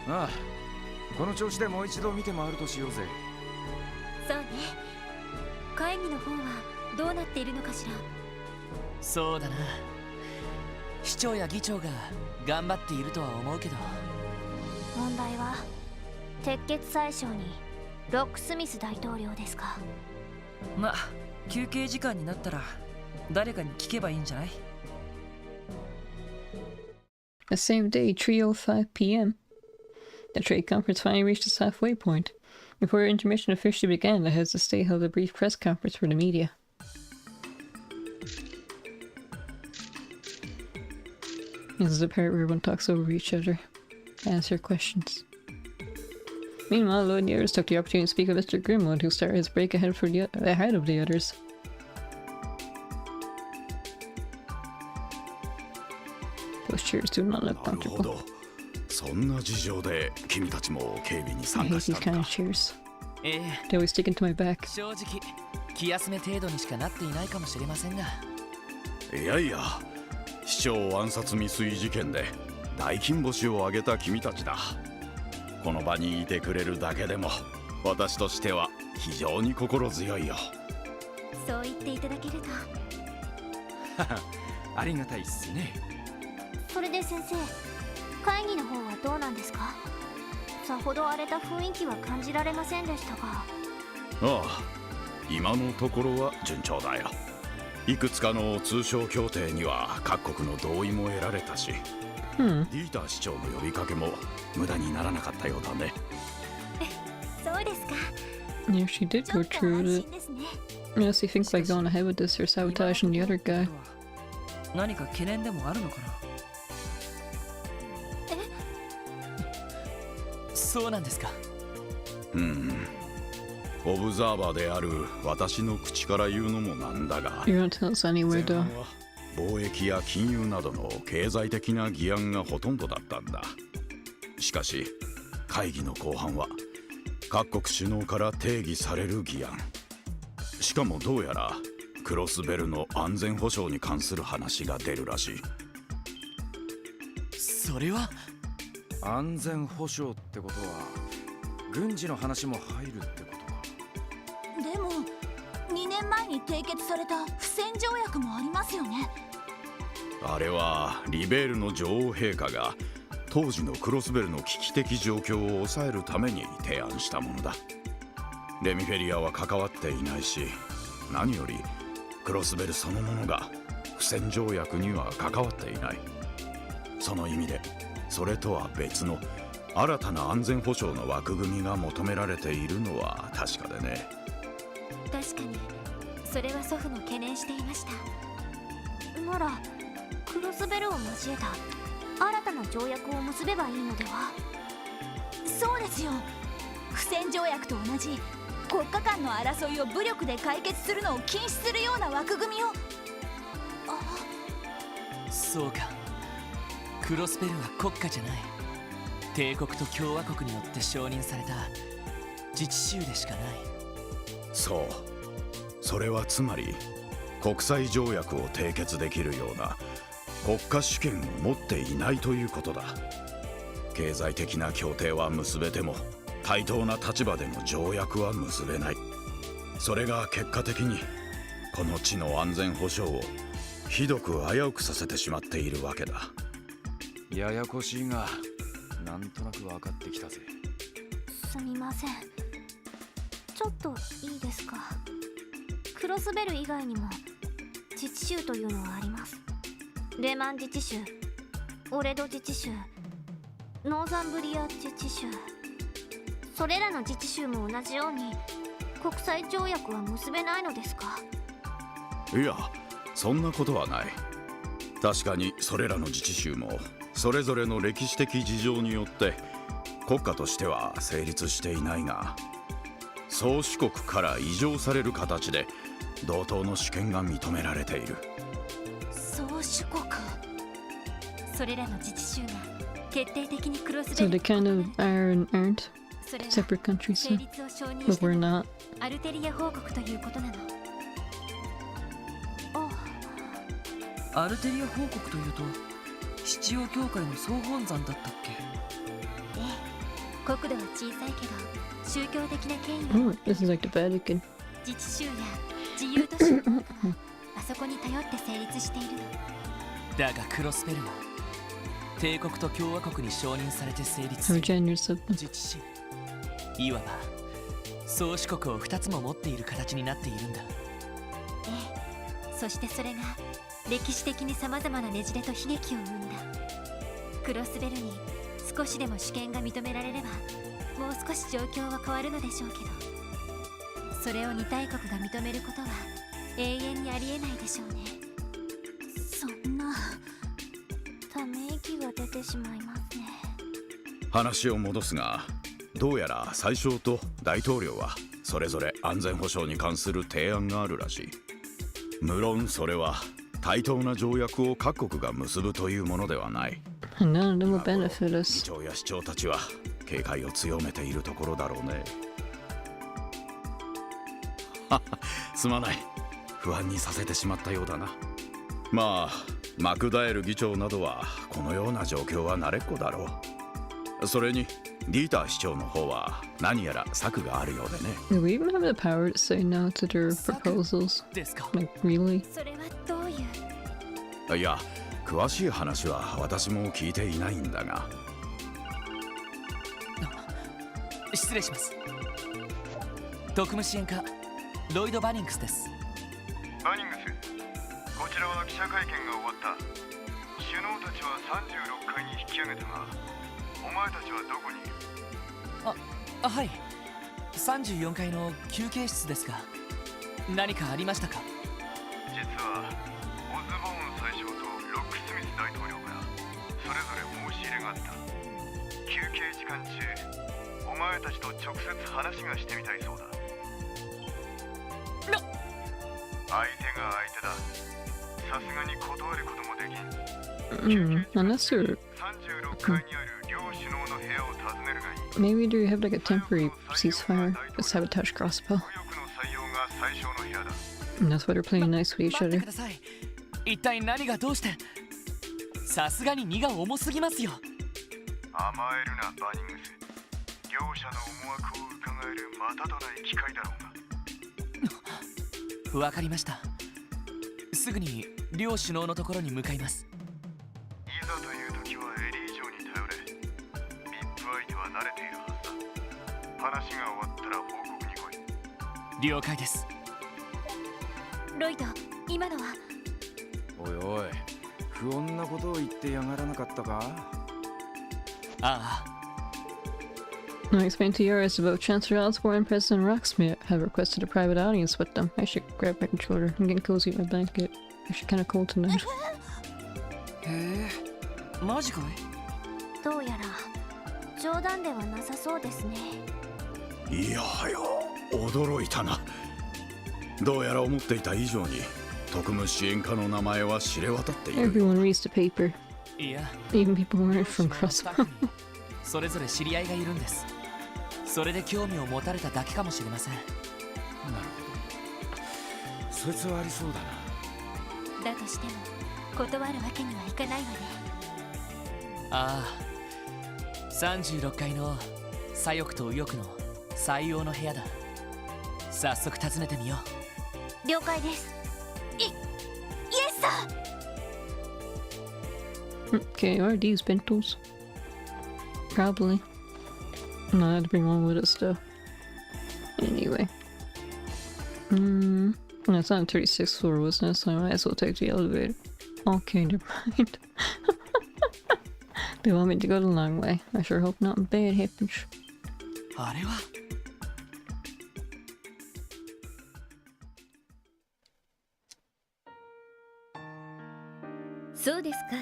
ああ、この調子でもう一度見て回るとしようぜ。そうね。会議の方はどうなっているのかしら。そうだな。市長や議長が頑張っているとは思うけど、問題は鉄血宰相にロックスミス大統領ですか。まあ休憩時間になったら誰かに聞けばいいんじゃない？ The same day, 3:05 p.m. The trade conference finally reached its halfway point. Before intermission officially began, the heads of state held a brief press conference for the media. This is the part where everyone talks over each other, answer questions. Meanwhile, Lloyd and the others took the opportunity to speak with Mr. Grimwood, who started his break ahead of the others. Those chairs do not look なるほ comfortable. ど。そんな事情で君たちも警備に I 参 hate 加し these た kind の of か。 chairs. ええ、 They always stick into my back. 正直気休め程度にしかなっていないかもしれませんが、いやいや、市長暗殺未遂事件で大金星を挙げた君たちだ。この場にいてくれるだけでも私としては非常に心強いよ。そう言っていただけると。ありがたいっすね。それで先生、会議の方はどうなんですか？さほど荒れた雰囲気は感じられませんでしたが。ああ、今のところは順調だよ。いくつかの通商協定には各国の同意も得られたし、ディーター市長の呼びかけも無駄にならなかったようだね。そうですか。 Yeah, she did ちょ go っと through 安 it. 心ですね。Unless he thinks by going ahead with this or sabotaging the other guy. 何か懸念でもあるのかな？そうなんですか。オブザーバーである私の口から言うのもなんだが、 You don't tell us anywhere 前 though. 半は貿易や金融などの経済的な議案がほとんどだったんだ。しかし会議の後半は各国首脳から定義される議案、しかもどうやらクロスベルの安全保障に関する話が出るらしい。それは安全保障ってことは軍事の話も入るってことか。でも2年前に締結された不戦条約もありますよね。あれはリベールの女王陛下が当時のクロスベルの危機的状況を抑えるために提案したものだ。レミフェリアは関わっていないし、何よりクロスベルそのものが不戦条約には関わっていない。その意味でそれとは別の新たな安全保障の枠組みが求められているのは確かでね。確かにそれは祖父も懸念していました。ならクロスベルを交えた新たな条約を結べばいいのでは？そうですよ。不戦条約と同じ国家間の争いを武力で解決するのを禁止するような枠組みを。そうか。クロスベルは国家じゃない。帝国と共和国によって承認された自治州でしかない。そう、それはつまり国際条約を締結できるような国家主権を持っていないということだ。経済的な協定は結べても対等な立場での条約は結べない。それが結果的にこの地の安全保障をひどく危うくさせてしまっているわけだ。ややこしいがなんとなく分かってきたぜ。すみません。ちょっといいですか？クロスベル以外にも自治州というのはあります。レマン自治州、オレド自治州、ノーザンブリア自治州。それらの自治州も同じように国際条約は結べないのですか？いや、そんなことはない。確かにそれらの自治州もそれぞれの歴史的事情によって国家としては成立していないが、宗主国から移譲される形で同等の主権が認められている。宗主国。それらの自治州が決定的にクロスベ So ル they kind of are and aren't それは separate countries, 成 so. 立を承認 But した we're の not. はアルテリア報告ということなの。あ、アルテリア報告というと七王教会の総本山だったっけ？ええ、国土は小さいけど宗教的な権威を Oh, 持って this is like the Vatican. 自治州や自由都市の多くはあそこに頼って成立しているの。だがクロスベルは帝国と共和国に承認されて成立 How する generous of them. 自治市、いわば宗主国を2つも持っている形になっているんだ。ええ、そしてそれが歴史的にさまざまなねじれと悲劇を生んだ。クロスベルに少しでも主権が認められればもう少し状況は変わるのでしょうけど、それを二大国が認めることは永遠にありえないでしょうね。そんな、ため息が出てしまいますね。話を戻すが、どうやら宰相と大統領はそれぞれ安全保障に関する提案があるらしい。無論それは対等な条約を各国が結ぶというものではない。 None of them will benefit 議 us. 長や市長たちは警戒を強めているところだろうね。すまない、不安にさせてしまったようだな。まあマクダエル議長などはこのような状況は慣れっこだろう。それにディーター市長の方は何やら策があるようでね。 Do we even have the power to say no to their proposals? ですか。 Like, really? それはどういう？いや、詳しい話は私も聞いていないんだが。失礼します。特務支援課ロイド・バニングスです。バニングス、こちらは記者会見が終わった。首脳たちは36階に引き上げたが、お前たちはどこにいる？はい、34階の休憩室ですが、何かありましたか？実はオズボーン宰相とロックスミス大統領からそれぞれ申し入れがあった。休憩時間中、お前たちと直接話がしてみたいそうだ。相手が相手だ。さすがに断ることもできん。 Unless you're... 36階にある両首脳の部屋を訪ねるがいい。 Maybe they have like a temporary ceasefire with sabotage crossbow. 右翼の採用が最小の部屋だ。And that's why they're playing nice with each 待って other. ください。一体何がどうして？さすがに荷が重すぎますよ。甘えるなバニングス。両者の思惑を伺えるまたとない機会だろうが。わかりました。すぐに両首脳のところに向かいます。いざという時はエリ以上に頼れ。VIP 相手は慣れているはずだ。話が終わったら報告に来い。了解です。ロイド、今のは？おいおい、不穏なことを言ってやがらなかったか？ああ。I explained to Yoris about Chancellor Osborne and President Rocksmith have requested a private audience with them. I should grab my controller. I'm getting cozy with my blanket. Actually kind of cold tonight. へえ、マジかい？どうやら冗談ではなさそうですね。いやはや、驚いたな。どうやら思っていた以上に特務支援課の名前は知れ渡っている。 Everyone reads the paper. いや、 Even people who aren't from Crossbow. それぞれ知り合いがいるんです。それで興味を持たれただけかもしれません。なるほど。そいつはありそうだな。だとしても断るわけにはいかないわね。ああ、36階の左翼と右翼の採用の部屋だ。早速訪ねてみよう。了解です。イエスさん。 Okay, are these bentos? Probably. No, I had to bring one with us though. Anyway. No, it's on the 36th floor, wasn't it? So I might as well take the elevator. Okay, never mind. They want me to go the long way. I sure hope nothing bad happens. う。あれはそうですか。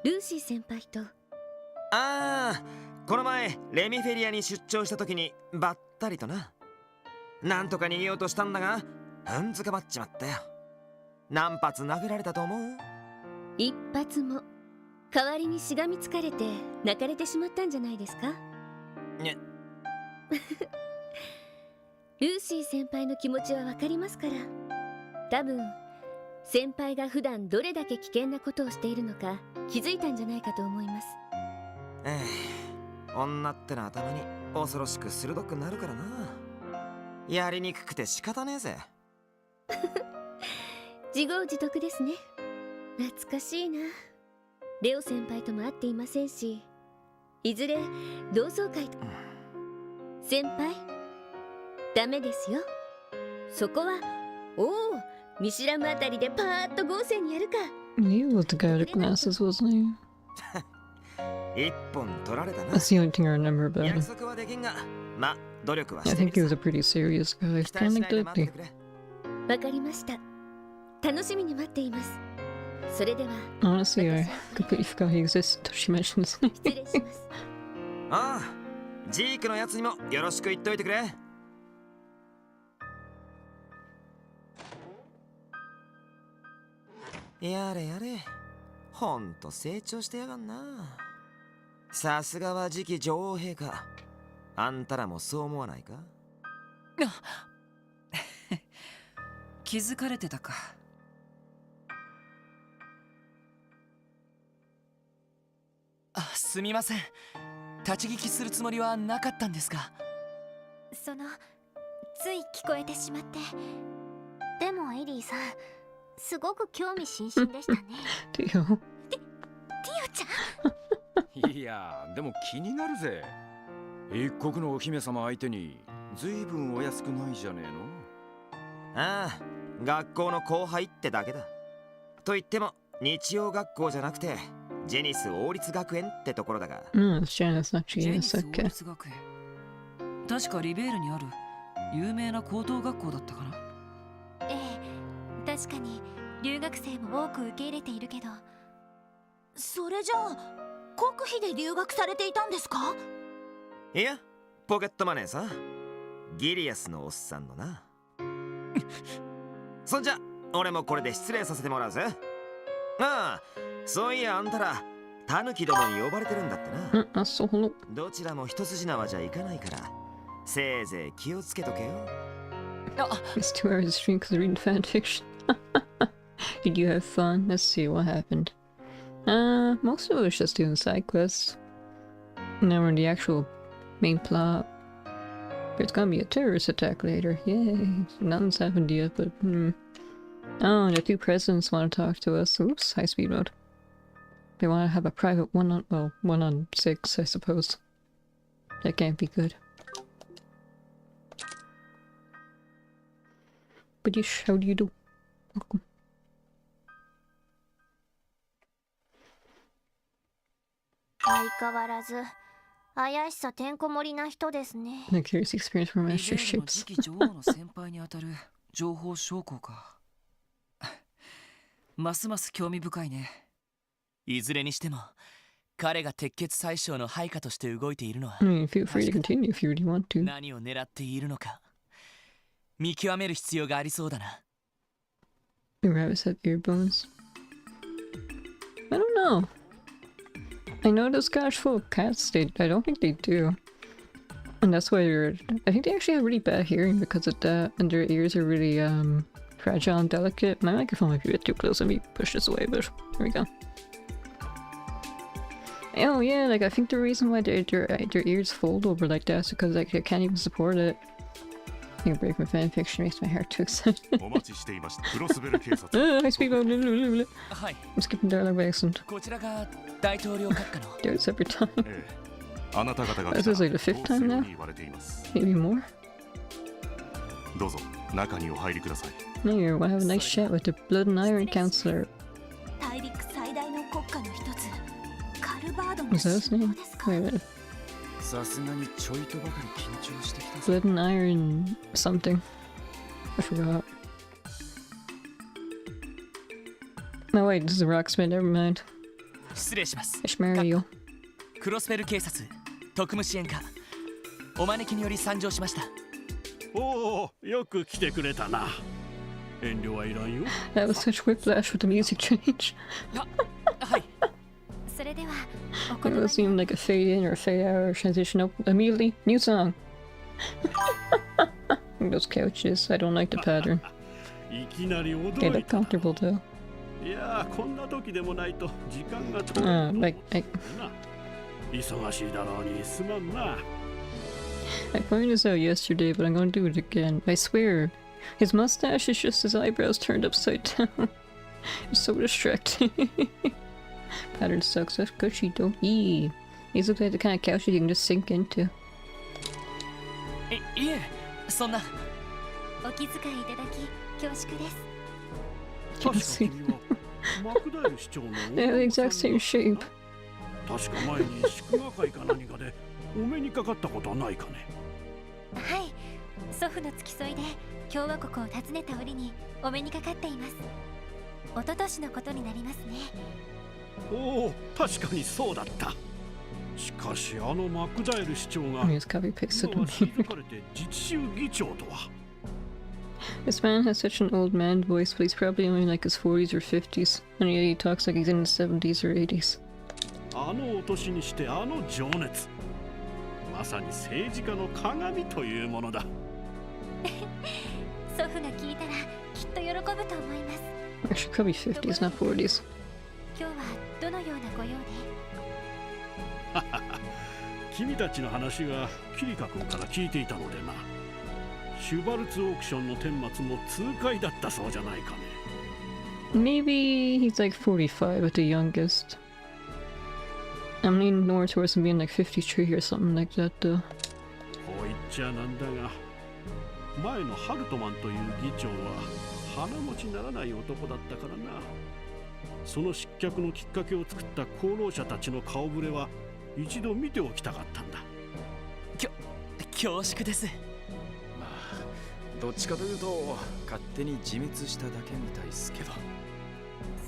ルーシー先輩と。ああ、この前レミフェリアに出張した時にばったりとな。なんとか逃げようとしたんだが、うんずかまっちまったよ。何発殴られたと思う？一発も。代わりにしがみつかれて泣かれてしまったんじゃないですか？ね。ルーシー先輩の気持ちはわかりますから。多分先輩が普段どれだけ危険なことをしているのか気づいたんじゃないかと思います。女ってのはたまに恐ろしく鋭くなるからな。やりにくくて仕方ねえぜ。自業自得ですね。懐かしいな。レオ先輩とも会っていませんし、いずれ同窓会と。先輩、ダメですよ。そこは、おお、見知らぬあたりでパーッと豪勢にやるか。He was the guy with glasses, wasn't he? 一本取られたな。 That's the only thing I remember about 約 him. 束はできんが、ま、努力は I して think み he る was さ。 a pretty serious guy. 期待 Kind し of ないで good. 待っててくれ。わかりました。楽しみに待っています。それでは Honestly, I completely forgot he existed until she mentioned his name. 失礼します。ああ、ジークのやつにもよろしく言っといてくれ。やれやれ、ほんと成長してやがんな。さすがは次期女王陛下。あんたらもそう思わないか？気づかれてたか。すみません。立ち聞きするつもりはなかったんですが。つい聞こえてしまって。でもエリーさん、すごく興味津々でしたね。Theo. ティオちゃん。いやでも気になるぜ。一国のお姫様相手にずいぶんお安くないじゃねえの。ああ、学校の後輩ってだけだ。と言っても日曜学校じゃなくてジェニス王立学園ってところだが。It's Janice, not ジェニ Genius. ス王 Okay. 立学園。確かリベールにある有名な高等学校だったかな。ええ、確かに留学生も多く受け入れているけど。それじゃあ国費で留学されていたんですか？いや、ポケットマネーさ。ギリアスのおっさんのな。そんじゃ俺もこれで失礼させてもらうぜ。ああ、そういやあんたらタヌキどもに呼ばれてるんだってな。そう。どちらも一筋縄じゃいかないからせいぜい気をつけとけよ。It's 2 hours of stream because reading fan fiction. Did you have fun? Let's see what happened. Most of it was just doing side quests. Now we're in the actual main plot. There's gonna be a terrorist attack later. Yay. Nothing's happened yet, but Oh, the two presidents want to talk to us. Oops, high speed mode. They want to have a private one on 6, I suppose. That can't be good. But yes, how do you do? Welcome. 相変わらず怪しさてんこ盛りな人ですね。 The curious experience from リベ master ールの ships. 次期女王の先輩にあたる情報将校か。ますます興味深いね。いずれにしても彼が鉄血宰相の配下として動いているのは Feel free to continue if you really want to. 何を狙っているのか見極める必要がありそうだな。 The rabbits have ear bones. I don't know. I know those Scottish folk cats, I don't think they do. And that's why I think they actually have really bad hearing because of that, and their ears are really, fragile and delicate. My microphone might be a bit too close, let me push this away, but there we go. Oh yeah, like I think the reason why their ears fold over like that is because like they can't even support it. You break my fan fiction makes my heart too excited. I speak about I'm skipping dialogue by accident. こちらが大統領閣下の There's every time. This is like the 5th time now? Maybe more? どうぞ中にお入りください。 No, you want to have a nice chat with the Blood and Iron Counselor. 大陸最大の国家の一つカルバードの Was that his 首 name? 脳ですか？ Wait a minute. さすがにちょいとばかり緊張してきたぜ。 Blood and Iron something. I forgot. No wait, this is a Rocksmith, never mind. 失礼します。 Ishmael. クロスベル警察特務支援課お招きにより参上しました。おお、よく来てくれたな。遠慮はいらんよ。 That was such whiplash with the music change. はい。それでは It was even like a fade in or a fade out or transition up immediately. New song. Those couches, I don't like the pattern. いきなり驚 They い look た。 comfortable though. いやー、こんな時でもないと時間が取れると Like 忙しいだろうにすまんな。 I pointed this out yesterday, but I'm gonna do it again. I swear, his mustache is just his eyebrows turned upside down. It's so distracting. Pattern sucks. That's cushy though. Yee. These look like the kind of couches you can just sink into. いえ、そんな。お気遣いいただき恐縮です。 They have the exact same shape. 確か前に祝賀会か何かでお目にかかったことはないかね。はい、祖父の付き添いで共和国を訪ねた折にお目にかかっています。一昨年のことになりますね。おお、確かにそうだった。しかしあのマクダエル市長が今は退かれて自治州議長とは。This man has such an old man voice, but he's probably only like his 40s or 50s, and yet he talks like he's in his 70s or 80s. あのお年にしてあの情熱、まさに政治家の鏡というものだ。祖父が聞いたらきっと喜ぶと思います。 Actually, probably 50s, not 40s. 今日はどのようなご用で？君たちの話はキリカ君から聞いていたのでな。シュバルツオークションの顛末も痛快だったそうじゃないかね。Maybe he's like 45 at the youngest. I'm leaning more towards him being like 53 or something like that though. こう言っちゃなんだが、前のハルトマンという議長は鼻持ちならない男だったからな。その失脚のきっかけを作った功労者たちの顔ぶれは一度見ておきたかったんだ。恐縮です。まあどっちかというと勝手に自滅しただけみたいですけど。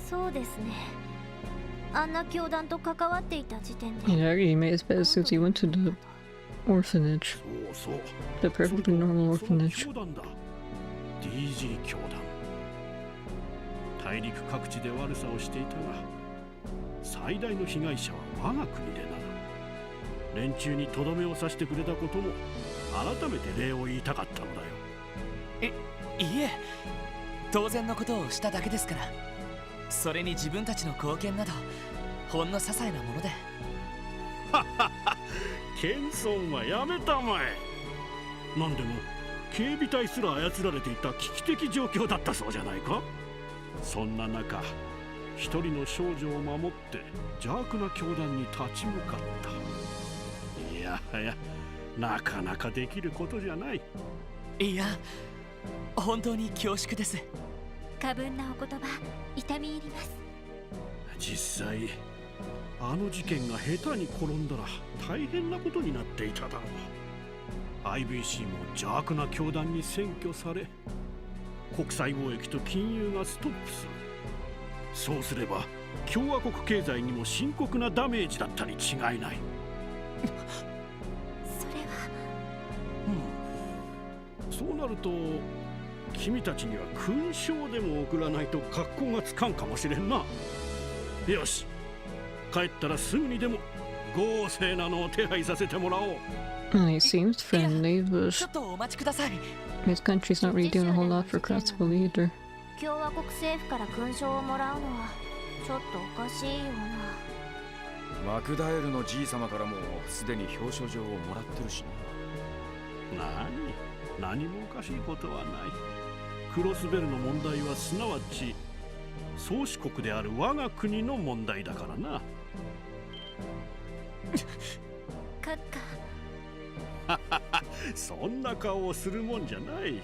そうですね。あんな教団と関わっていた時点で。 He already made his bed since he went to the orphanage. The perfectly normal orphanage. DG 教団。大陸各地で悪さをしていたが、最大の被害者は我が国でな。連中にとどめを刺してくれたことも改めて礼を言いたかったのだよ。いえ、当然のことをしただけですから。それに自分たちの貢献などほんの些細なもので。謙遜はやめたまえ。何でも警備隊すら操られていた危機的状況だったそうじゃないか。そんな中、一人の少女を守って邪悪な教団に立ち向かった。いやはや、なかなかできることじゃない。いや、本当に恐縮です。過分なお言葉、痛み入ります。実際あの事件が下手に転んだら大変なことになっていただろう。 IBC も邪悪な教団に占拠され、国際貿易と金融がストップする。そうすれば共和国経済にも深刻なダメージだったに違いない。それは。そうなると君たちには勲章でも送らないと格好がつかんかもしれんな。よし、帰ったらすぐにでも豪勢なのを手配させてもらおう。Well, he seems friendly, but ちょっとお待ちください。 his country's not really doing a whole lot for Kratzville either. 共和国政府から勲章をもらうのはちょっとおかしいよな。マクダエルのじい様からもすでに表彰状をもらってるしな。何もおかしいことはない。クロスベルの問題はすなわち宗主国である我が国の問題だからな。閣下そんな顔をするもんじゃない。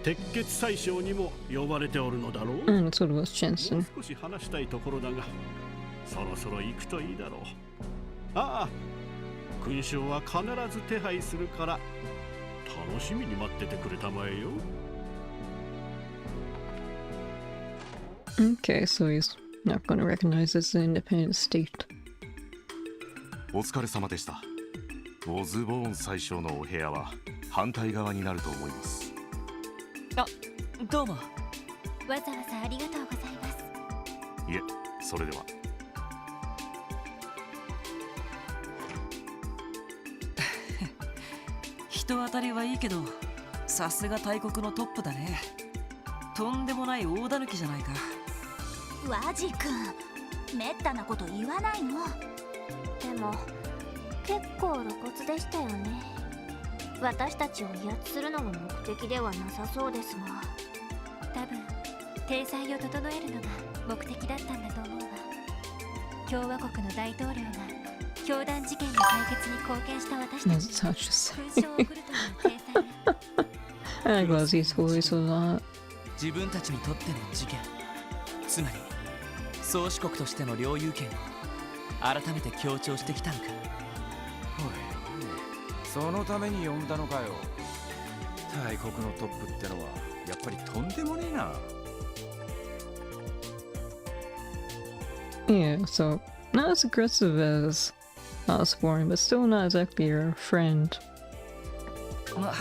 鉄血宰相にも呼ばれておるのだろう。That's what it was, Jensen. もう少し話したいところだが、そろそろ行くといいだろう。ああ、勲章は必ず手配するから楽しみに待っててくれたまえよ。Okay, so he's not going to recognize this as an independent state. お疲れ様でした。オズボーン宰相のお部屋は反対側になると思います。あ、どうも。わざわざありがとうございます。いえ、それでは。人当たりはいいけど、さすが大国のトップだね。とんでもない大狸じゃないか。ワジ君、めったなこと言わないの。でも結構露骨でしたよね。私たちを威圧するのが目的ではなさそうですが、多分体裁を整えるのが目的だったんだと思うわ。共和国の大統領が教団事件の解決に貢献した私たちに勲章を送るという体裁だ。I like Ozzy's voice a lot. 自分たちにとっての事件、つまり宗主国としての領有権を改めて強調してきたのか。そのために呼んだのかよ。大国のトップってのはやっぱりとんでもねえな。Yeah, so not as aggressive as Osborne, but still not exactly your friend. まあ、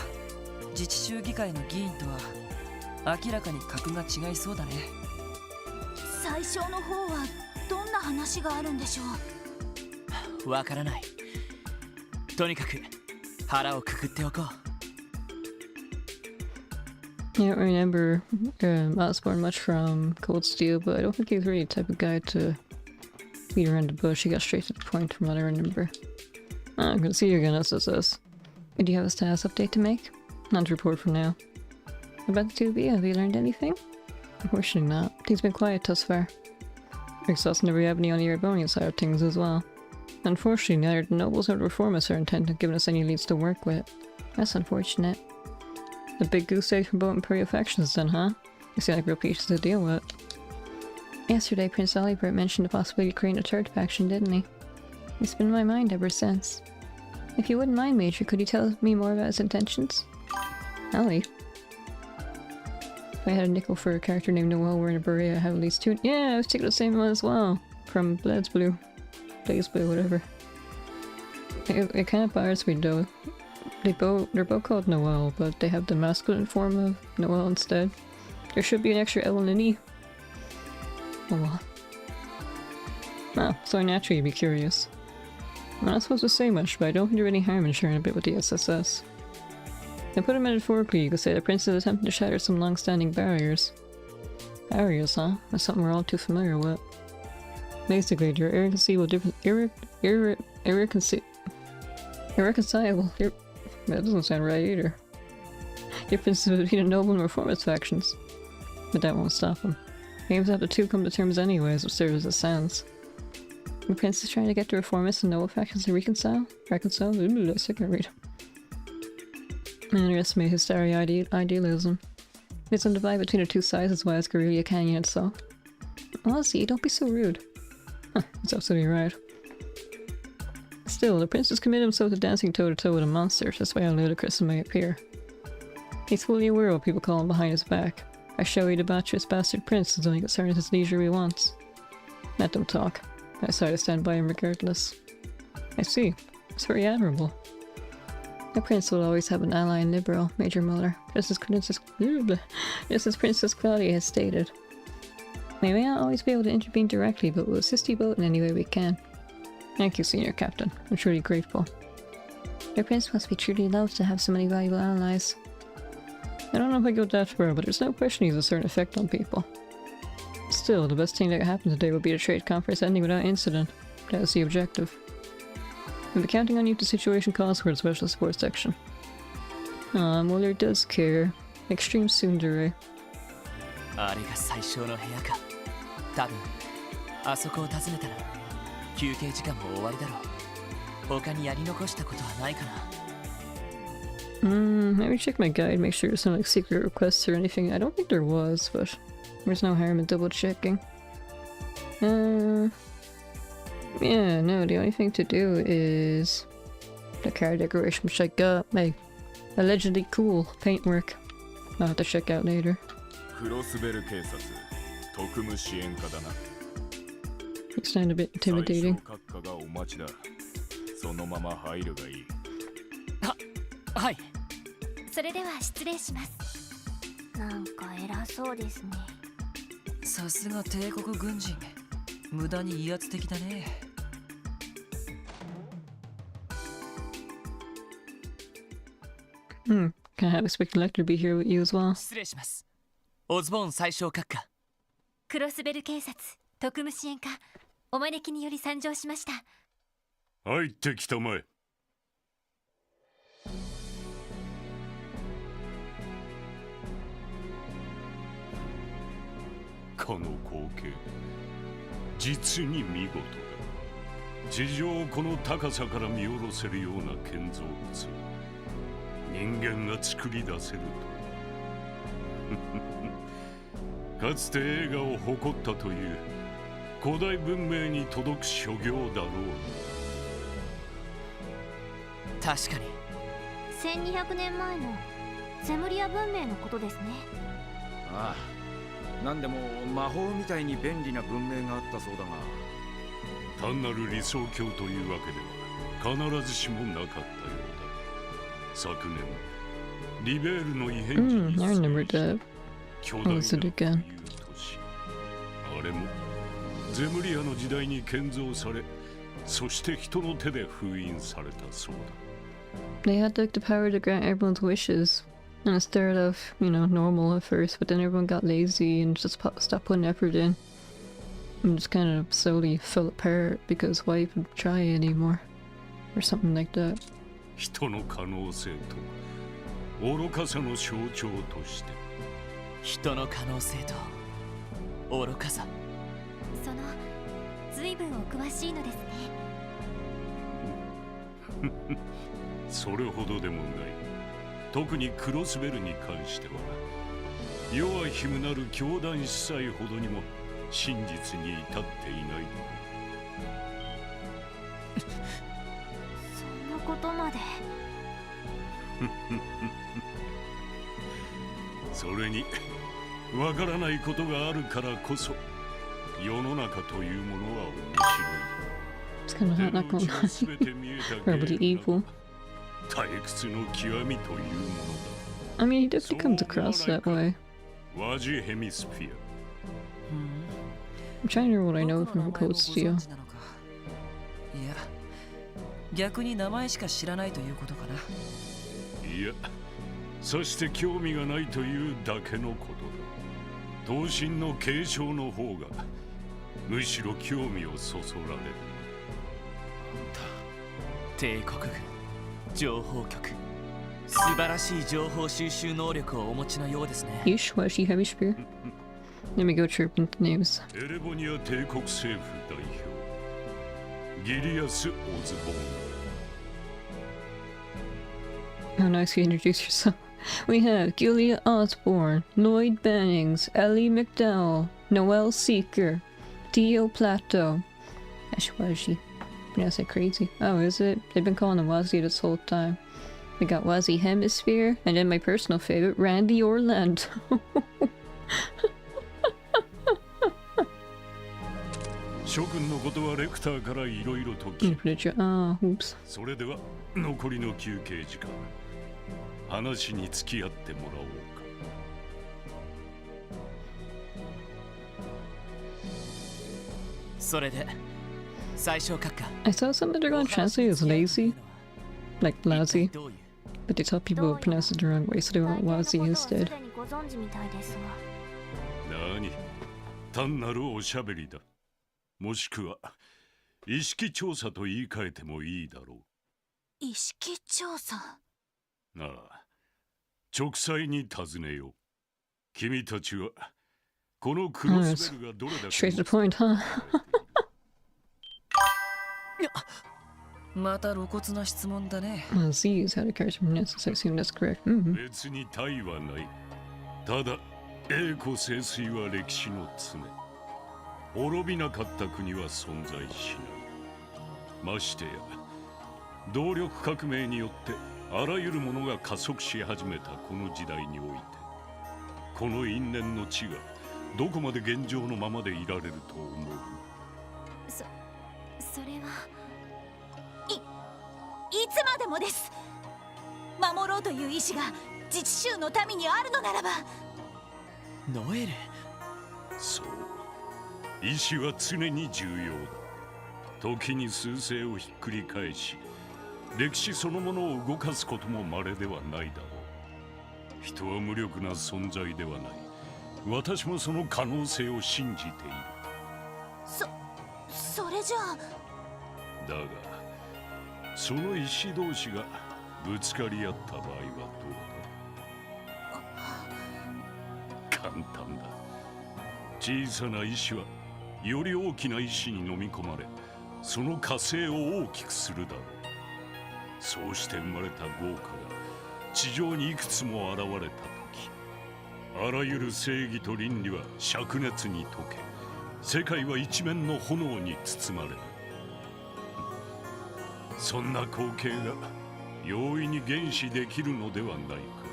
自治州議会の議員とは明らかに格が違いそうだね。最初の方はどんな話があるんでしょう。わからない。とにかく腹をくくっておこう。I don't remember Osborne much from Cold Steel, but I don't think he's really the type of guy to beat around the bush. He got straight to the point from what I remember. I'm gonna see you again, SSS. Do you have a status update to make? Not to report for now. About the two of you, have you learned anything? Unfortunately not. He's been quiet thus far. Looks also never have any on the Erebonian side of things as well. Unfortunately, neither the nobles nor the reformists are intent on giving us any leads to work with. That's unfortunate. The big goose egg from both Imperial factions then, huh? You seem like real pieces to deal with. Yesterday, Prince Olibert mentioned the possibility of creating a third faction, didn't he? It's been in my mind ever since. If you wouldn't mind, Major, could you tell me more about his intentions? Ollie? If I had a nickel for a character named Noel wearing a beret, I have at least two. Yeah, I was taking the same one as well. From Blaze Blue, whatever. It kind of bothers me though. They're both called Noel, but they have the masculine form of Noel instead. There should be an extra L and an E. Oh well. Well, so naturally you'd be curious. I'm not supposed to say much, but I don't think there's any harm in sharing a bit with the SSS. To put it metaphorically, you could say the Prince is attempting to shatter some long-standing barriers. Barriers, huh? That's something we're all too familiar with. Basically, there are irreconcilable. That doesn't sound right either. Differences between the noble and reformist factions. But that won't stop him. He aims to have the two come to terms anyways, absurd as it sounds. The Prince is trying to get the reformists and noble factions to reconcile? Ooh, that's second read. I underestimate his starry idealism. It's a divide between the two sides as well as Guerrilla Canyon itself. Ozzy, don't be so rude. That's absolutely right. Still, the prince has committed himself to dancing toe-to-toe with a monster, despite how ludicrous it may appear. He's fully aware of what people call him behind his back. A showy, debaucherous bastard prince is only concerned with his leisurely wants. Let them talk. I decided to stand by him regardless. I see. It's very admirable. The prince will always have an ally in Liberal, Major Muller, just as Princess Claudia has stated. We may not always be able to intervene directly, but we'll assist you both in any way we can. Thank you, Senior Captain. I'm truly grateful. Your prince must be truly loved to have so many valuable allies. I don't know if I go that far, but there's no question he has a certain effect on people. Still, the best thing that happened today would be the trade conference ending without incident. That was the objective. We'll be counting on you if the situation calls for a special support section. Muller does care. Extreme tsundere. あれが最小の部屋か。多分、あそこを訪ねたら休憩時間も終わりだろう。他にやり残したことはないかな。Let me check my guide, make sure there's no like secret requests or anything. I don't think there was, but there's no harm in double checking. Yeah, no, the only thing to do is the car decoration, which I got, like, allegedly cool paintwork. I'll have to check out later. You sound a bit intimidating. はい。それでは失礼します。なんか偉そうですね。さすが帝国軍人。無駄に威圧的だね。Can I have a spectacular to be here with you as well? 失礼します。オズボーン最小閣下。クロスベル警察特務支援課お招きにより参上しました。入ってきたまえ。この光景実に見事だ。地上をこの高さから見下ろせるような建造物を人間が作り出せるとかつて映画を誇ったという古代文明に届く所業だろう。確かに1200年前のゼムリア文明のことですね。ああ、なんでも魔法みたいに便利な文明があったそうだが、単なる理想郷というわけでは必ずしもなかったようだ。昨年リベールの異変時に I remember that. 巨 I'll 大な listen again. 都市、あれもゼムリアの時代に建造され、そして人の手で封印されたそうだ。 They had like the power to grant everyone's wishes. And it started off, you know, normal at first, but then everyone got lazy and just stopped putting effort in. And just kind of slowly fell apart because why even try anymore? Or something like that. 人の可能性と愚かさの象徴として。人の可能性と愚かさ。その随分お詳しいのですね。それほどでもない。特にクロスベルに関しては世はひむなる教団司祭ほどにも真実に至っていない。そんなことまで。それにわからないことがあるからこそ世の中というものは面 It's kind of not going on. 白い。全て見えた Probably evil. 退屈の極みというものだ。 I mean, he definitely comes across that way. ワジヘミスフィア。 I'm trying to remember what I know from Code Steel. いや、逆に名前しか知らないということかな。いや、そして興味がないというだけのことだ。闘神の継承の方がむしろ興味をそそられる。帝国軍情報局、素晴らしい情報収集能力をお持ちのようですね。Yeesh, why is she heavy spear? Let me go chirp into names. エレボニア帝国政府代表ギリアス・オズボーン。 How nice you introduce yourself. We have Gilia Osborne, Lloyd Bannings, Ellie McDowell, Noel Seeker, Dio Plato. Ashwaji. Pronounce that crazy. Oh, is it? They've been calling him Wazzy this whole time. We got Wazzy Hemisphere, and then my personal favorite, Randy Orlando. 諸君のことはレクターからいろいろと聞く。Ah, oops. それでは残りの休憩時間、話に付き合ってもらおうか。それで最小閣下。 I saw something they're gonna translate as lazy. Like lousy. But they tell people to pronounce it the wrong way, so they want Wazzy instead. ご存知みたいですが。何、単なるおしゃべりだ。もしくは意識調査と言い換えてもいいだろう。意識調査。ああ、直裁に尋ねよう。君たちはこのクロスベルがどれだけ Straight to the point, huh? また露骨な質問だね。 Z is how the character pronounces. I assume that's correct. 別に大はない。ただ栄枯盛衰は歴史の常。滅びなかった国は存在しない。ましてや動力革命によってあらゆるものが加速し始めたこの時代において、この因縁の地がどこまで現状のままでいられると思う？それいつまでもです。守ろうという意志が自治州の民にあるのならば。ノエル。そう、意志は常に重要だ。時に趨勢をひっくり返し、歴史そのものを動かすことも稀ではないだろう。人は無力な存在ではない。私もその可能性を信じている。それじゃあ。だがその意志同士がぶつかり合った場合はどうだ？簡単だ。小さな石はより大きな石に飲み込まれ、その火星を大きくするだろう。そうして生まれた豪華が地上にいくつも現れた時、あらゆる正義と倫理は灼熱に溶け、世界は一面の炎に包まれる。そんな光景が容易に原始できるのではないか。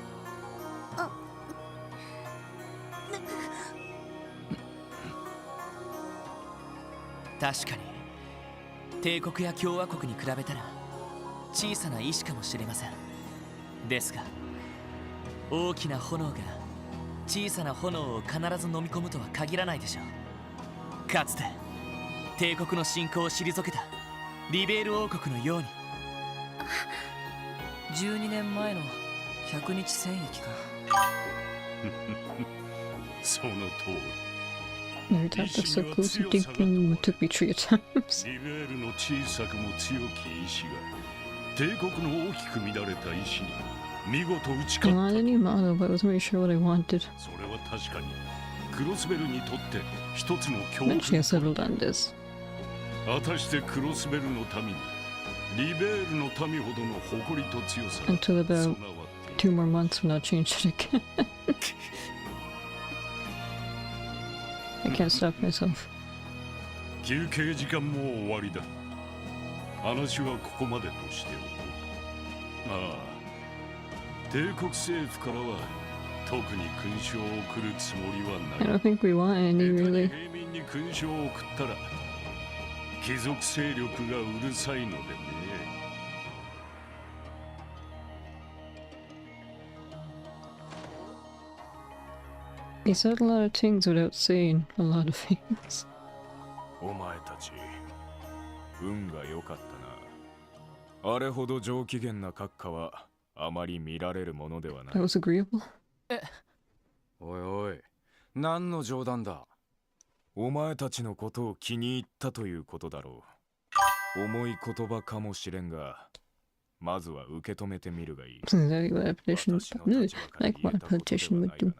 確かに帝国や共和国に比べたら小さな石かもしれません。ですが大きな炎が小さな炎を必ず飲み込むとは限らないでしょう。かつて帝国の侵攻を退けたリベール王国のように。12年前の100日戦役か。その通り。 Never thought that's so close to deep blue. It took me 3 times. リベールの小さくも強き石が帝国の大きく乱れた石に見事打ち勝った。 I wanted a new model, but I wasn't really sure what I wanted. それは確かにクロスベルにとって一つの教訓。 Eventually I settled on this. 果たしてクロスベルの民にリベールの民ほどの誇りと強さが Until about 2 more months when I'll change it again. I can't stop myself. 休憩時間も終わりだ。話はここまでとしておこう。ああ、帝国政府からは特に勲章を送るつもりはない。 I don't think we want any, really. 平民に勲章を送ったら貴族勢力がうるさいのでね。 He said a lot of things without saying a lot of things. お前たち運が良かったな。あれほど上機嫌な閣下はあまり見られるものではない。 That was agreeable. おいおい、何の冗談だ。お前たちのことを気に入ったということだろう。重い言葉かもしれんが、まずは受け止めてみるがいい。 Exactly what a politician would do. Like what a politician would do.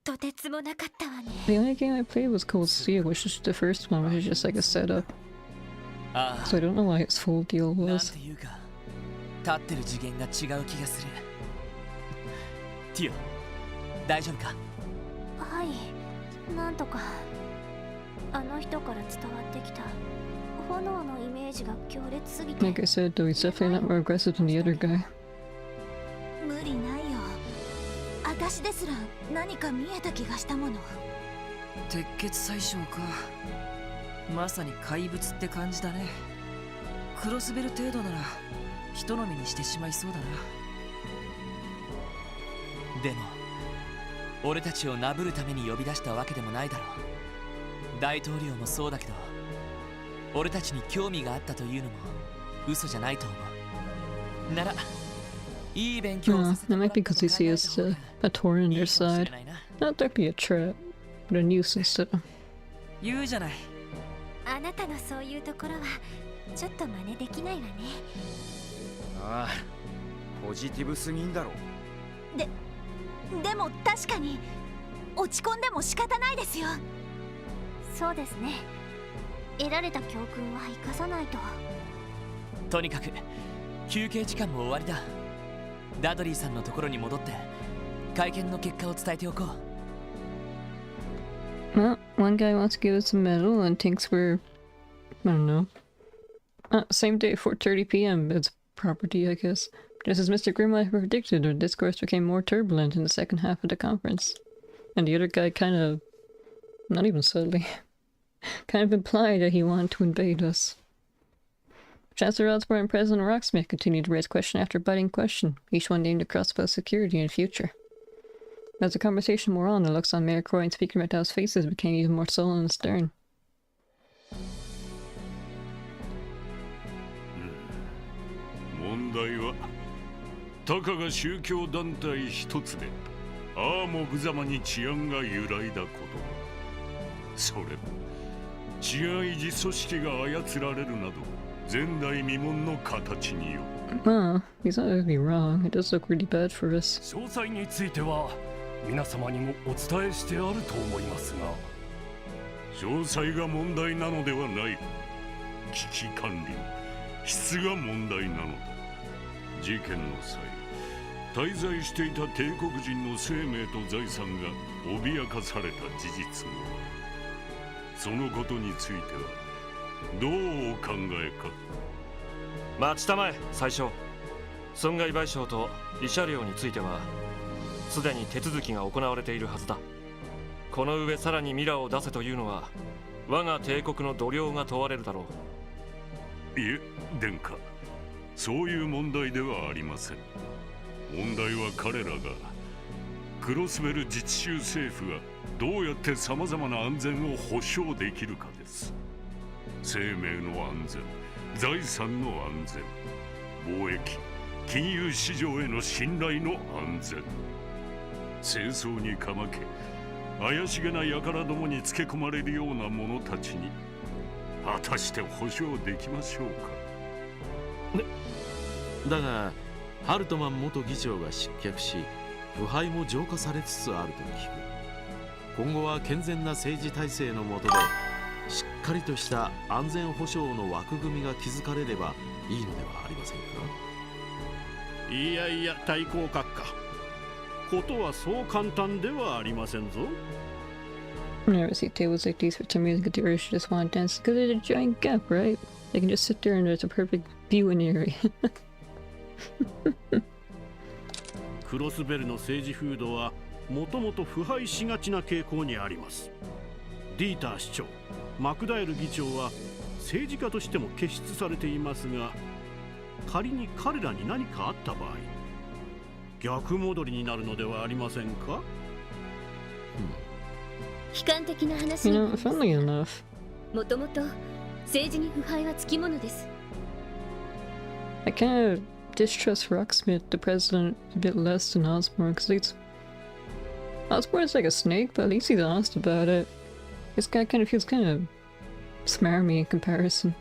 とてつもなかったわね。 The only game I played was Cold Steel, which is the first one, which is just like a setup. So I don't know why its full deal なん was. ていうか立ってる次元が違う気がする。ティオ、大丈夫か？はい、なんとか。あの人から伝わってきた炎のイメージが強烈すぎて。 Like I said, though, he's definitely not more aggressive than the other guy. 無理ないよ。私ですら何か見えた気がしたもの。鉄血宰相か。まさに怪物って感じだね。クロスベル程度なら人のみにしてしまいそうだな。でも俺たちをなぶるために呼び出したわけでもないだろう。大統領もそうだけど俺たちに興味があったというのも嘘じゃないと思う。ならいい勉強を No, させて that もら might っ be た because he sees a Tor on their side. Not that be a trap, but a nuisance to them. 言うじゃない。あなたのそういうところはちょっと真似できないわね。ああ、ポジティブすぎんだろ。でも確かに落ち込んでも仕方ないですよ。そうですね。得られた教訓は生かさないと。とにかく休憩時間も終わりだ。ダドリーさんのところに戻って会見の結果を伝えておこう。 Well, one guy wants to give us a medal and thinks we're, I don't know. Same day, 4:30 p.m. It's property, I guess. Just as Mr. Grimlife predicted, the discourse became more turbulent in the second half of the conference. And the other guy kind of, not even subtly, kind of implied that he wanted to invade us. Chancellor Osborne and President Rocksmith continued to raise question after biting question, each one aimed across both security and future. As the conversation wore on, the looks on Mayor Croy and Speaker McDowell's faces became even more sullen and stern. 問題はたかが宗教団体一つでああも無様に治安が揺らいだこと。それも治安維持組織が操られるなど前代未聞の形によ。Well, he's not going to be wrong. It does look really bad for us. 詳細については皆様にもお伝えしてあると思いますが、詳細が問題なのではない。危機管理の質が問題なのだ。事件の際、滞在していた帝国人の生命と財産が脅かされた事実もある。そのことについてはどうお考えか。待ちたまえ宰相。損害賠償と慰謝料についてはすでに手続きが行われているはずだ。この上さらにミラーを出せというのは我が帝国の度量が問われるだろう。いえ、殿下、そういう問題ではありません。問題は彼らがクロスベル自治州政府がどうやってさまざまな安全を保障できるかです。生命の安全、財産の安全、貿易、金融市場への信頼の安全。戦争にかまけ怪しげな輩どもにつけ込まれるような者たちに果たして保証できましょうか。だがハルトマン元議長が失脚し腐敗も浄化されつつあると聞く。今後は健全な政治体制の下でしっかりとした安全保障の枠組みが築かれればいいのではありませんか。いやいや、対抗閣下、ことはそう簡単ではありませんぞ。 I never see tables like these for some reason because the Irish just want to dance because there's a giant gap, right? They can just sit there and there's a perfect viewing area. クロスベルの政治風土はもともと腐敗しがちな傾向にあります。ディーター市長、マクダエル議長は政治家としても傑出されていますが、仮に彼らに何かあった場合、逆戻りになるのではありませんか。悲観的な話 You に know, funnily enough, もともと政治に腐敗はつきものです。 I kind of distrust Rocksmith, the president, a bit less than Osborne because Osborne is like a snake, but at least he's honest about it. This guy kind of feels kind of smarmy in comparison.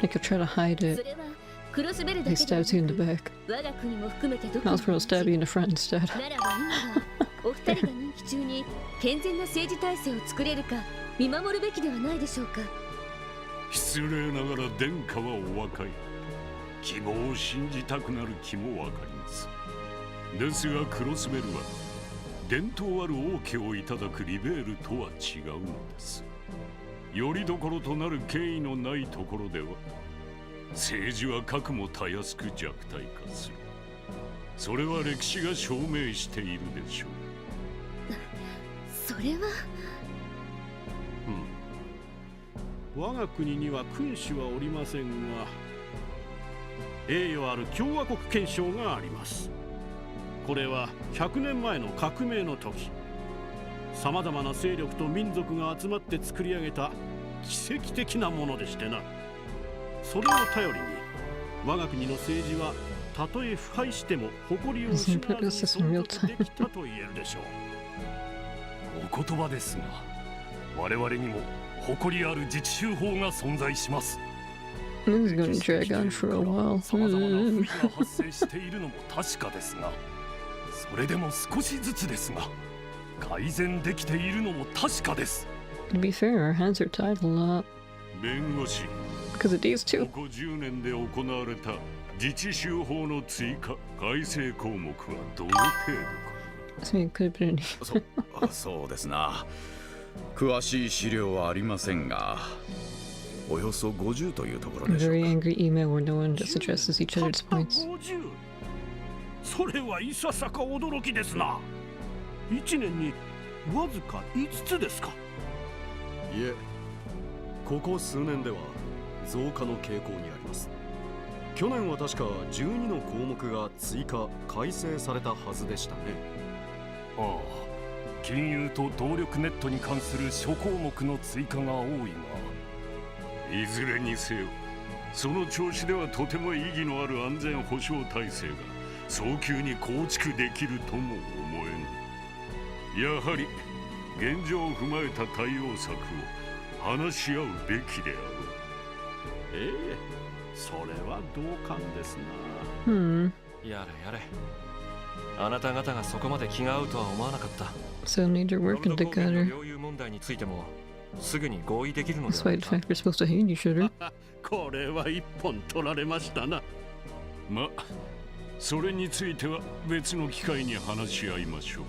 Like he'll try to hide it. それはクロスベルだ He けではな stabs you in the く back. 我が国も含めてどこに Osborne will stab you in the front instead. ならば今はお二人が任期中に健全な政治体制を作れるか見守るべきではないでしょうか。失礼ながら殿下はお若い。希望を信じたくなる気もわかります。ですがクロスベルは伝統ある王家をいただくリベールとは違うのです。よりどころとなる権威のないところでは政治は核もたやすく弱体化する。それは歴史が証明しているでしょう。それは我が国には君主はおりませんが、栄誉ある共和国憲章があります。これは100年前の革命の時、さまざまな勢力と民族が集まって作り上げた奇跡的なものでしてな。それを頼りに我が国の政治はたとえ腐敗しても誇りを失わずに存続できたと言えるでしょう。お言葉ですが、我々にも誇りある自治州法が存在します。 This is going to drag on for a while. さまざまな不備が発生しているのも確かですが、それでも少しずつですが改善できているのも確かです。 To be fair, our hands are tied a lot. 弁護士、 Because of these two. ここ10年で行われた自治州法の追加改正項目はどの程度か。I mean, it could have been. そうですな。詳しい資料はありませんが、およそ50というところ A でしょう very か。 angry email where no one just addresses each other's points. 50? それはいささか驚きですな。1年にわずか5つですか。いえ、ここ数年では増加の傾向にあります。去年は確か12の項目が追加改正されたはずでしたね。ああ、金融と動力ネットに関する諸項目の追加が多いが、いずれにせよその調子ではとても意義のある安全保障体制が早急に構築できるとも思えぬ。やはり現状を踏まえた対応策を話し合うべきであろう。ええ、それは同感ですな。やれやれ。あなた方がそこまで気が合うとは思わなかった。So need to work ロムド高原の together. 領有問題についてもすぐに合意できるのでは Despite ない the か。 fact we're supposed to hate each other. これは一本取られましたな。ま、それについては別の機会に話し合いましょう。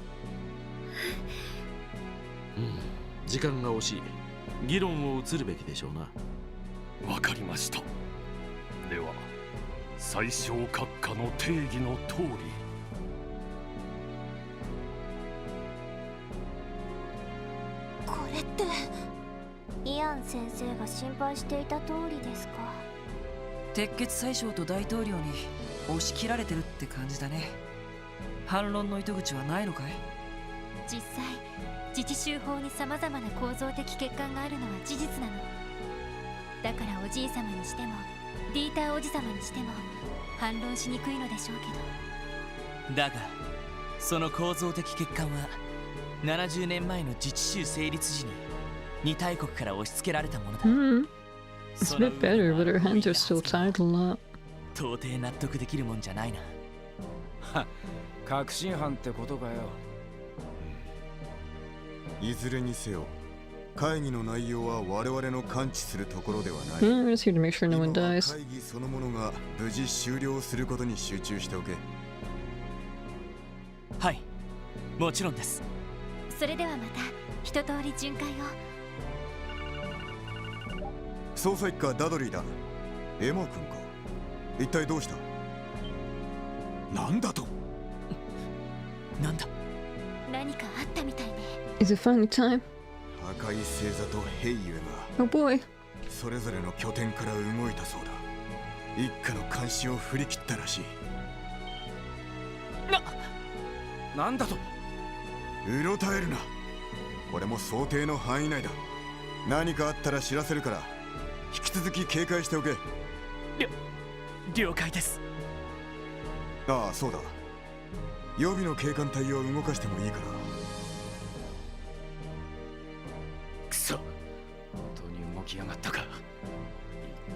時間が惜しい。議論を移るべきでしょうな。わかりました。では最小閣下の定義の通り。これってイアン先生が心配していた通りですか。鉄血宰相と大統領に押し切られてるって感じだね。反論の糸口はないのかい？実際自治州法に様々な構造的欠陥があるのは事実なの。だからおじい様にしてもディーターおじ様にしても反論しにくいのでしょうけど。だがその構造的欠陥は70年前の自治州成立時に2大国から押し付けられたものだ。 It's a bit better, but our hands are still tied a lot. 到底納得できるもんじゃないな。は、確信犯ってことかよ。いずれにせよ会議の内容は我々の感知するところではない。We're just here to make sure no one 今は dies. 会議そのものが無事終了することに集中しておけ。はい、もちろんです。それではまた一通り巡回を。捜査一課ダドリーだ。エマ君か。一体どうした？なんだと？なんだ？何かあったみたいね。Is it finally time? 赤い星座とヘイユエ Oh boy. がそれぞれの拠点から動いたそうだ。一家の監視を振り切ったらしい。なんだと？うろたえるな。これも想定の範囲内だ。何かあったら知らせるから引き続き警戒しておけ。了解です。ああ、そうだ。予備の警官隊を動かしてもいいから。くそ、本当に動きやがったか。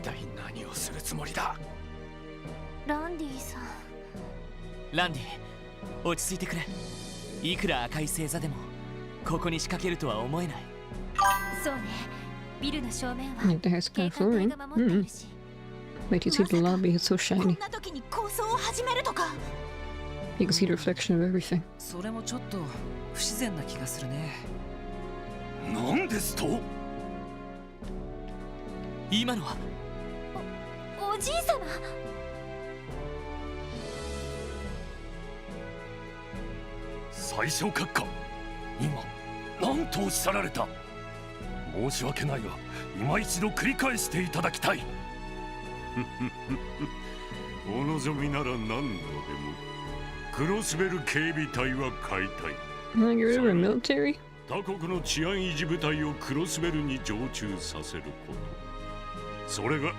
一体何をするつもりだ？ランディさん。ランディ、落ち着いてくれ。いくら赤い星座でもここに仕掛けるとは思えない。そうね、ビルの正面は Like the house kind of flooring. Wait, you see the lobby, it's so こ shiny. んな時に構想を始めるとか。 You can see the reflection of everything. それもちょっと不自然な気がするね。なんですと？今のはおじい様。最小閣下、今何とおっしゃられた？申し訳ないが今一度繰り返していただきたい。お望みなら何度でも。クロスベル警備隊は解体。 Wanna get rid of our military? 他国の治安維持部隊をクロスベルに常駐させること、それが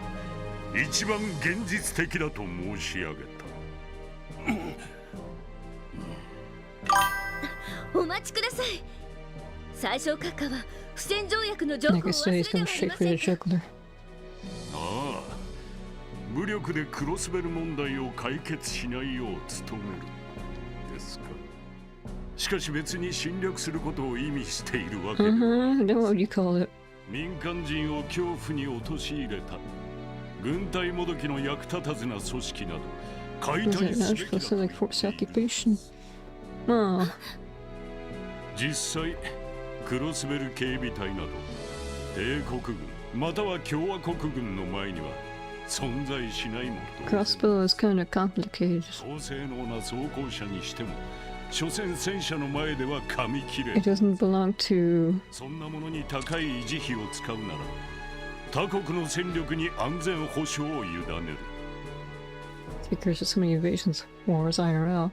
一番現実的だと申し上げた。お待ちください。最小閣下は不戦条約の条項を Like I 忘 said, れ he's ては going なり straight ま for せ the んか。 jugular. ああ、武力でクロスベル問題を解決しないよう努めるですか。しかし別に侵略することを意味しているわけでは。Then what would you call it? 民間人を恐怖に陥れた軍隊もどきの役立たずな組織など解 Was 体 it すべ natural? き So だ。 like forced occupation? Oh, 実際クロスベル警備隊など帝国軍または共和国軍の前には存在しないもの。 crossbow is kind of complicated. 高性能な装甲車にしても所詮戦車の前では噛み切れ。 It doesn't belong to. そんなものに高い維持費を使うなら他国の戦力に安全保障を委ねる。 Because of so many invasions, wars, IRL.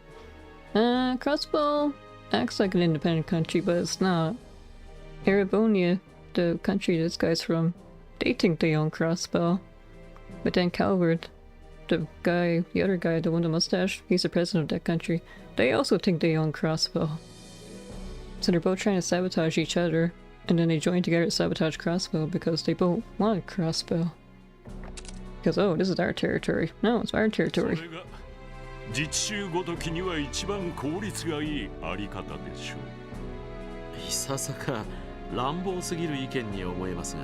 Crossbow acts like an independent country, but it's not. Erebonia, the country this guy's from, they think they own Crossbow. But then Calvert, the other guy, the one with the mustache, he's the president of that country. They also think they own Crossbow. So they're both trying to sabotage each other, and then they join together to sabotage Crossbow because they both want Crossbow. Because, oh, this is our territory. No, it's our territory. 自治州ごときには一番効率がいいあり方でしょう。いささか乱暴すぎる意見に思えますが、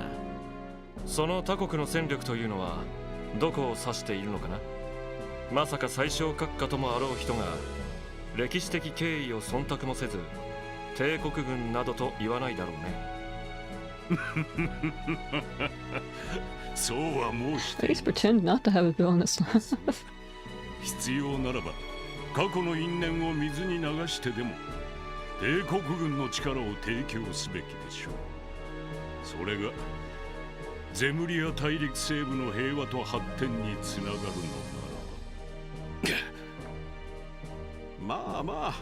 その他国の戦力というのはどこを指しているのかな。まさか最小閣下ともあろう人が歴史的経緯を忖度もせず帝国軍などと言わないだろうね。そうはもうし At least pretend not to have a bonus. 必要ならば過去の因縁を水に流してでも帝国軍の力を提供すべきでしょう。それがゼムリア大陸西部の平和と発展につながるのならば。まあまあ、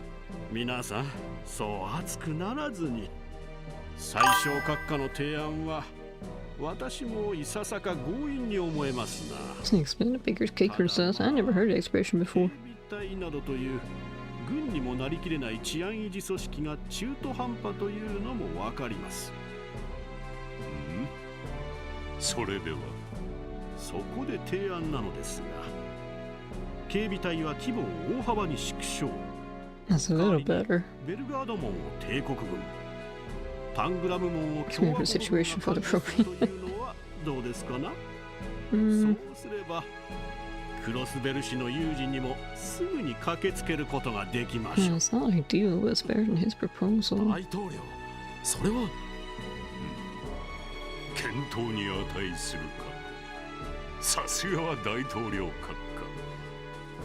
皆さんそう熱くならずに。最小閣下の提案は私もいささか強引に思えますな。 Snake's been a baker's cake for himself. I never heard that expression before. 隊などという軍にもなりきれない治安維持組織が中途半端というのもわかります。それではそこで提案なのですが、警備隊は規模を大幅に縮小。 That's a little better. ベルガード門を帝国軍、タングラム門を It's a situation for the appropriate. どうですかな。そうすればクロスベル氏の有事にもすぐに駆けつけることができましょう。 It's not ideal, but it's better than his proposal. 大統領、それは検討に値するか。さすがは大統領閣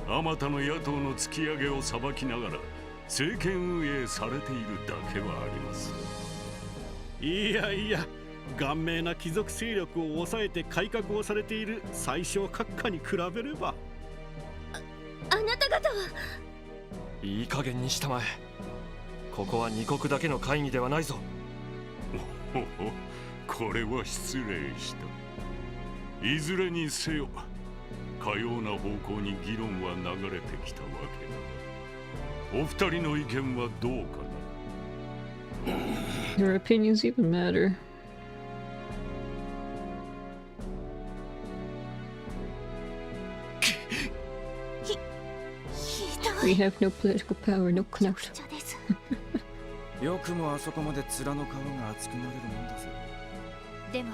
下。あまたの野党の突き上げを裁きながら政権運営されているだけはあります。いやいや、顔面な貴族勢力を抑えて改革をされている最小閣下に比べれば。あなた方は。いい加減にしたまえ。ここは二国だけの会議ではないぞ。おほほ、これは失礼した。いずれにせよかような方向に議論は流れてきたわけだ。お二人の意見はどうかな。Your opinions even matter. We have no political power, no clout. よくもあそこまで面の皮が厚くなれるもんだぜ。でも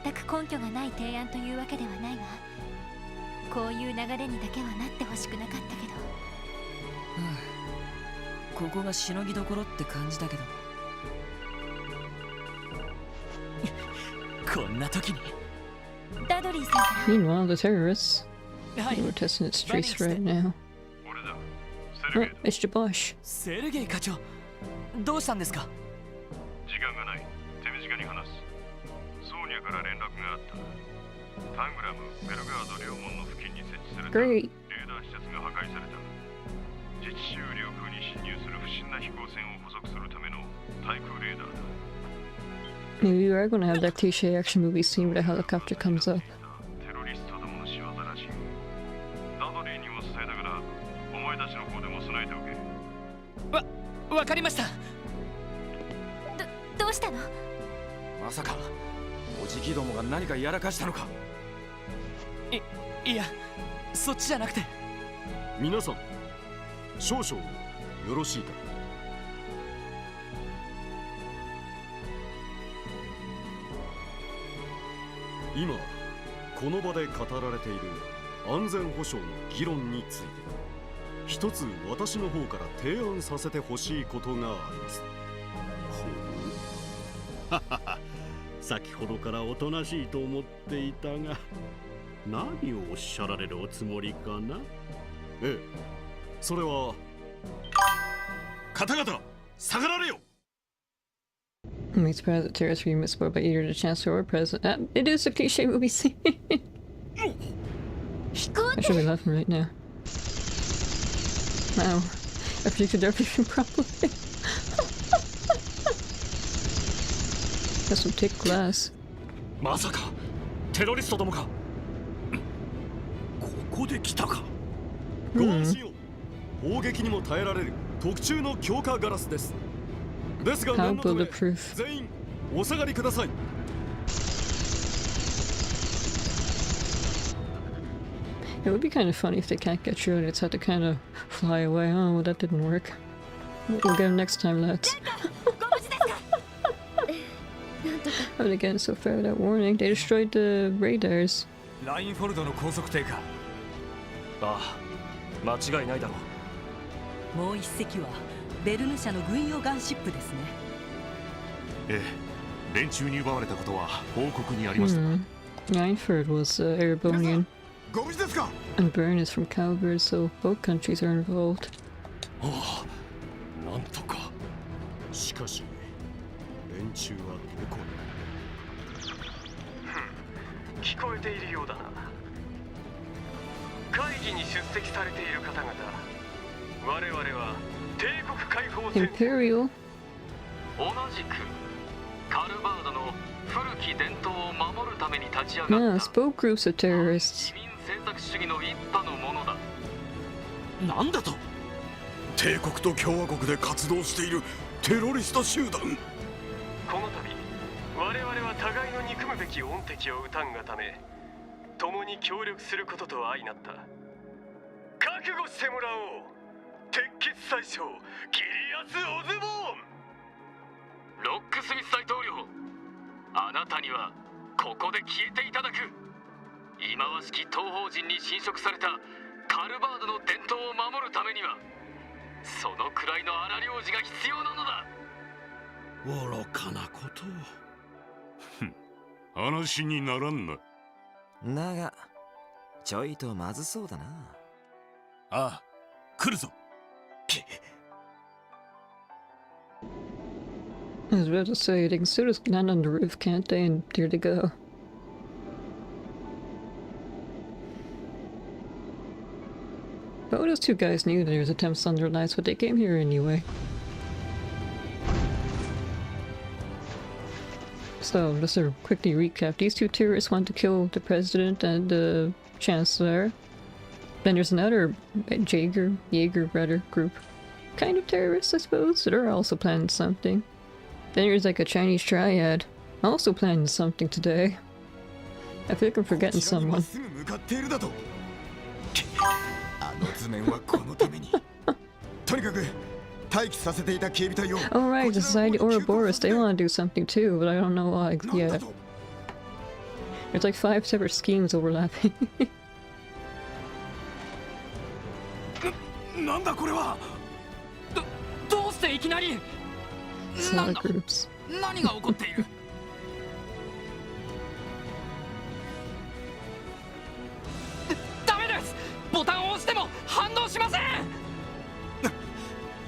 全く根拠がない提案というわけではないわ。こういう流れにだけはなってほしくなかったけど。ここがしのぎどころって感じだけど。こんな時にダドリーさんから。 Meanwhile, the terrorists. We're testing its streets right now. Oh, it's Jabosh. セルゲイ課長、どうしたんですか。時間がない。手短に話す。ソーニャから連絡があった。タングラム、ベルガード両門の付近に設置されたレーダー施設が破壊された。自治州領空に侵入する不審な飛行船を捕捉するための対空レーダーだ。 Maybe we are going to have that cliche action movie scene where the helicopter comes up. テロリストどもの仕業らしい。ダドリーにも伝えたから、お前たちの方でも備えておけ。わかりました。どうしたの。まさかおじきどもが何かやらかしたのか。いや、そっちじゃなくて。皆さん少々よろしいか。今この場で語られている安全保障の議論について一つ私の方から提案させてほしいことがあります。ほう先ほどからおとなしいと思っていたが、何をおっしゃられるおつもりかな。ええ、それは方々下がられよ。 I'm surprised that terrorists were misspelled by either the Chancellor or President. It is a cliche movie scene. I should be laughing right now. Wow, I predicted everything properly. That's some thick glass. まさかテロリストどもか。ここで来たか。ご安心を。砲撃にも耐えられる特注の強化ガラスです。ですが念のため全員お下がりください。It would be kind of funny if they can't get through and it's had to kind of fly away. Oh, well, that didn't work. We'll get him next time, lads. But again, so far without warning, they destroyed the radars. ラインフォルドの高速艇か。ああ、間違いないだろう。もう一隻はベルヌ社の軍用ガンシップですね。ええ、連中に奪われたことは報告にありました。Reinford was Erebonian, and Bern is from Calvert, so both countries are involved. ああ、なんとか。しかし、連中はどこに？聞こえているようだな。会議に出席されている方々、我々は帝国解放戦 Imperial. 同じくカルバードの古き伝統を守るために立ち上がった Yes, both groups of terrorists. 市民政策主義の一派のものだ。なんだと？帝国と共和国で活動しているテロリスト集団。この度我々は互いの憎むべき恩敵を討たんがため共に協力することと相なった。覚悟してもらおう。鉄血宰相ギリアス・オズボーン。ロックスミス大統領、あなたにはここで消えていただく。忌まわしき東方人に侵食されたカルバードの伝統を守るためにはそのくらいの荒領事が必要なのだ。愚かなことを。話にならんな。だがちょいとまずそうだな。ああ、来るぞ。I was about to say, they can still just land on the roof, can't they? And there they go. But those two guys knew there was attempts on their lives, but they came here anyway. So, just to quickly recap, these two terrorists want to kill the president and the chancellor. Then there's another Jaeger group. Kind of terrorists, I suppose. So they're also planning something. Then there's like a Chinese triad, also planning something today. I feel like I'm forgetting someone. Oh right, the Society Ouroboros, they want to do something too, but I don't know why yet. There's like 5 separate schemes overlapping. It's a lot of groups. 何が起こっている？ダメです。ボタンを押しても反応しません。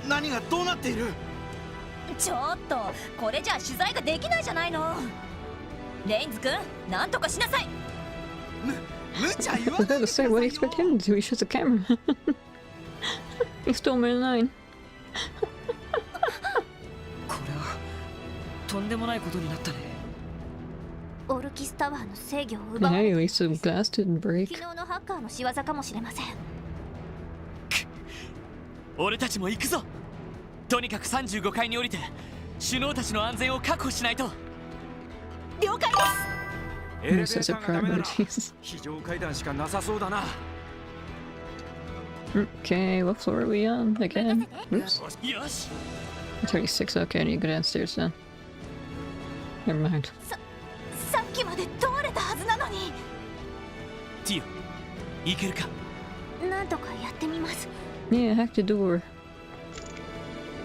何がどうなっている？ちょっとこれじゃ取材ができないじゃないの。レインズ君、なんとかしなさい。無茶言わ I was about to say, what do you expect him to do? He shuts the camera. He stole my line. これはとんでもないことになったね。オルキスタワーの制御を奪 And われ anyway, so the glass didn't break. 昨日のハッカーの仕業かもしれません。俺たちも行くぞ。とにかく35階に降りて首脳たちの安全を確保しないと。了解です。He says it priorities. 非常階段しかなさそうだな。Okay, what floor are we on again? Oops. よし。 36, okay, I need to go downstairs then. Never mind. さっきまで通れたはずなのに。ティオ、行けるか？なんとかやってみます。Yeah, hack the door.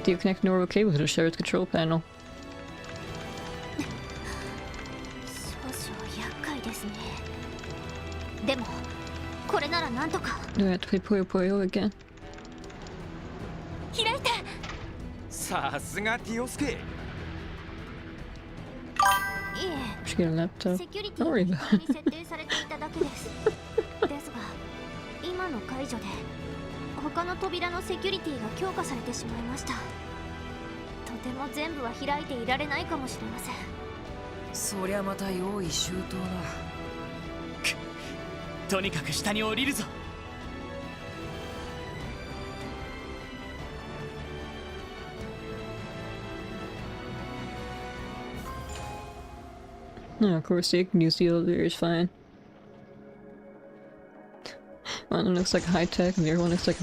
Do you connect the door okay with the shared control panel? 少々厄介ですね。でもこれならなんとか。Do I have to play Puyo Puyo again? 開いて。さすがティオスケ。いえ、 Should get a laptop. セキュリテ Don't ィ worry が about 適当に設定されていただけです。ですが、今の解除で他の扉のセキュリティが強化されてしまいました。とても全部は開いていられないかもしれません。そりゃまた用意周到だ。とにかく下に降りるぞ。No, of course you can use the elevator, it's fine. One looks like high tech, and the other one looks like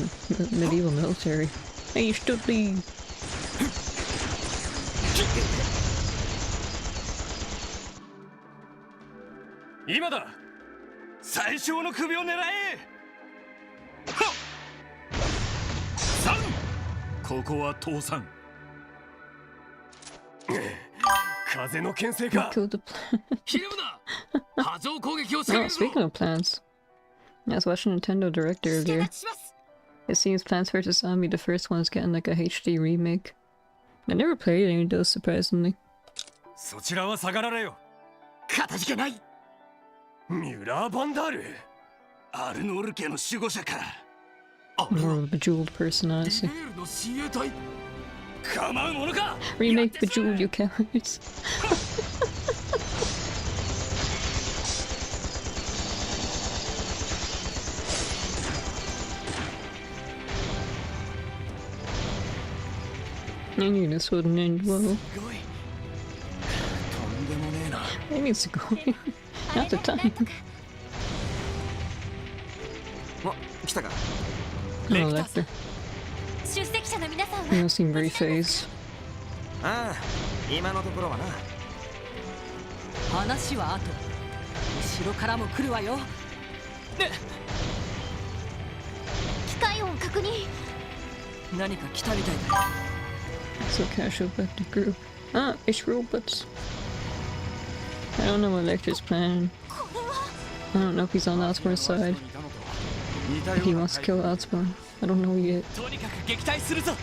medieval military. Hey, Studley! 今だ最小の首を狙えはっ3ここは倒産風の牽制か Killed the Oh, speaking of plants, I was watching Nintendo Direct earlier. It seems Plants vs. Zombie, the first one, is getting like a HD remake. I never played any of those, surprisingly. そちらは下がられよかたじけないミュラー・バンダールアルノール家の守護者か More of a Bejeweled person, honestly. ベールの親衛隊構うものか Remake Bejeweled, you cowards. I knew this wouldn't end well. It needs to go. Not the time. 来たか Oh, Lecter. 出席者の皆さん You don't seem very phased. ああ今のところはな話は後後ろからも来るわよ機械音確認何か来たみたいだ So casual about the group. Ah, it's robots. I don't know what Lecter's planning. I don't know if he's on Osborn's side. If he wants to kill Osborn. I don't know yet. とにかく撃退するぞ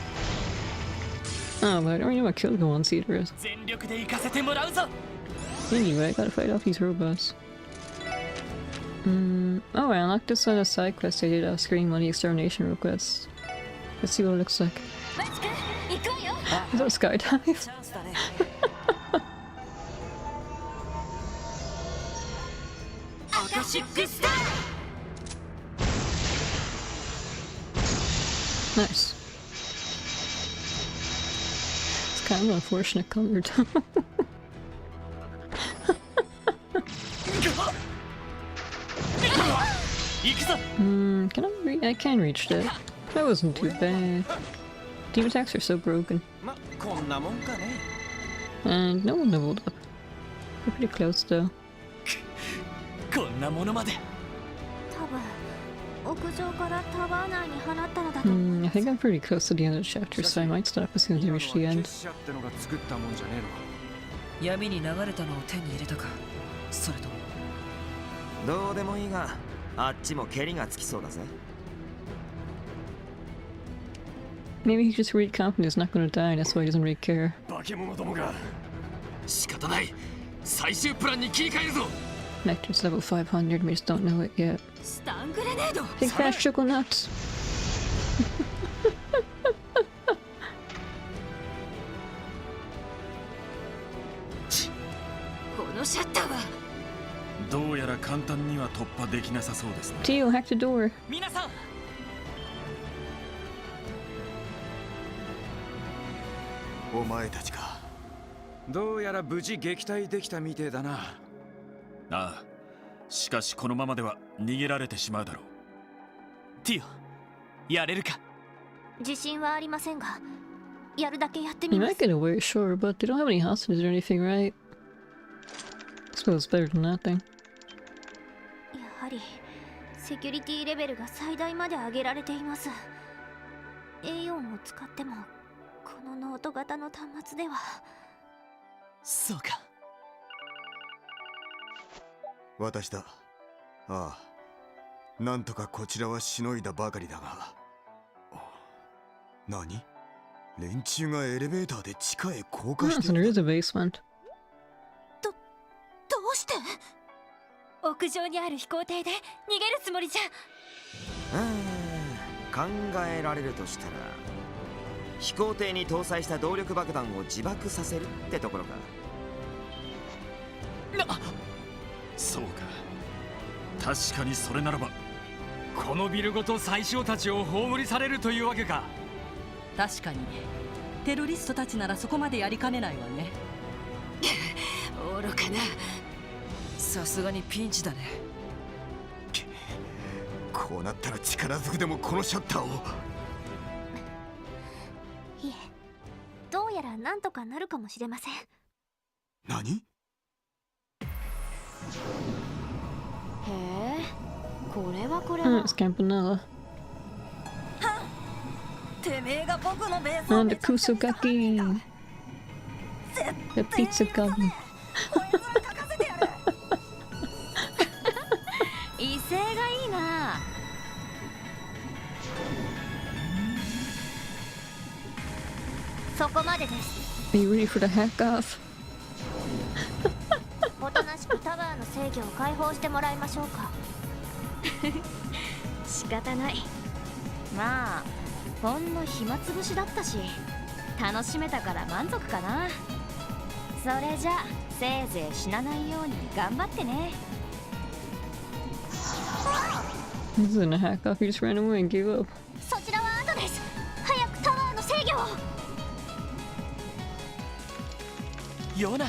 Oh, but I already know what kill go on Cedar is. 全力で行かせてもらうぞ Anyway, I gotta fight off these robots. Oh, I unlocked this on a side quest I did off screen one of the extermination requests. Let's see what it looks like. Is that a skydive? Nice. It's kind of unfortunate colored. Can I can reach that. That wasn't too bad. Team attacks are so broken. まこんなもんかね And no one leveled up. We're pretty close though. こんなものまで多分屋上からタワー内に放ったのだと I think I'm pretty close to the end of the chapter, so I might stop as soon as I reach the end. 闇に流れたのを手に入れたかそれともどうでもいいがあっちも蹴りがつきそうだぜ Maybe he's just really confident he's not gonna die, and that's why he doesn't really care. 化け物どもが仕方ない最終プランに切り替えるぞ Nectar's level 500, we just don't know it yet. スタングレネード Big fat chocolate nuts! このシャッターはどうやら簡単には突破できなさそうですね Tio, hack the door! 皆さんお前たちかどうやら無事撃退できたみてえだなああしかしこのままでは逃げられてしまうだろうティオやれるか自信はありませんがやるだけやってみ You ま might す get away, sure, but they don't have any hostages or anything, right? I suppose it's better than nothing. やはりセキュリティレベルが最大まで上げられています A4 を使ってもこのノート型の端末ではそうか私だああなんとかこちらはしのいだばかりだが何連中がエレベーターで地下へ降下 Oh, し so て there る is a basement. どうして屋上にある飛行艇で逃げるつもりじゃ考えられるとしたら飛行艇に搭載した動力爆弾を自爆させるってところかそうか確かにそれならばこのビルごと最小たちを葬りされるというわけか確かにテロリストたちならそこまでやりかねないわね愚かなさすがにピンチだねここうなったら力ずくでもこのシャッターを。いえ、どうやらなんとかなるかもしれません。何？へえ、これはこれは。It's Campanella. てめえが僕のベース And the Kusugaki. The pizza goblin. 威勢がいいな。そこまでです。 Are you ready for the hack off? おとなしくタワーの制御を解放してもらいましょうか。仕方ない。まあほんの暇つぶしだったし楽しめたから満足かな。それじゃせいぜい死なないように頑張ってね。 This isn't a hack off, he just ran away and gave up. そちらは後です。早くタワーの制御を。ヨナ、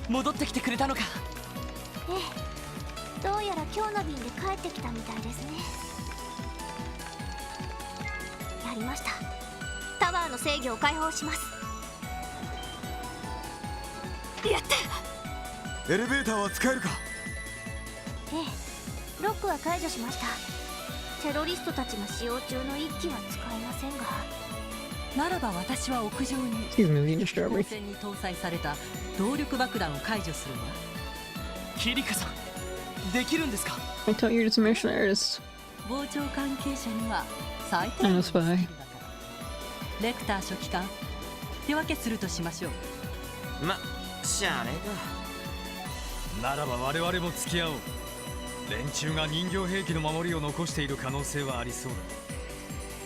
戻ってきてくれたのか。ええ、どうやら今日の便で帰ってきたみたいですね。やりました。タワーの制御を解放します。やった。エレベーターは使えるか？ええ、ロックは解除しました。テロリストたちが使用中の一機は使えませんが。ならば私は屋上に Excuse me, Lena Strawberry. 光線に搭載された動力爆弾を解除するわ。キリカさん、できるんですか？ I thought you were just a martial artist. 傍聴関係者には最低 I'm の a spy. レクター書記官、手分けするとしましょう。ま、しゃあねえか。ならば我々も付き合おう。連中が人形兵器の守りを残している可能性はありそうだ。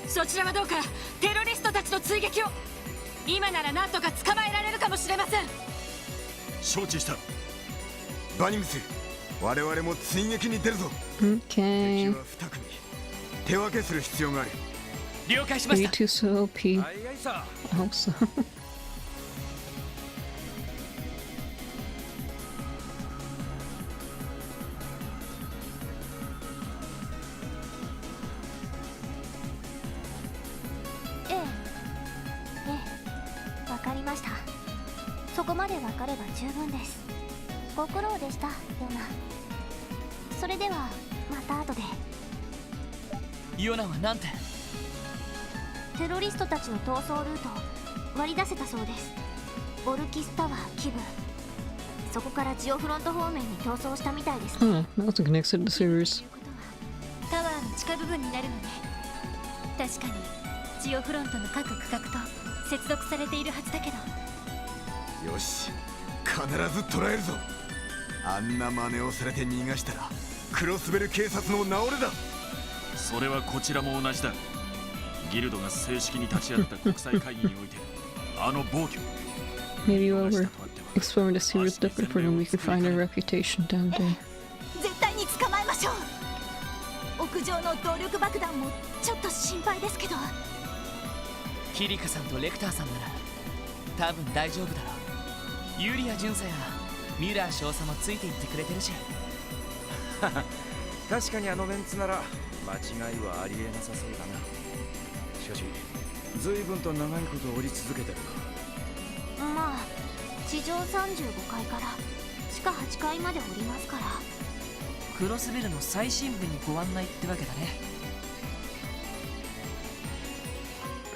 そちらはどうかテロリストたちの追撃を。今なら何とか捕まえられるかもしれません。承知した。バニムス、我々も追撃に出るぞ。Okay. 敵は2組。手分けする必要がある。了解しま Are し you た。 too so OP? はいはいさ。 I hope so. ええ、ええ、わかりました。そこまでわかれば十分です。ご苦労でした、ヨナ。それではまた後で。ヨナはなんて？テロリストたちの逃走ルートを割り出せたそうです。オルキスタワー基部、そこからジオフロント方面に逃走したみたいですね。 Huh, that wasn't connected to the sewers. タワーの地下部分になるのね。確かにジオフロントの各区画と接続されているはずだけど。よし、必ず捕らえるぞ。あんな真似をされて逃がしたらクロスベル警察の名折れだ。それはこちらも同じだ。ギルドが正式に立ち会った国際会議においてあの暴挙 Maybe while we're exploring the sewers looking for them, we can find our reputation down there. 絶対に捕まえましょう。屋上の動力爆弾もちょっと心配ですけど。キリカさんとレクターさんなら多分大丈夫だろう。ユリア巡査やミュラー少佐もついていってくれてるし。確かにあのメンツなら間違いはありえなさそうだな。しかし随分と長いこと降り続けてるな。まあ地上35階から地下8階まで降りますから。クロスベルの最深部にご案内ってわけだね。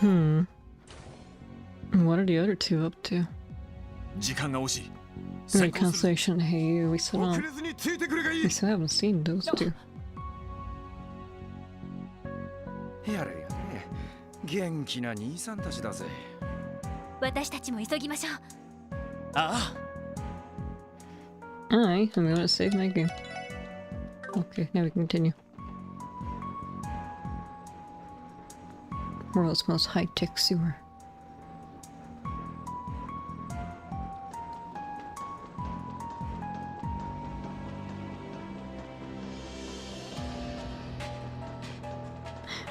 Hmm. What are the other two up to? 時間が惜しい。 Right, cancellation. Hey, you. We still don't. 遅れずについてくれがいい。 We still haven't seen those two. やれやれ、元気な兄さんたちだぜ。私たちも急ぎましょう。あAlright, あ。and we want to save that game. Okay, now we can continue. World's most high-tech sewer.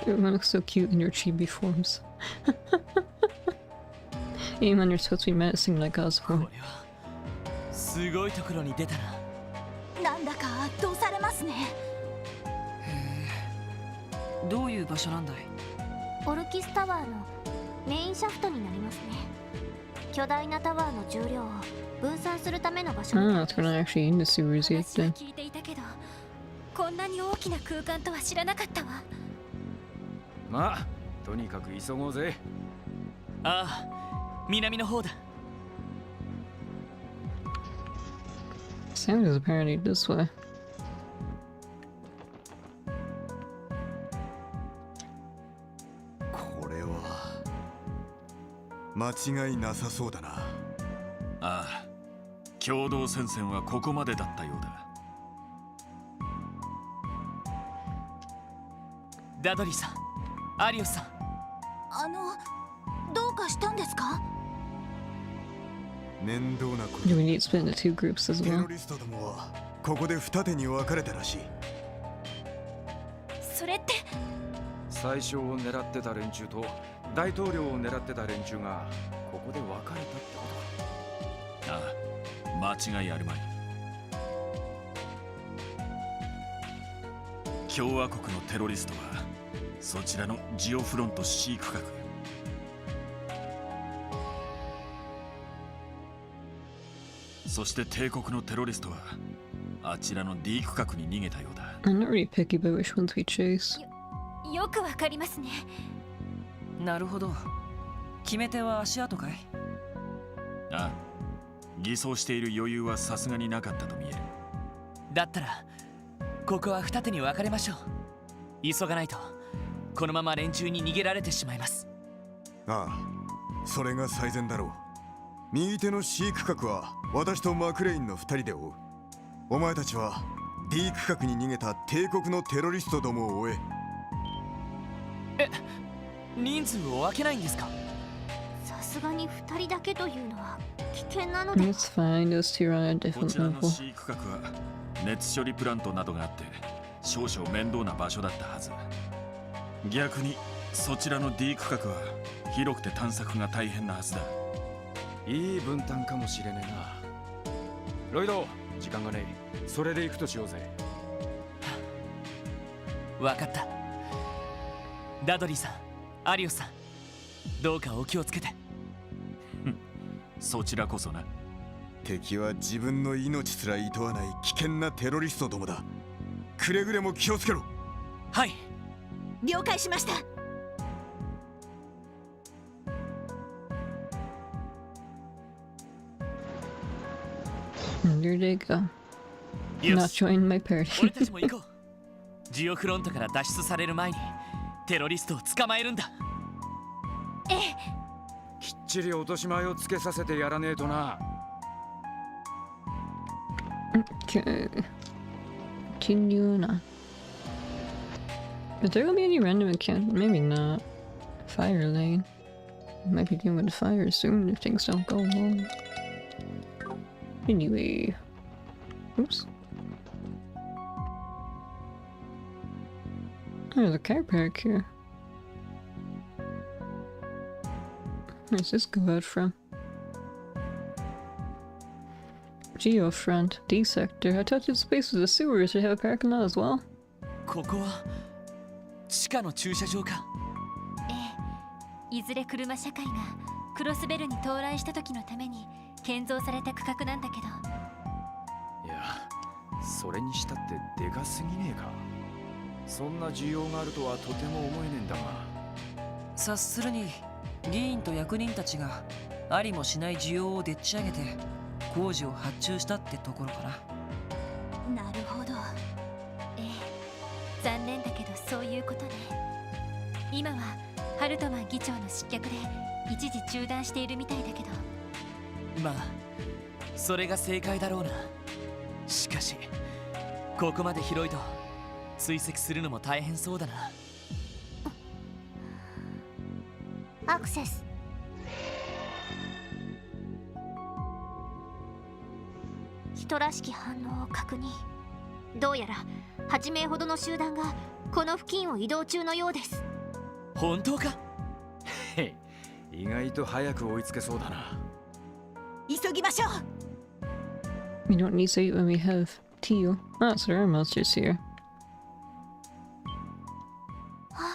Everyone looks so cute in your chibi forms. Even you're supposed to be menacing like Osborne. すごいところに出たな。なんだか圧倒されますね。どういう場所なんだい？オルキスタワーのメインシャフトになりますね。巨大なタワーの重量を分散するための場所 Oh, it's gonna actually in the sewers yet then. 聞いていたけど、こんなに大きな空間とは知らなかったわ。まあとにかく急ごうぜ。ああ、南の方だ。Sound is apparently this way. これは間違いなさそうだな。ああ、共同戦線はここまでだったようだ。ダドリーさん、アリオスさん。どうかしたんですか？面倒なこと。 Do we need to split into two groups as テ well? ロリストどもはここで二手に分かれたらしい。それって最初を狙ってた連中と大統領を狙ってた連中がここで分かれたってことか。ああ、間違いあるまい。共和国のテロリストはそちらのジオフロント C 区画、そして帝国のテロリストはあちらの D 区画に逃げたようだ。 I'm not really picky about which ones we chase. よくわかりますね。なるほど。決め手は足跡かい？ああ、偽装している余裕はさすがになかったと見える。だったらここは二手に分かれましょう。急がないとこのまま連中に逃げられてしまいます。ああ、それが最善だろう。右手の C 区画は私とマクレインの二人で追う。お前たちは D 区画に逃げた帝国のテロリストどもを追え。人数を分けないんですか？さすがに2人だけというのは危険なので。 It's fine, those two are on a こ different ちらの level. C 区画は熱処理プラントなどがあって少々面倒な場所だったはず。逆にそちらの D 区画は広くて探索が大変なはずだ。いい分担かもしれねえな。ロイド、時間がねえ。それで行くとしようぜ。分かった。ダドリーさん、アリオスさん、どうかお気をつけて。そちらこそな。敵は自分の命すら厭わない危険なテロリストどもだ。くれぐれも気をつけろ。はい、了解しました。There they go. Not joining my party. 俺たちも行こう。ジオフロントから脱出される前にテロリストを捕まえるんだ。ええ、きっちり落とし前をつけさせてやらねえとな。Okay. Continue on. Is there gonna be any random account? Maybe not. Fire lane. Might be dealing with fire soon if things don't go well. Anyway. Oops. There's a car park here. Where's this go out from? Geofront, D sector. I thought this space was a sewer. Should have a parking lot as well. ここは地下の駐車場か。ええ、いずれ車社会がクロスベルに到来した時のために建造された区画なんだけど。いや、それにしたってでかすぎねえか。そんな需要があるとはとても思えねえんだが。察するに議員と役人たちがありもしない需要をでっち上げて工事を発注したってところかな。なるほど。ええ、残念だけどそういうことね。今はハルトマン議長の失脚で一時中断しているみたいだけど。まあそれが正解だろうな。しかしここまで広いと追跡するのも大変そうだな。アクセス。人らしき反応を確認。どうやら8名ほどの集団がこの付近を移動中のようです。本当か？意外と早く追いつけそうだな。急ぎましょう。 We don't need to eat when we have teal. Ah, so there are monsters here. は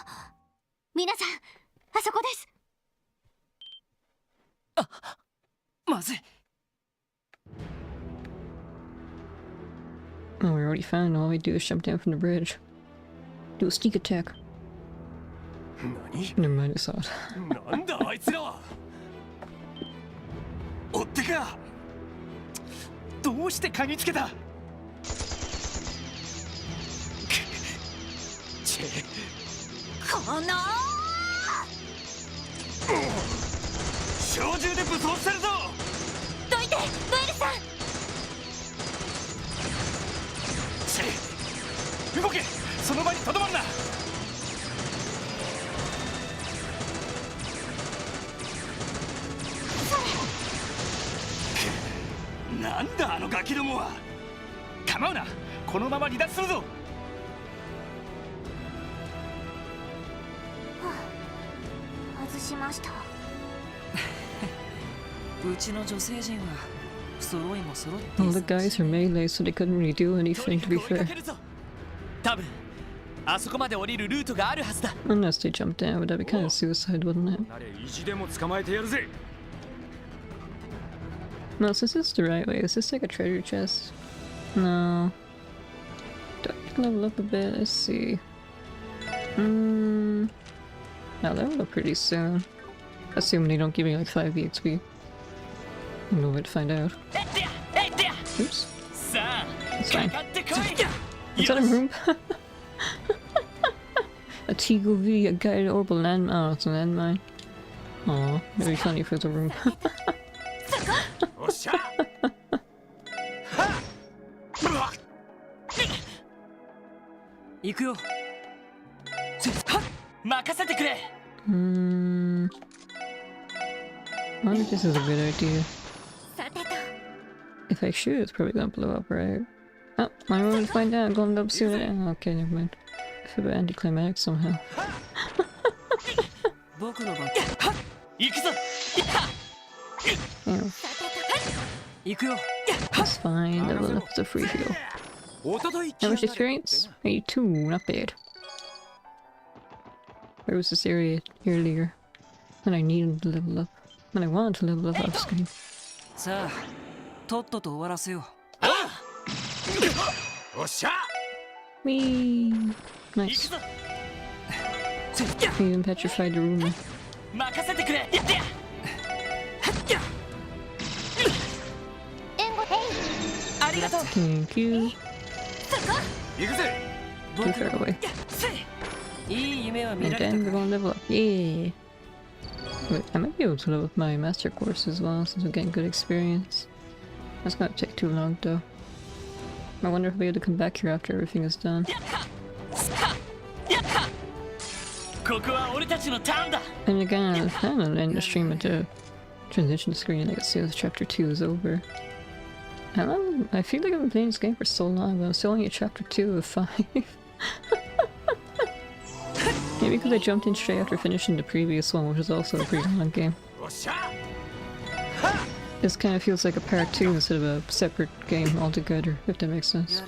まずい。 Oh, we already found him. All we do is jump down from the bridge. Do a sneak attack. Never mind, I saw it. なんだあいつらは。追ってか。どうして嗅ぎつけた。チェ。この小銃で武装してるぞ。どいて、ドエルさん。チェ。動け。その場にとどまんな。なんだあのガキどもは。構うな。このまま離脱するぞ。外しました。うちの女性陣は揃いも揃って All the guys are melee, so they couldn't really do anything, to be fair. 多分あそこまで降りるルートがあるはずだ。 Unless they jumped down, but that'd be kind of suicide, wouldn't it? 意地でも捕まえてやるぜ。 No, since this is the right way, is this like a treasure chest? No. Do I can level up a bit? Let's see. I'll level up pretty soon. Assuming they don't give me like 5 EXP. I know where to find out. Oops. That's fine. Is that a room? A Tigo V, a guided orbital land. Oh, it's a landmine. Aw, it'd be funny if it was a room. 行くよ。任せてくれ。I wonder if this is a good idea. If I shoot, it's probably gonna blow up, right? Oh, I want to find out. I'm going up soon. Okay, never mind. I feel anticlimactic somehow. 僕の番。行くぞ。 Yeah. 行くよ。 That's fine. Level up the free heal. How much experience? 82. Not bad. Where was this area earlier? When I needed to level up. When I wanted to level up off screen. さあ、とっとと終わらせよう。おっしゃ。 Whee! Nice. You even petrified the rumor. 任せてくれ。ありがとう。 Thank you. 行くぜ。 Too far away. いい夢は見 And られた then か we're gonna level up. Yeah! Wait, I might be able to level up my master course as well since I'm getting good experience. That's gonna take too long though. I wonder if I'll be able to come back here after everything is done. ここは俺たちのターンだ。 And again, I kind of end the stream into transition screen like as soon as chapter 2 is over. I don't know, I feel like I've been playing this game for so long, but I'm still only at chapter 2 of 5. Maybe because I jumped in straight after finishing the previous one, which is also a pretty long game. This kind of feels like a part 2 instead of a separate game altogether, if that makes sense.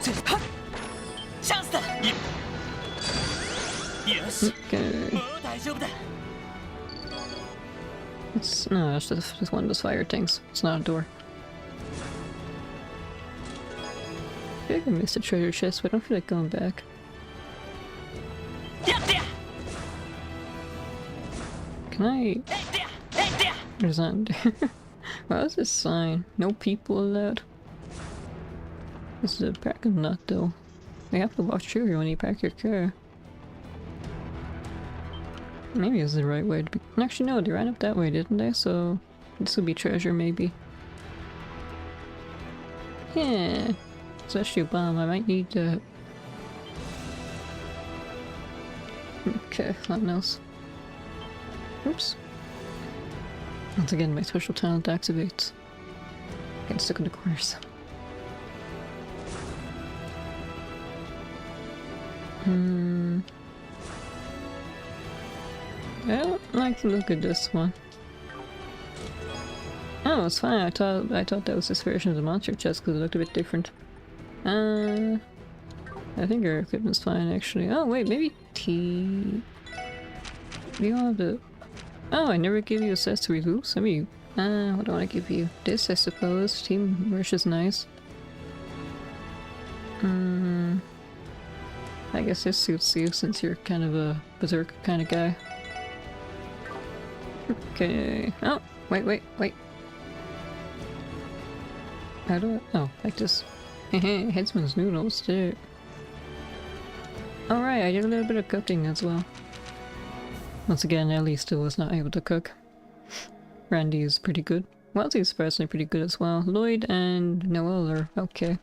チャンスだ。よし。 Okay. もう大丈夫だ。 No, that's just one of those fire things. It's not a door. I feel like I missed a treasure chest, but I don't feel like going back. Can I... What is that? What is this sign? No people allowed. This is a parking lot though. You have to walk through here when you park your car. Maybe this is the right way to be. Actually, no, they ran up that way, didn't they? So this would be treasure, maybe. Yeah, it's actually a bomb. I might need that. Okay, nothing else. Oops. Once again, my special talent activates. Getting stuck in the corners. I don't like the look of this one. Oh, it's fine. I thought that was this version of the monster chest because it looked a bit different. I think our equipment's fine actually. Oh wait, maybe T. We don't have the. Oh, I never gave you accessories. Oops, I mean, what do I want to give you? This, I suppose. Team Rush is nice. I guess this suits you since you're kind of a berserker kind of guy. Okay. Oh, wait. How do I? Oh, like this. Headsman's noodles, too. Alright, I did a little bit of cooking as well. Once again, Ellie still was not able to cook. Randy is pretty good. Welty's personally pretty good as well. Lloyd and Noel are okay.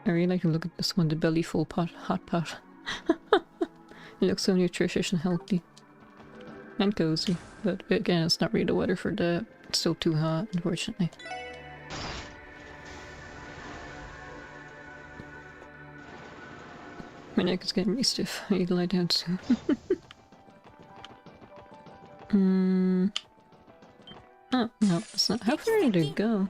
I really like to look at this one, the belly full pot, hot pot. It looks so nutritious and healthy. And cozy. But again, it's not really the weather for that. It's still too hot, unfortunately. My neck is getting really stiff. I need to lie down soon. Oh, no, it's not. How far did it go?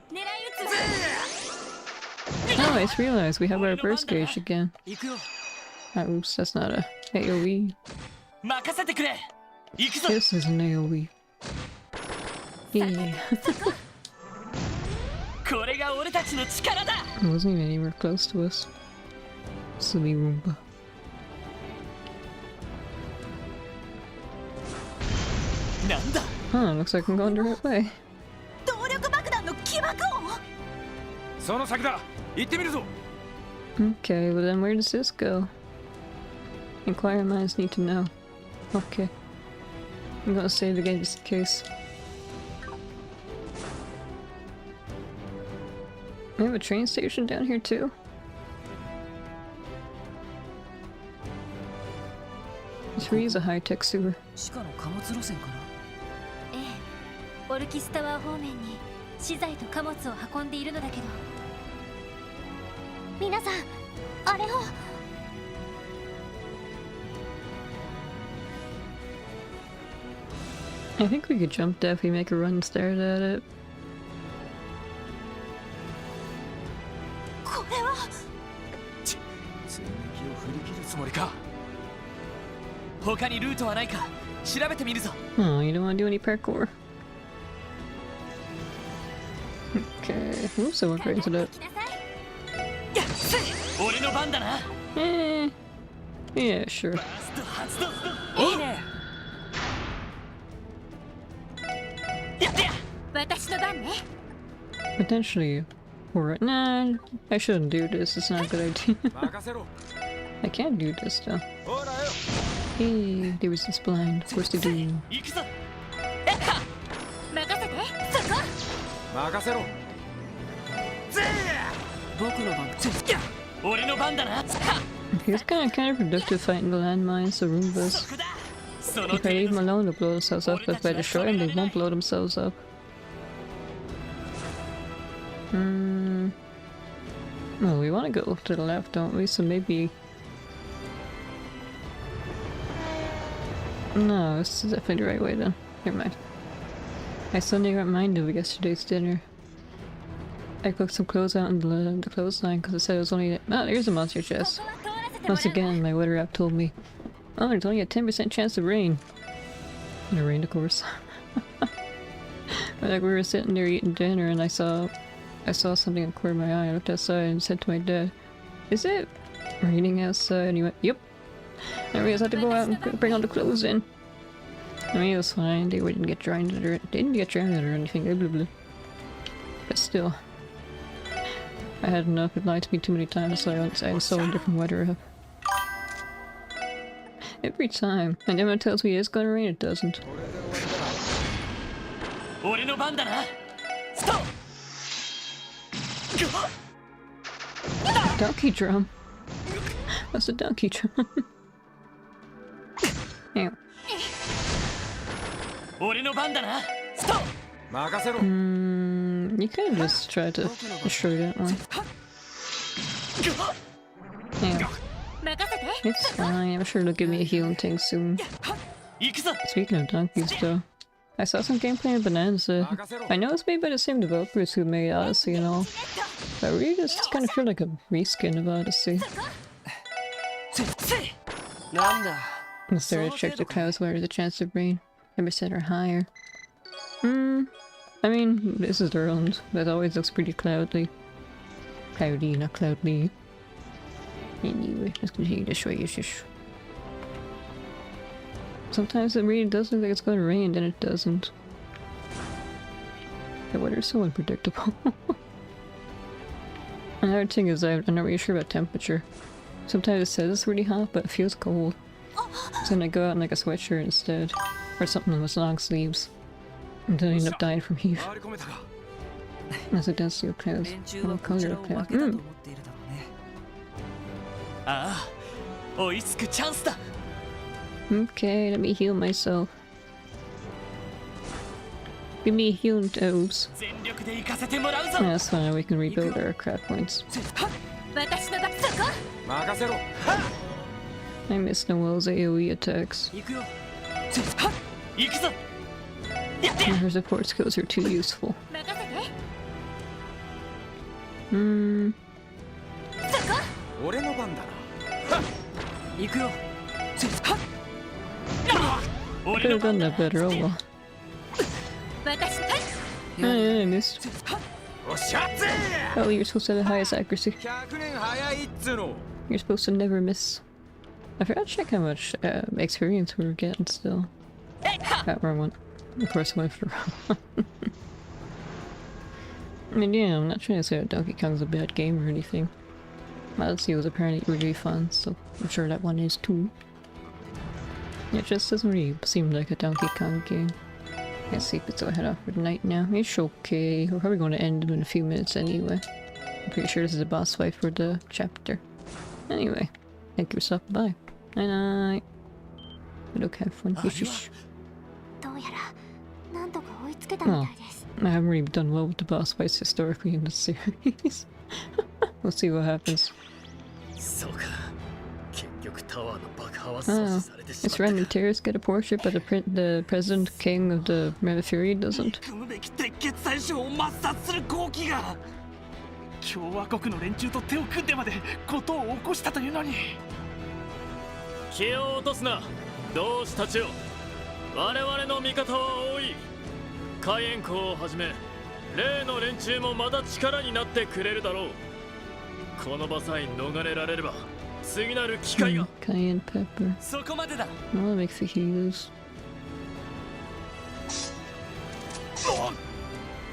Oh, I just realized we have our burst gauge again. Oops, that's not a AoE. This is an AoE. Yeah. It wasn't even anywhere close to us. Silly Roomba. Huh, looks like I'm going the right way. Okay, well then where does this go? Inquiring minds need to know. Okay. I'm gonna save the game just in case. We have a train station down here too? This really is a high-tech sewer. ええ、オルキスタワー方面に資材と貨物を運んでいるのだけど。皆さん、あれを。I think we could jump that if we make a run start at it. これは。追撃を振り切るつもりか。他にルートはないか調べてみるぞ。Oh, you don't want to do any parkour. Okay, oops, I went right into that. 俺の番だな。Yeah, sure. いいね。私の番ね。Potentially, or nah, I shouldn't do this. It's not a good idea. I can't do this though. Hey, they was this blind. Of course they do. 任せて。そこ。任せろ。僕の番。俺の番だな。He's kind of counterproductive fighting the landmines, the Roombas. If I leave them alone, they'll blow themselves up, but if I destroy them, they won't blow themselves up. Well, we want to go to the left, don't we? So maybe... No, this is definitely the right way then. Never mind. I suddenly got reminded of yesterday's dinner. I cooked some clothes out in the clothesline because it said it was only... Oh, there's a monster chest. Once again, my weather app told me, oh, there's only a 10% chance of rain. And it rained, of course. Like we were sitting there eating dinner and I saw something in the corner of my eye. I looked outside and said to my dad, is it raining outside? And he went, yep. I realized I had to go out and bring all the clothes in. I mean, it was fine. They didn't get drowned or anything. Blah, blah, blah. But still. I had enough. It lied to me too many times, so I installed a different weather app. Every time. And then when it tells me it's gonna rain, it doesn't. Donkey drum. What's a donkey drum? Ew. You could just try to destroy that one. Yeah. It's fine, I'm sure it'll give me a healing tank soon. Speaking of donkeys though, I saw some gameplay in Bonanza. I know it's made by the same developers who made Odyssey and all, but I really just kind of feel like a reskin of Odyssey. The started to check the clouds where there's a chance of rain. Never said or higher. I mean, this is Ireland. That always looks pretty cloudy. Cloudy, not cloudly. Anyway, let's continue this way. Sometimes it really does look like it's going to rain, then it doesn't. The weather's so unpredictable. Another thing is I'm not really sure about temperature. Sometimes it says it's really hot, but it feels cold. So then I go out in like a sweatshirt instead. Or something with long sleeves. And then I end up dying from heat. As it does to your clothes. What color of clothes? Okay, let me heal myself. Give me healing tubes. That's fine, we can rebuild our crap points. I miss Noel's AoE attacks. Her support skills are too useful. I could have done that better, oh well. I missed. Oh, you're supposed to have the highest accuracy. You're supposed to never miss. I forgot to check how much experience we were getting still. That wrong one. Of course I went for the wrong one. I mean, yeah, I'm not trying to say that Donkey Kong's a bad game or anything. Odyssey was apparently really fun, so I'm sure that one is too. It just doesn't really seem like a Donkey Kong game. Let's see if it's head off for the night now. It's okay. We're probably going to end in a few minutes anyway. I'm pretty sure this is a boss fight for the chapter. Anyway, thank you for stopping by. Night night. Look, have fun. Oh, I haven't really done well with the boss fights historically in this series. We'll see what happens. Oh, it's random terrorists get a portrait, but the president king of the Fury doesn't. 共和国の連中と手を組んでまで事を起こしたというのに。気を落とすな、同志たちよ。我々の味方は多い。火炎校をはじめ、例の連中もまだ力になってくれるだろう。この場さえ逃れられれば、次なる機会が。Cayenne pepper. そこまでだ。Well, that makes the heals.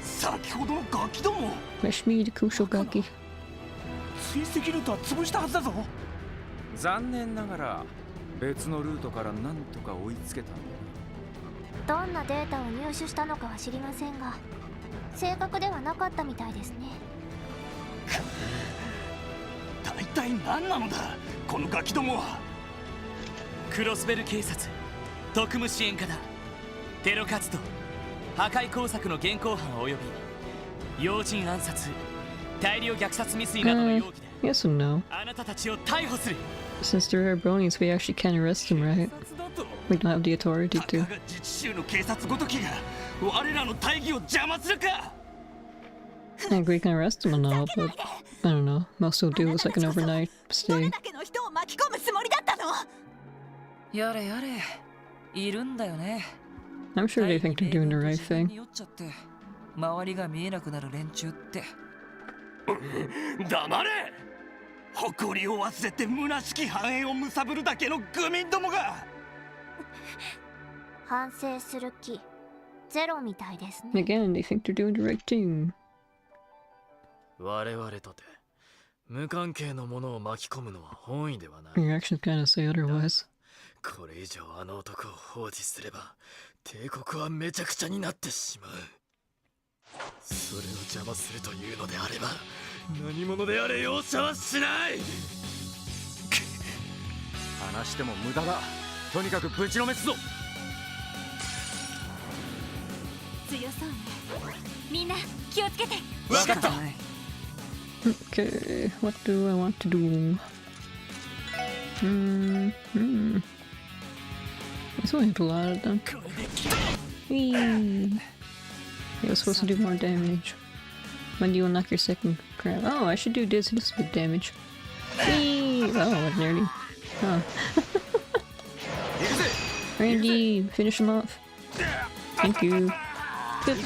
先ほどのガキども。Fresh meat, crucial gaki. 追跡ルートは潰したはずだぞ。残念ながら別のルートからなんとか追いつけたんだ。どんなデータを入手したのかは知りませんが、正確ではなかったみたいですね。大体何なのだ、このガキどもは。クロスベル警察、特務支援課だ。テロ活動、破壊工作の現行犯及び要人暗殺、大量虐殺未遂などの容疑で Yes and no. あなたたちを逮捕する。 Since there are bronies, we actually can arrest them, right? We don't have the authority to. 自治州の警察ごときが我らの大義を邪魔するか。 I think we can arrest them and all, but I don't know. Most will do is like an overnight stay. やれやれ、いるんだよね。 I'm sure they think they're doing the right thing. 周りが見えなくなる連中って。黙れ。誇りを忘れて虚しき繁栄を貪るだけの愚民どもが。反省する気ゼロみたいですね。 Again, they think they're doing the right thing. 我々とて無関係のものを巻き込むのは本意ではない。 Your actions kind of say otherwise. これ以上あの男を放置すれば帝国はめちゃくちゃになってしまう。それを邪魔するというのであれば何者であれ容赦はしない。話しても無駄だ。とにかくぶちのめすぞ。強そうね。みんな気をつけて。わかった。 Okay, what do I want to do? This will hit a lot of them. Whee! It was supposed to do more damage. When do you unlock your second crab? Oh, I should do this. This is big damage. Whee! Oh, nearly. Oh. Randy, finish him off. Thank you. That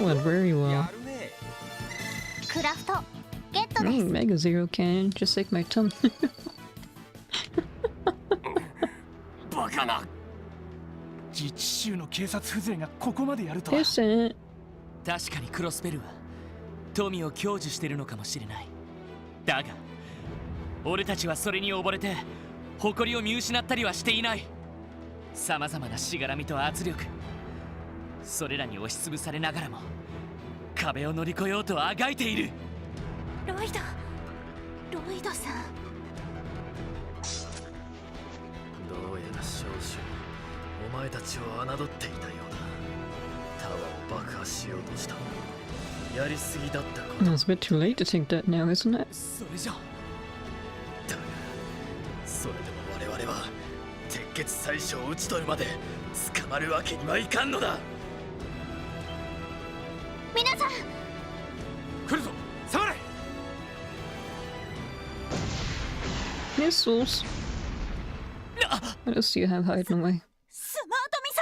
went very well. クラフトゲットです。Mega Zero Cannon, just like my tongue. バカな。自治州の警察風情がここまでやるとは。Listen. 確かにクロスベルは富を享受してるのかもしれない。だが俺たちはそれに溺れて誇りを見失ったりはしていない。さまざまなしがらみと圧力、それらに押しつぶされながらも壁を乗り越えようとあがいている。ロイドさん。どうやら少々お前たちを侮っていたようだ。タワーを爆破しようとした。やりすぎだったこと。 It's a bit too late to think that now, isn't it? それじゃだがそれでも我々は鉄血最初を討ち取るまで捕まるわけにはいかんのだ。皆さん来るぞ、下がれ。 Missiles. What else do you have hiding away? スマートミサ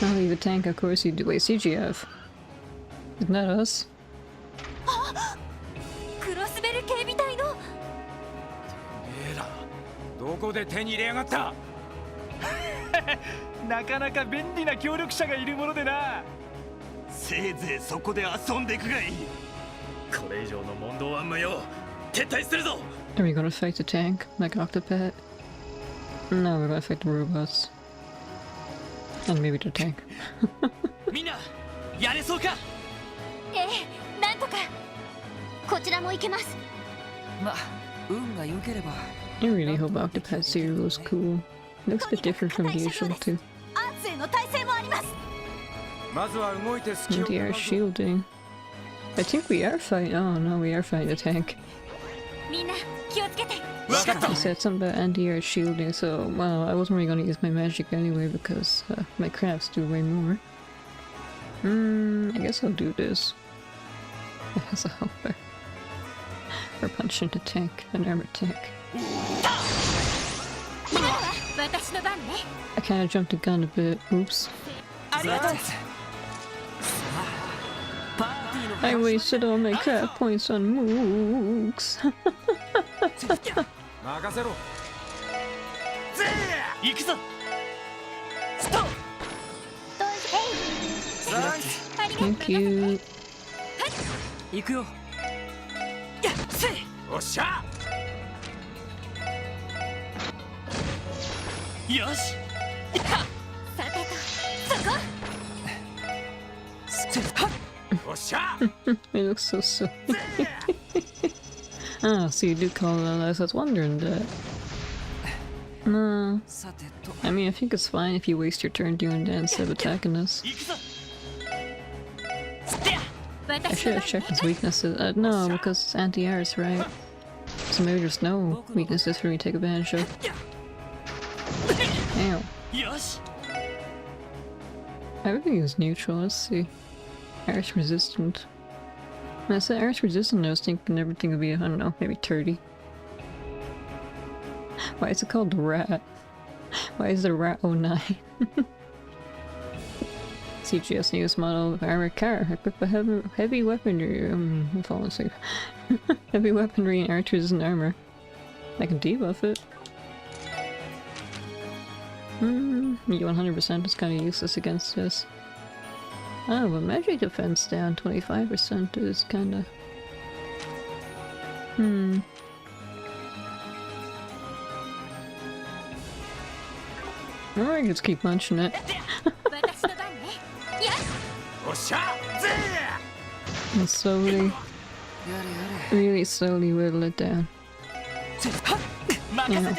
イル。 I'll leave a tank, of course you do. Wait, CGF. Isn't that us? クロスベル警備隊の。どこで手に入れやがった。なかなか便利な協力者がいるものでな。せいぜいそこで遊んでくがいい。これ以上の問答は無用。撤退するぞ。 Are we gonna fight the tank, like Octopet? No, we're gonna fight the robots. And maybe the tank. みんなやれそうか。ええ、なんとか。こちらも行けます。ま、運が良ければ。 I really hope Octopet Zero is cool. Looks a bit different from the usual too. アーツへの耐性もあります。まずは動いて隙を。 Anti-air shielding. I think we are fighting. Oh no, we are fighting the tank. みんな気をつけて。 He said something about anti-air shielding, so well, I wasn't really gonna use my magic anyway because my crafts do way more. I guess I'll do this as a helper. Or punching the tank, an armored tank. 私の番ね。 I kinda jumped the gun a bit. Oops. ありがとう。 I wasted all my craft points on mooks. 任せろ。行くぞ。ストップ。Thank you. 行くよ。おっしゃ。よし。さてと、そこ。 It looks so silly. Ah, so you do call it alive. I was wondering that. No. I mean, I think it's fine if you waste your turn doing that instead of attacking us. I should have checked his weaknesses. No, because it's anti-airs, right? So maybe there's no weaknesses for me to take advantage of. Damn. Everything is neutral. Let's see. Iris resistant. When I said Iris resistant, I was thinking everything would be, I don't know, maybe 30. Why is it called the Rat? Why is the Rat 09? CGS newest model of armored car equipped with heavy weaponry. I'm falling asleep. Heavy weaponry and archers and armor. I can debuff it. You 100% is kind of useless against this. Oh, but magic defense down 25% is kinda... Or I just keep punching it. And slowly, really slowly whittle it down. Yeah.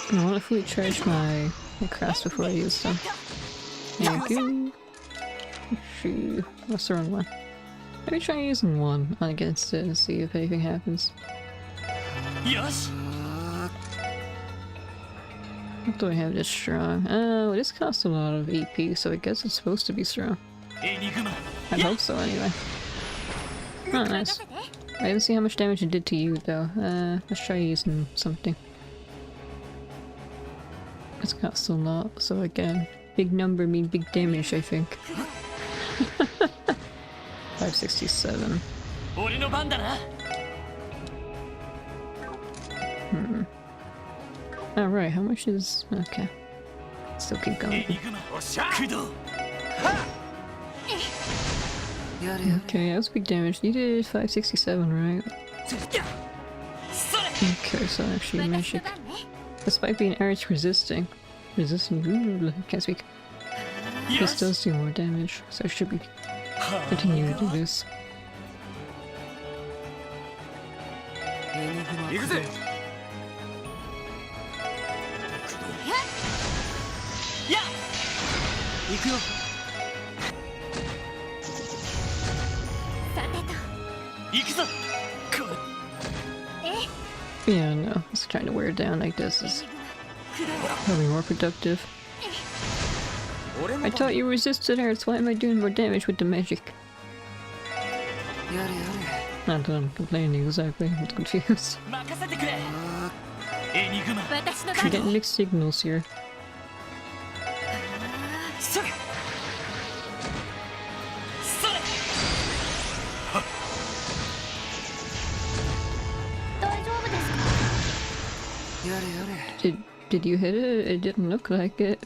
I want to fully charge my crafts before I use them. Thank you. Shoot. What's the wrong one? Maybe try using one against it and see if anything happens. Yes. What do I have this strong? Oh, this costs a lot of EP, so I guess it's supposed to be strong. I hope so, anyway. Oh, nice. I didn't see how much damage it did to you, though. Let's try using something. This costs a lot, so again, big number mean big damage, I think. 567. Alright, how much is... okay. Still keep going. Okay, that was big damage. You did 567, right? Okay, so actually magic. Despite being arch resistant, can't speak. This does do more damage, so I should be continuing to do this. Yeah, no, just trying to wear it down like this is probably more productive. I thought you resisted Earth, why am I doing more damage with the magic? Not that I'm complaining exactly, I'm confused. I'm getting mixed signals here. Did you hit it? It didn't look like it.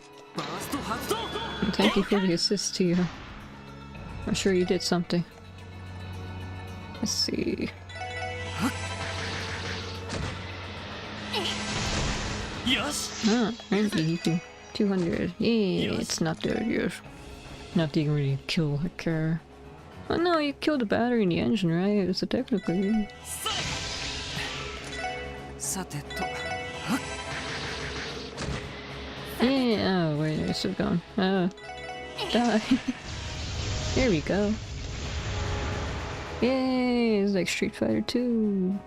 Thank you for the assist to you. I'm sure you did something. Let's see. Ah, maybe you can 200. Yeah, it's not there yet. Not that you can really kill a car. Oh no, you killed the battery in the engine, right? So technically. Yeah, oh wait, it's still gone. Die. There we go. Yay, it's like Street Fighter 2.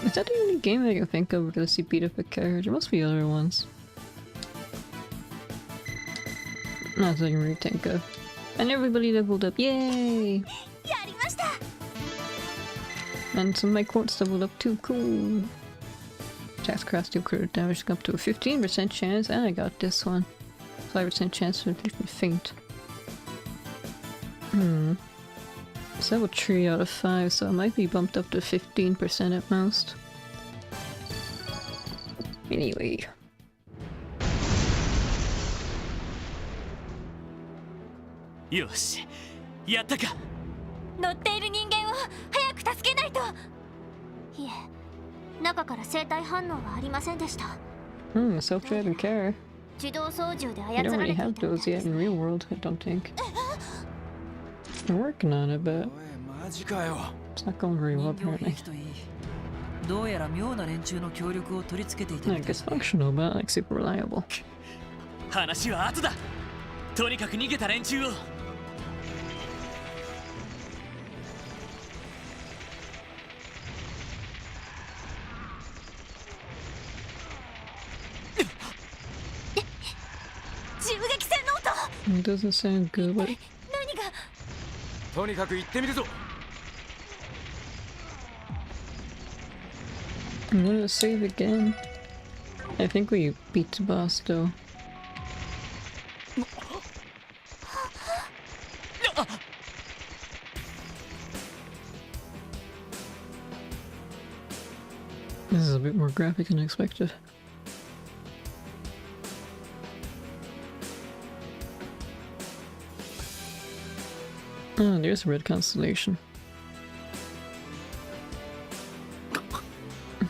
Is that the only game I can think of where you beat up a character? There must be other ones. Not that I can really think of. And everybody leveled up, yay! And some of my quartz leveled up too, cool! Attacks cross deal critical damage up to a 15% chance, and I got this one. 5% chance to faint. It's level 3 out of 5, so it might be bumped up to 15% at most. Anyway. Yoshi, yatta ka? 乗っている人間を早く助けないと。いえ、中から生体反応はありませんでした。Self-driving car. 自動操縦で I 操 don't ら really れてい have た。 those yet in real world, I don't think. I'm working on it, but it's not going very well apparently. どうやら妙な連中の協力を取り付けていたみ Like たい it's functional, but not like super reliable. 話は後だ。とにかく逃げた連中を。It doesn't sound good, but とにかく行ってみるぞ。 I'm gonna save again. I think we beat the boss though. This is a bit more graphic than expected. Oh, there's a red constellation.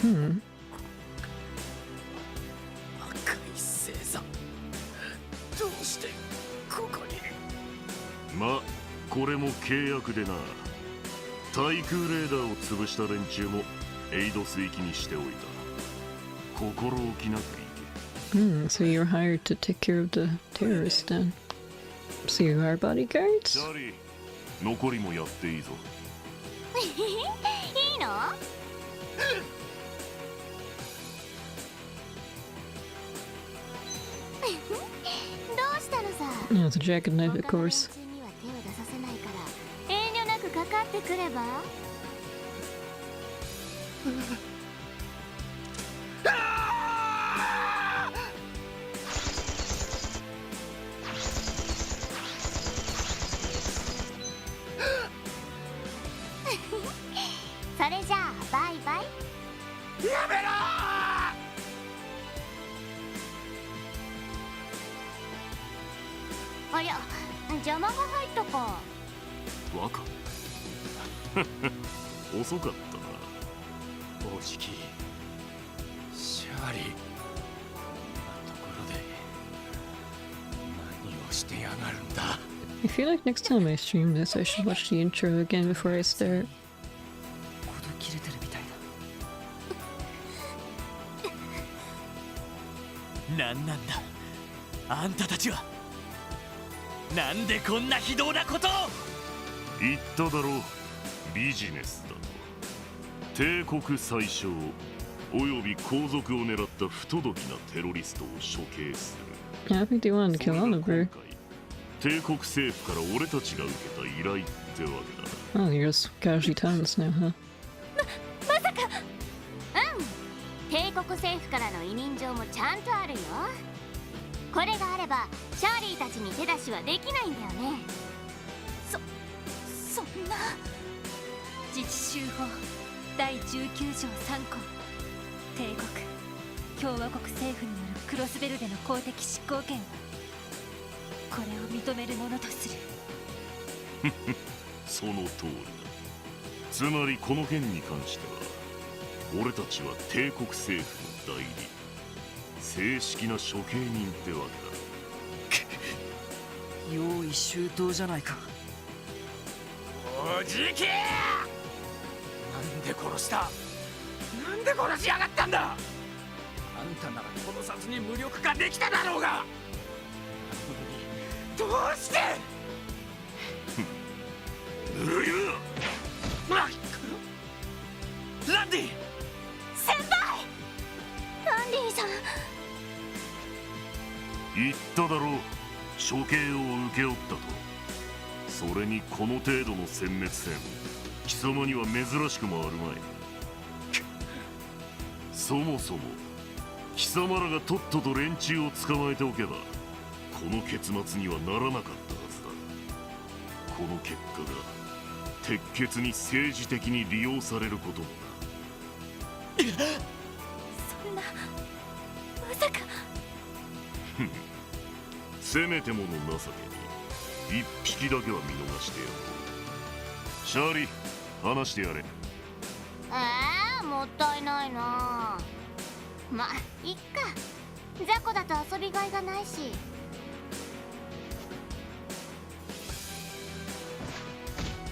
Hmm. どうしてここに。ま、これも契約でな。対空レーダーを潰した連中もエイド水域にしておいた。心置きなく行け。So you're hired to take care of the terrorists then. So you are bodyguards? チャーリー、残りもやっていいぞ。いいの？どうしたのさ？ Yeah, it's a jacket knife, of course. 手を出させないから遠慮なくかかってくれば？それじゃあバイバイ。やめろー！ありゃ、邪魔が入ったか。バカ。遅かったな。おじき、シャーリー。ところで何をしてやがるんだ。 I feel like next time I stream this, I should watch the intro again before I start. 切れてるみたいだ。なんなんだあんたたちは。なんでこんな非道なことを。言っただろう、ビジネスだと。帝国最小および皇族を狙った不届きなテロリストを処刑する。 Yeah, I think they wanted to kill Oliver. 帝国政府から俺たちが受けた依頼ってわけだ。 Oh, you're just casually telling us now, huh? まさか。帝国政府からの委任状もちゃんとあるよ。これがあればシャーリーたちに手出しはできないんだよね。そんな。自治州法第19条3項、帝国共和国政府によるクロスベルでの公的執行権はこれを認めるものとする。その通りだ。つまりこの件に関しては俺たちは帝国政府の代理、正式な処刑人ってわけだ。用意周到じゃないか。おじき！なんで殺した？なんで殺しやがったんだ？あんたなら殺さずに無力化できただろうが。どうして？ぬるいな。ランディ！先輩！ランディさん。言っただろう、処刑を請け負ったと。それにこの程度の殲滅戦、貴様には珍しくもあるまい。そもそも貴様らがとっとと連中を捕まえておけばこの結末にはならなかったはずだ。この結果が鉄血に政治的に利用されることもな。そんな、まさか。せめてもの情けに一匹だけは見逃してやろう。シャーリー、話してやれ。もったいないな。ま、いっか。雑魚だと遊びがいがないし。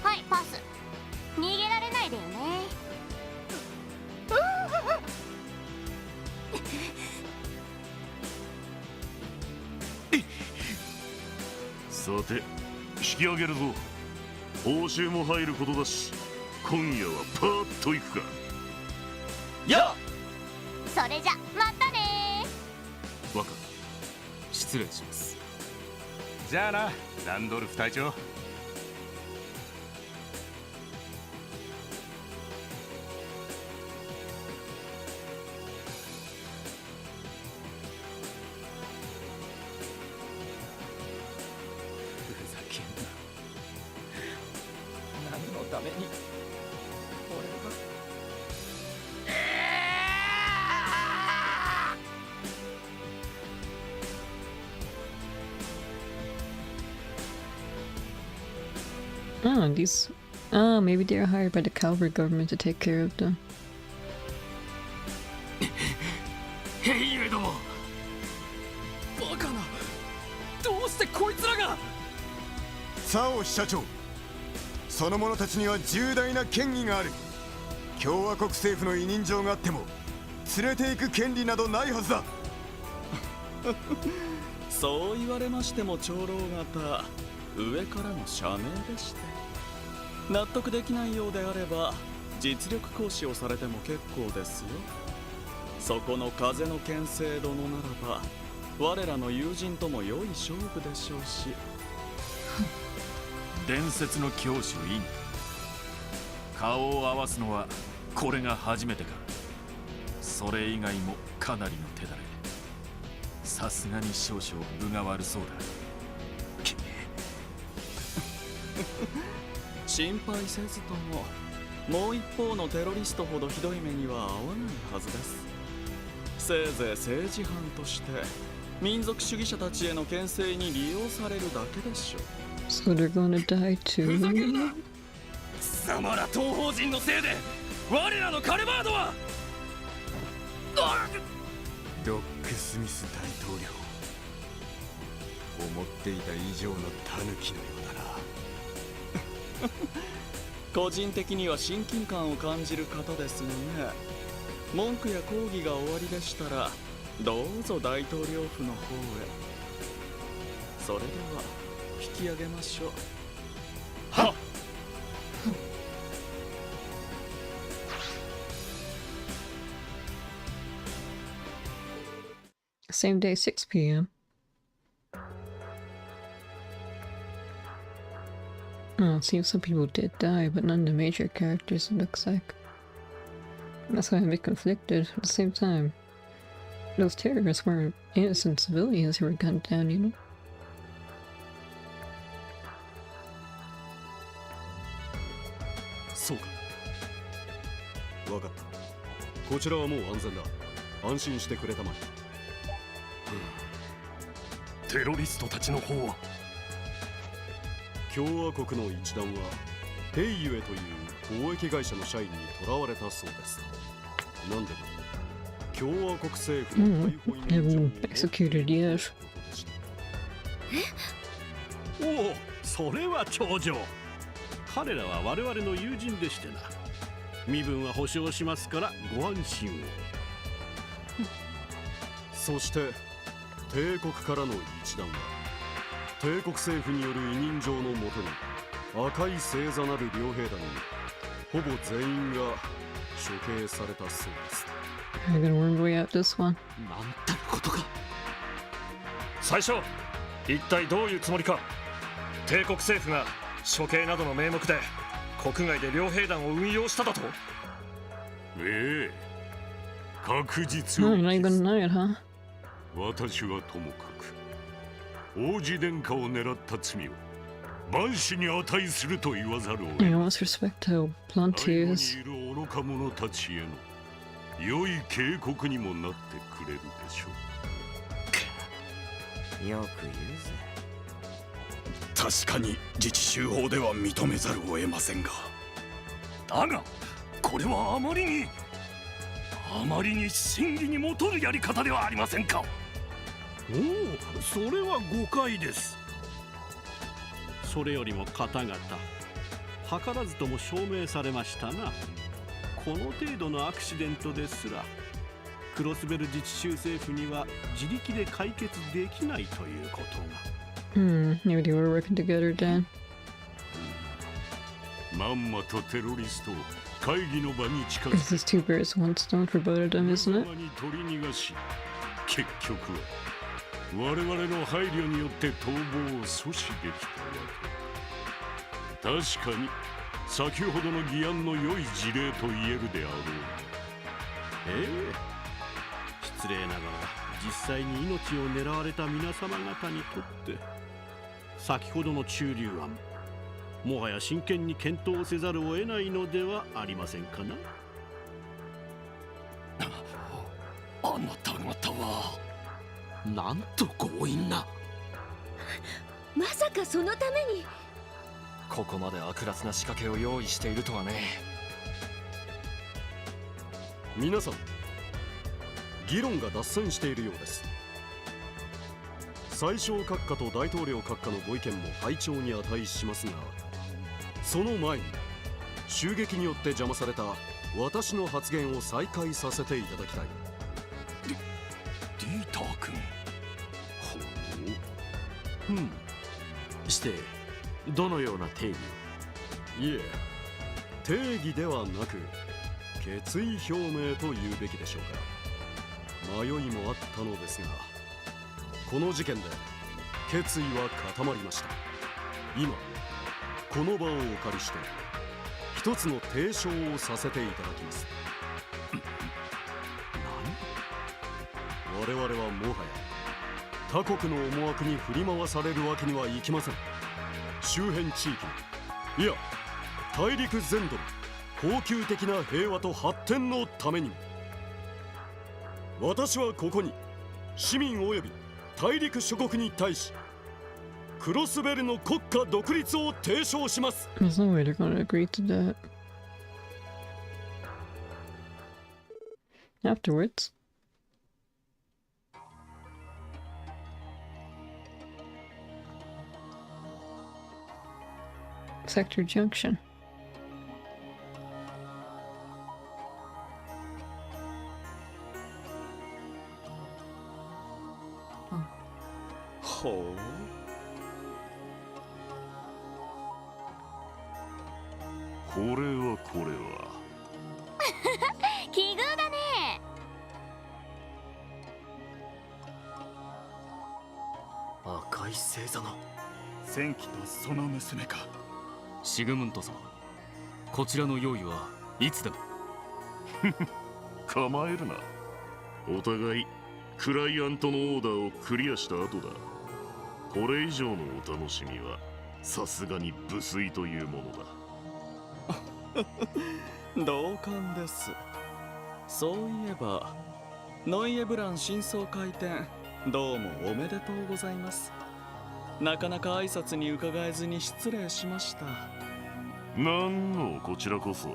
はい、パス。逃げられないでよね。さて、引き上げるぞ。報酬も入ることだし、今夜はパーッと行くか。よっ！それじゃ、またねー。若、失礼します。じゃあな、ランドルフ隊長。何のために俺が。Oh, these... Oh, maybe they're hired by the Calvary government to take care of them. ヘイエども。バカな。どうしてこいつらが。サオ社長、その者たちには重大な権威がある。共和国政府の委任状があっても連れて行く権利などないはずだ。そう言われましても長老方、上からの赦命でして、納得できないようであれば実力行使をされても結構ですよ。そこの風の剣聖殿ならば我らの友人とも良い勝負でしょうし。伝説の教主イン、顔を合わすのはこれが初めてか。それ以外もかなりの手だれ。さすがに少々分が悪そうだ。心配せずとも、もう一方のテロリストほどひどい目には合わないはずです。せいぜい政治犯として民族主義者たちへの牽制に利用されるだけでしょう。So they're gonna die too. 貴様ら東方人のせいで我らのカルバードはロックスミス大統領、思っていた以上のタヌキのようだな。個人的には親近感を感じる方ですがね。文句や抗議が終わりでしたらどうぞ大統領府の方へ。それでは引き上げましょう。はっ。Same day, 6 p.m. Oh, it seems some people did die, but none of the major characters, it looks like. That's why I'm a bit conflicted. At the same time, those terrorists weren't innocent civilians who were gunned down, you know? そうか。わかった。こちらはもう安全だ。安心してくれたまえ。テロリストたちの方は？共和国の一団はヘイユエという貿易会社の社員に囚われたそうです。なんでも共和国政府の逮捕員 executed yet. おお、それは長女。彼らは我々の友人でしてな。身分は保証しますからご安心を。そして帝国からの一団は帝国政府による委任状のもとに赤い星座なる両兵団にほぼ全員が処刑されたそうです。I'm gonna worm way out this one. なんてことか。最初、一体どういうつもりか。帝国政府が処刑などの名目で国外で両兵団を運用しただと。ええ、確実 No, you're not gonna deny it, huh? 私はともかく王子殿下を狙った罪を万死に値すると言わざるを得ない。 You must respect how blunt he is. 背後にいる愚か者たちへの良い警告にもなってくれるでしょう。よく言うぜ。確かに自治州法では認めざるを得ませんが、だがこれはあまりに真偽にもとるやり方ではありませんか。おお、それは誤解です。それよりも方々、図らずとも証明されましたな。この程度のアクシデントですらクロスベル自治州政府には自力で解決できないということが。Maybe they were working together then. まんまとテロリストを会議の場に近づ This is two birds, one stone for both of them, isn't it? 取り逃がし、結局は我々の配慮によって逃亡を阻止できたわけ。確かに先ほどの議案の良い事例と言えるであろう。失礼ながら実際に命を狙われた皆様方にとって先ほどの駐留案、もはや真剣に検討せざるを得ないのではありませんかな。あなた方はなんと強引な。まさかそのために。ここまで悪辣な仕掛けを用意しているとはね。皆さん、議論が脱線しているようです。宰相閣下と大統領閣下のご意見も拝聴に値しますが、その前に襲撃によって邪魔された私の発言を再開させていただきたい。ディーター君、してどのような定義？いえ、定義ではなく決意表明と言うべきでしょうか。迷いもあったのですが、この事件で決意は固まりました。今この場をお借りして一つの提唱をさせていただきます。我々はもはや他国の思惑に振り回されるわけにはいきません。周辺地域、いや大陸全土の恒久的な平和と発展のためにも、私はここに市民及び大陸諸国に対しクロスベルの国家独立を提唱します。 There's no way they're gonna agree to that. Afterwards, Sector Junction. Oh. これはこれは奇遇だね。赤い星座の戦機とその娘か。シグムントさん、こちらの用意はいつでも。構えるな。お互いクライアントのオーダーをクリアした後だ。これ以上のお楽しみはさすがに無粋というものだ。同感です。そういえばノイエブラン新装開店、どうもおめでとうございます。なかなか挨拶に伺えずに失礼しました。なんのこちらこそ。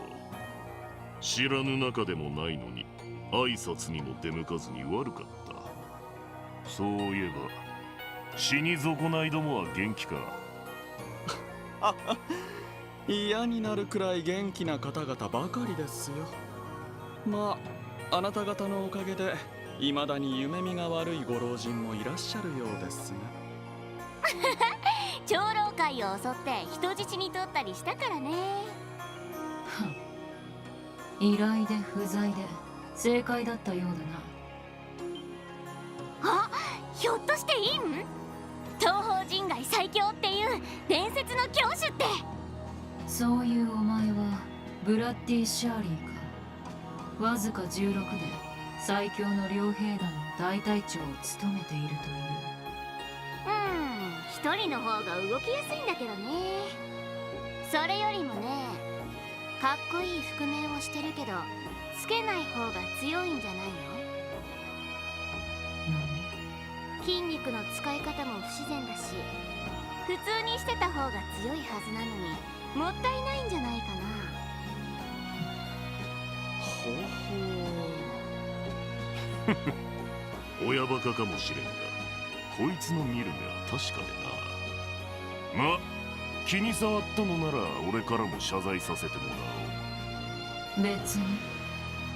知らぬ中でもないのに挨拶にも出向かずに悪かった。そういえば死に損ないどもは元気か。嫌になるくらい元気な方々ばかりですよ。まああなた方のおかげで未だに夢見が悪いご老人もいらっしゃるようですが。長老会を襲って人質に取ったりしたからね。依頼で不在で正解だったようだな。あ、ひょっとしてイン？東方人外最強っていう伝説の教主って。そういうお前はブラッディ・シャーリーか。わずか16で最強の両兵団の大隊長を務めているという。一人の方が動きやすいんだけどね。それよりもね、かっこいい覆面をしてるけどつけない方が強いんじゃないの？筋肉の使い方も不自然だし、普通にしてた方が強いはずなのにもったいないんじゃないかな。ほほ親バカかもしれんが、こいつの見る目は確かでな。ま、気に障ったのなら俺からも謝罪させてもらおう。別に。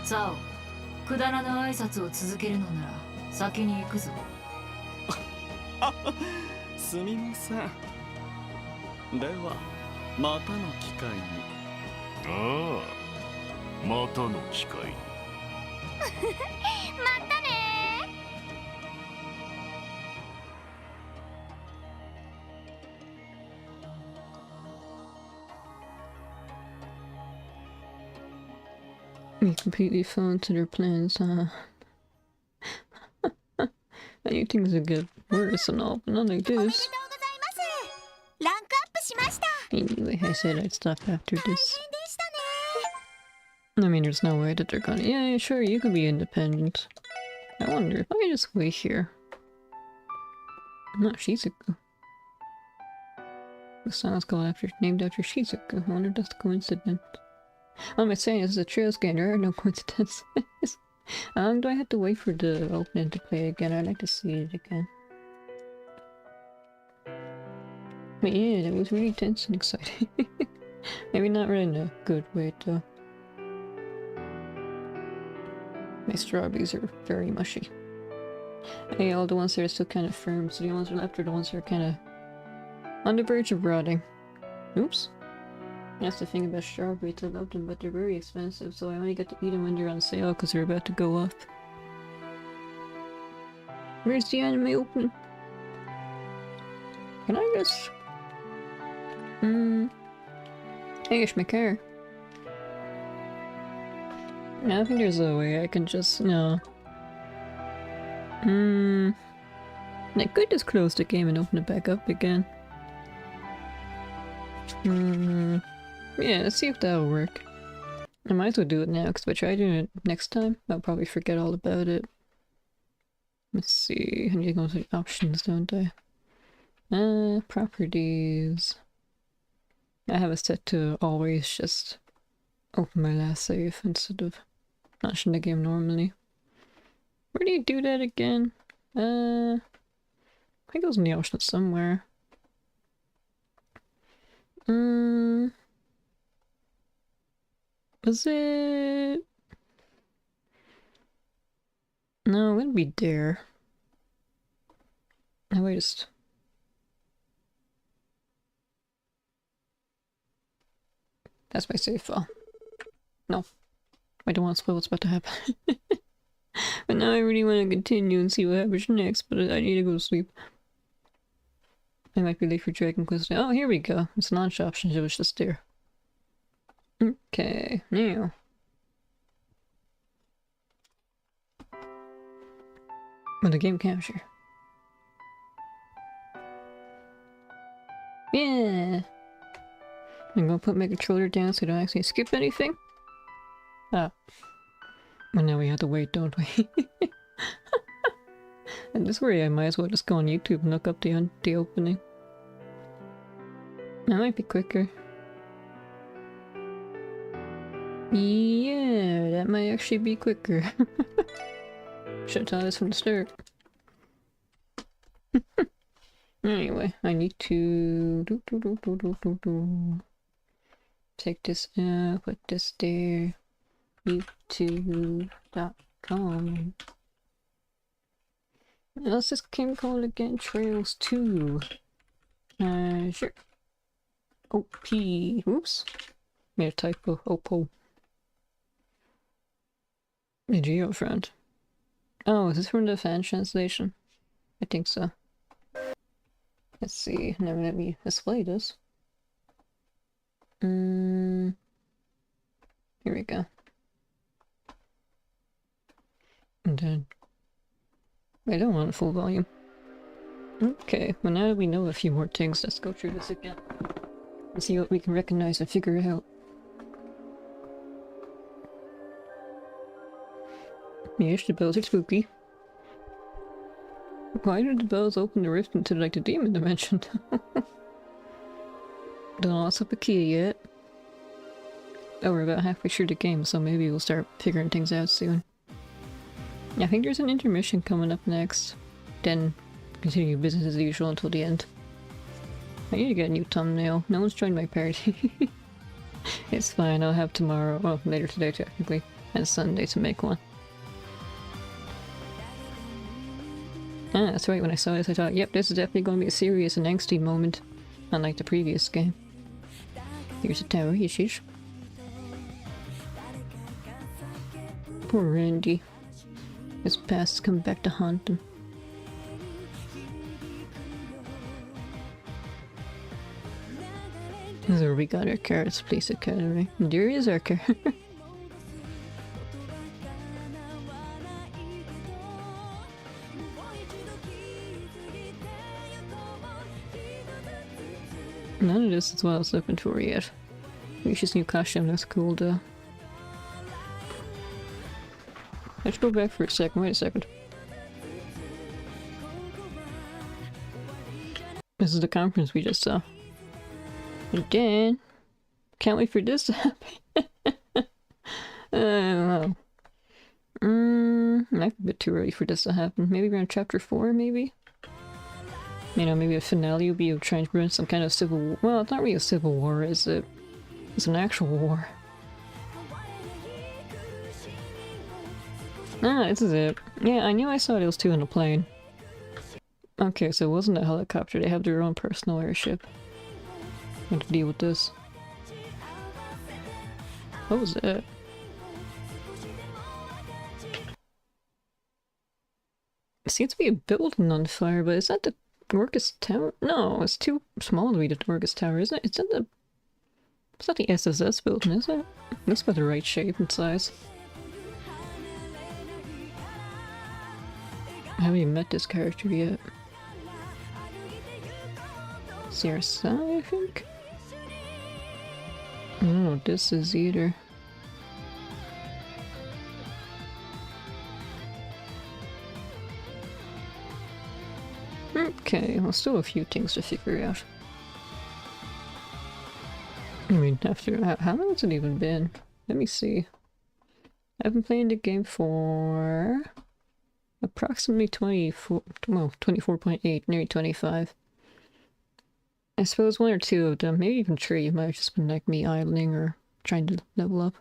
さお、くだらぬ挨拶を続けるのなら先に行くぞ。すみません。ではまたの機会に。ああ、またの機会に。またね。We completely fell into their plans, huh? And you think things would get worse and all, but not like this. ランクアップしました。 Anyway, I said I'd stop after this. I mean, there's no way that they're gonna. Yeah, sure, you could be independent. I wonder if I could just wait here. Not Shizuku. The song is called named after Shizuku. I wonder if that's a coincidence. What am I saying? This is a Trails game. There are no coincidences. Do I have to wait for the opening to play again? I'd like to see it again. But yeah, that was really tense and exciting. Maybe not really in a good way though. My strawberries are very mushy. Hey, all the ones that are still kind of firm, so the ones left are the ones that are kind of On the verge of rotting. Oops. That's the thing about strawberries, I love them, but they're very expensive, so I only get to eat them when they're on sale because they're about to go up. Where's the anime opening? Can I just... Hey, it's my car. No, I think there's a way I can just... No. I could just close the game and open it back up again. Yeah, let's see if that'll work. I might as well do it now, because if I try doing it next time, I'll probably forget all about it. Let's see, I need to go to the options, don't I? Properties. I have it set to always just open my last save instead of launching the game normally. Where do you do that again? I think it was in the options somewhere. Was it? No, it wouldn't be there. No, wait, just... That's my save file. No. I don't want to spoil what's about to happen. But now I really want to continue and see what happens next, but I need to go to sleep. I might be late for Dragon Quest. Oh, here we go. It's launch options, it was just there. Okay, now. With the game capture. Yeah! I'm gonna put my controller down so I don't actually skip anything. Ah. Well, now we have to wait, don't we? And this way I might as well just go on YouTube and look up the opening. That might be quicker. Yeah, that might actually be quicker. Should've thought this from the start. Anyway, I need to take this out, put this there. YouTube.com. What's this game called again? Trails 2. Sure. OP. Oops. Made a typo. Oppo. The Geofront. Oh, is this from the fan translation? I think so. Let's see. Now let me display this. Here we go. And then... I don't want full volume. Okay, well now that we know a few more things, let's go through this again. And see what we can recognize and figure out. Yes, the bells are spooky. Why did the bells open the rift into like the demon dimension? Don't know what's up with Kia yet. Oh, we're about halfway through the game, so maybe we'll start figuring things out soon. I think there's an intermission coming up next. Then continue business as usual until the end. I need to get a new thumbnail. No one's joined my party. It's fine, I'll have tomorrow, well later today technically, and Sunday to make one. Ah, that's right, when I saw this I thought, yep, this is definitely going to be a serious and angsty moment, unlike the previous game. Here's a tower, yeshish. Poor Randy. His past's come back to haunt him. So we got our Carrots Police Academy. And there is our car. None of this is what I was looking for yet. Risha's new costume looks cool though. Let's go back for a second. Wait a second. This is the conference we just saw. And then... Can't wait for this to happen. I don't know. Might be a bit too early for this to happen. Maybe around chapter 4, maybe? You know, maybe a finale will be of trying to prevent some kind of civil war. Well, it's not really a civil war, is it? It's an actual war. Ah, this is it. Yeah, I knew I saw those two on the plane. Okay, so it wasn't a helicopter, they have their own personal airship. I have to deal with this. What was that? It seems to be a building on fire, but is that the Dorcas Tower? No, it's too small to be the Dorcas Tower, isn't it? It's not the SSS building, is it? Looks about the right shape and size. I haven't even met this character yet. CRSI, I think? I don't know what this is either. Okay, well, still a few things to figure out. I mean, after how long has it even been? Let me see. I've been playing the game for approximately 24.8, nearly 25. I suppose one or two of them, maybe even three, might have just been like me idling or trying to level up.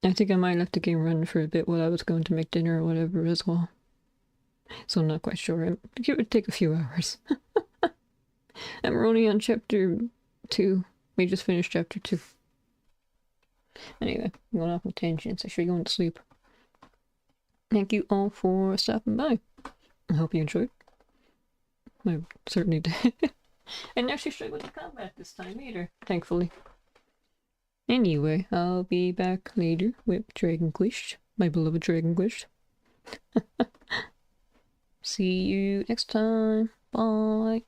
I think I might let the game run for a bit while I was going to make dinner or whatever as well. So I'm not quite sure. It would take a few hours. And we're only on chapter 2. We just finished chapter 2. Anyway, I'm going off on tangents. I should be going to sleep. Thank you all for stopping by. I hope you enjoyed. I certainly did. And actually struggled with the combat this time either, thankfully. Anyway, I'll be back later with Dragon Quest, my beloved Dragon Quest. See you next time. Bye.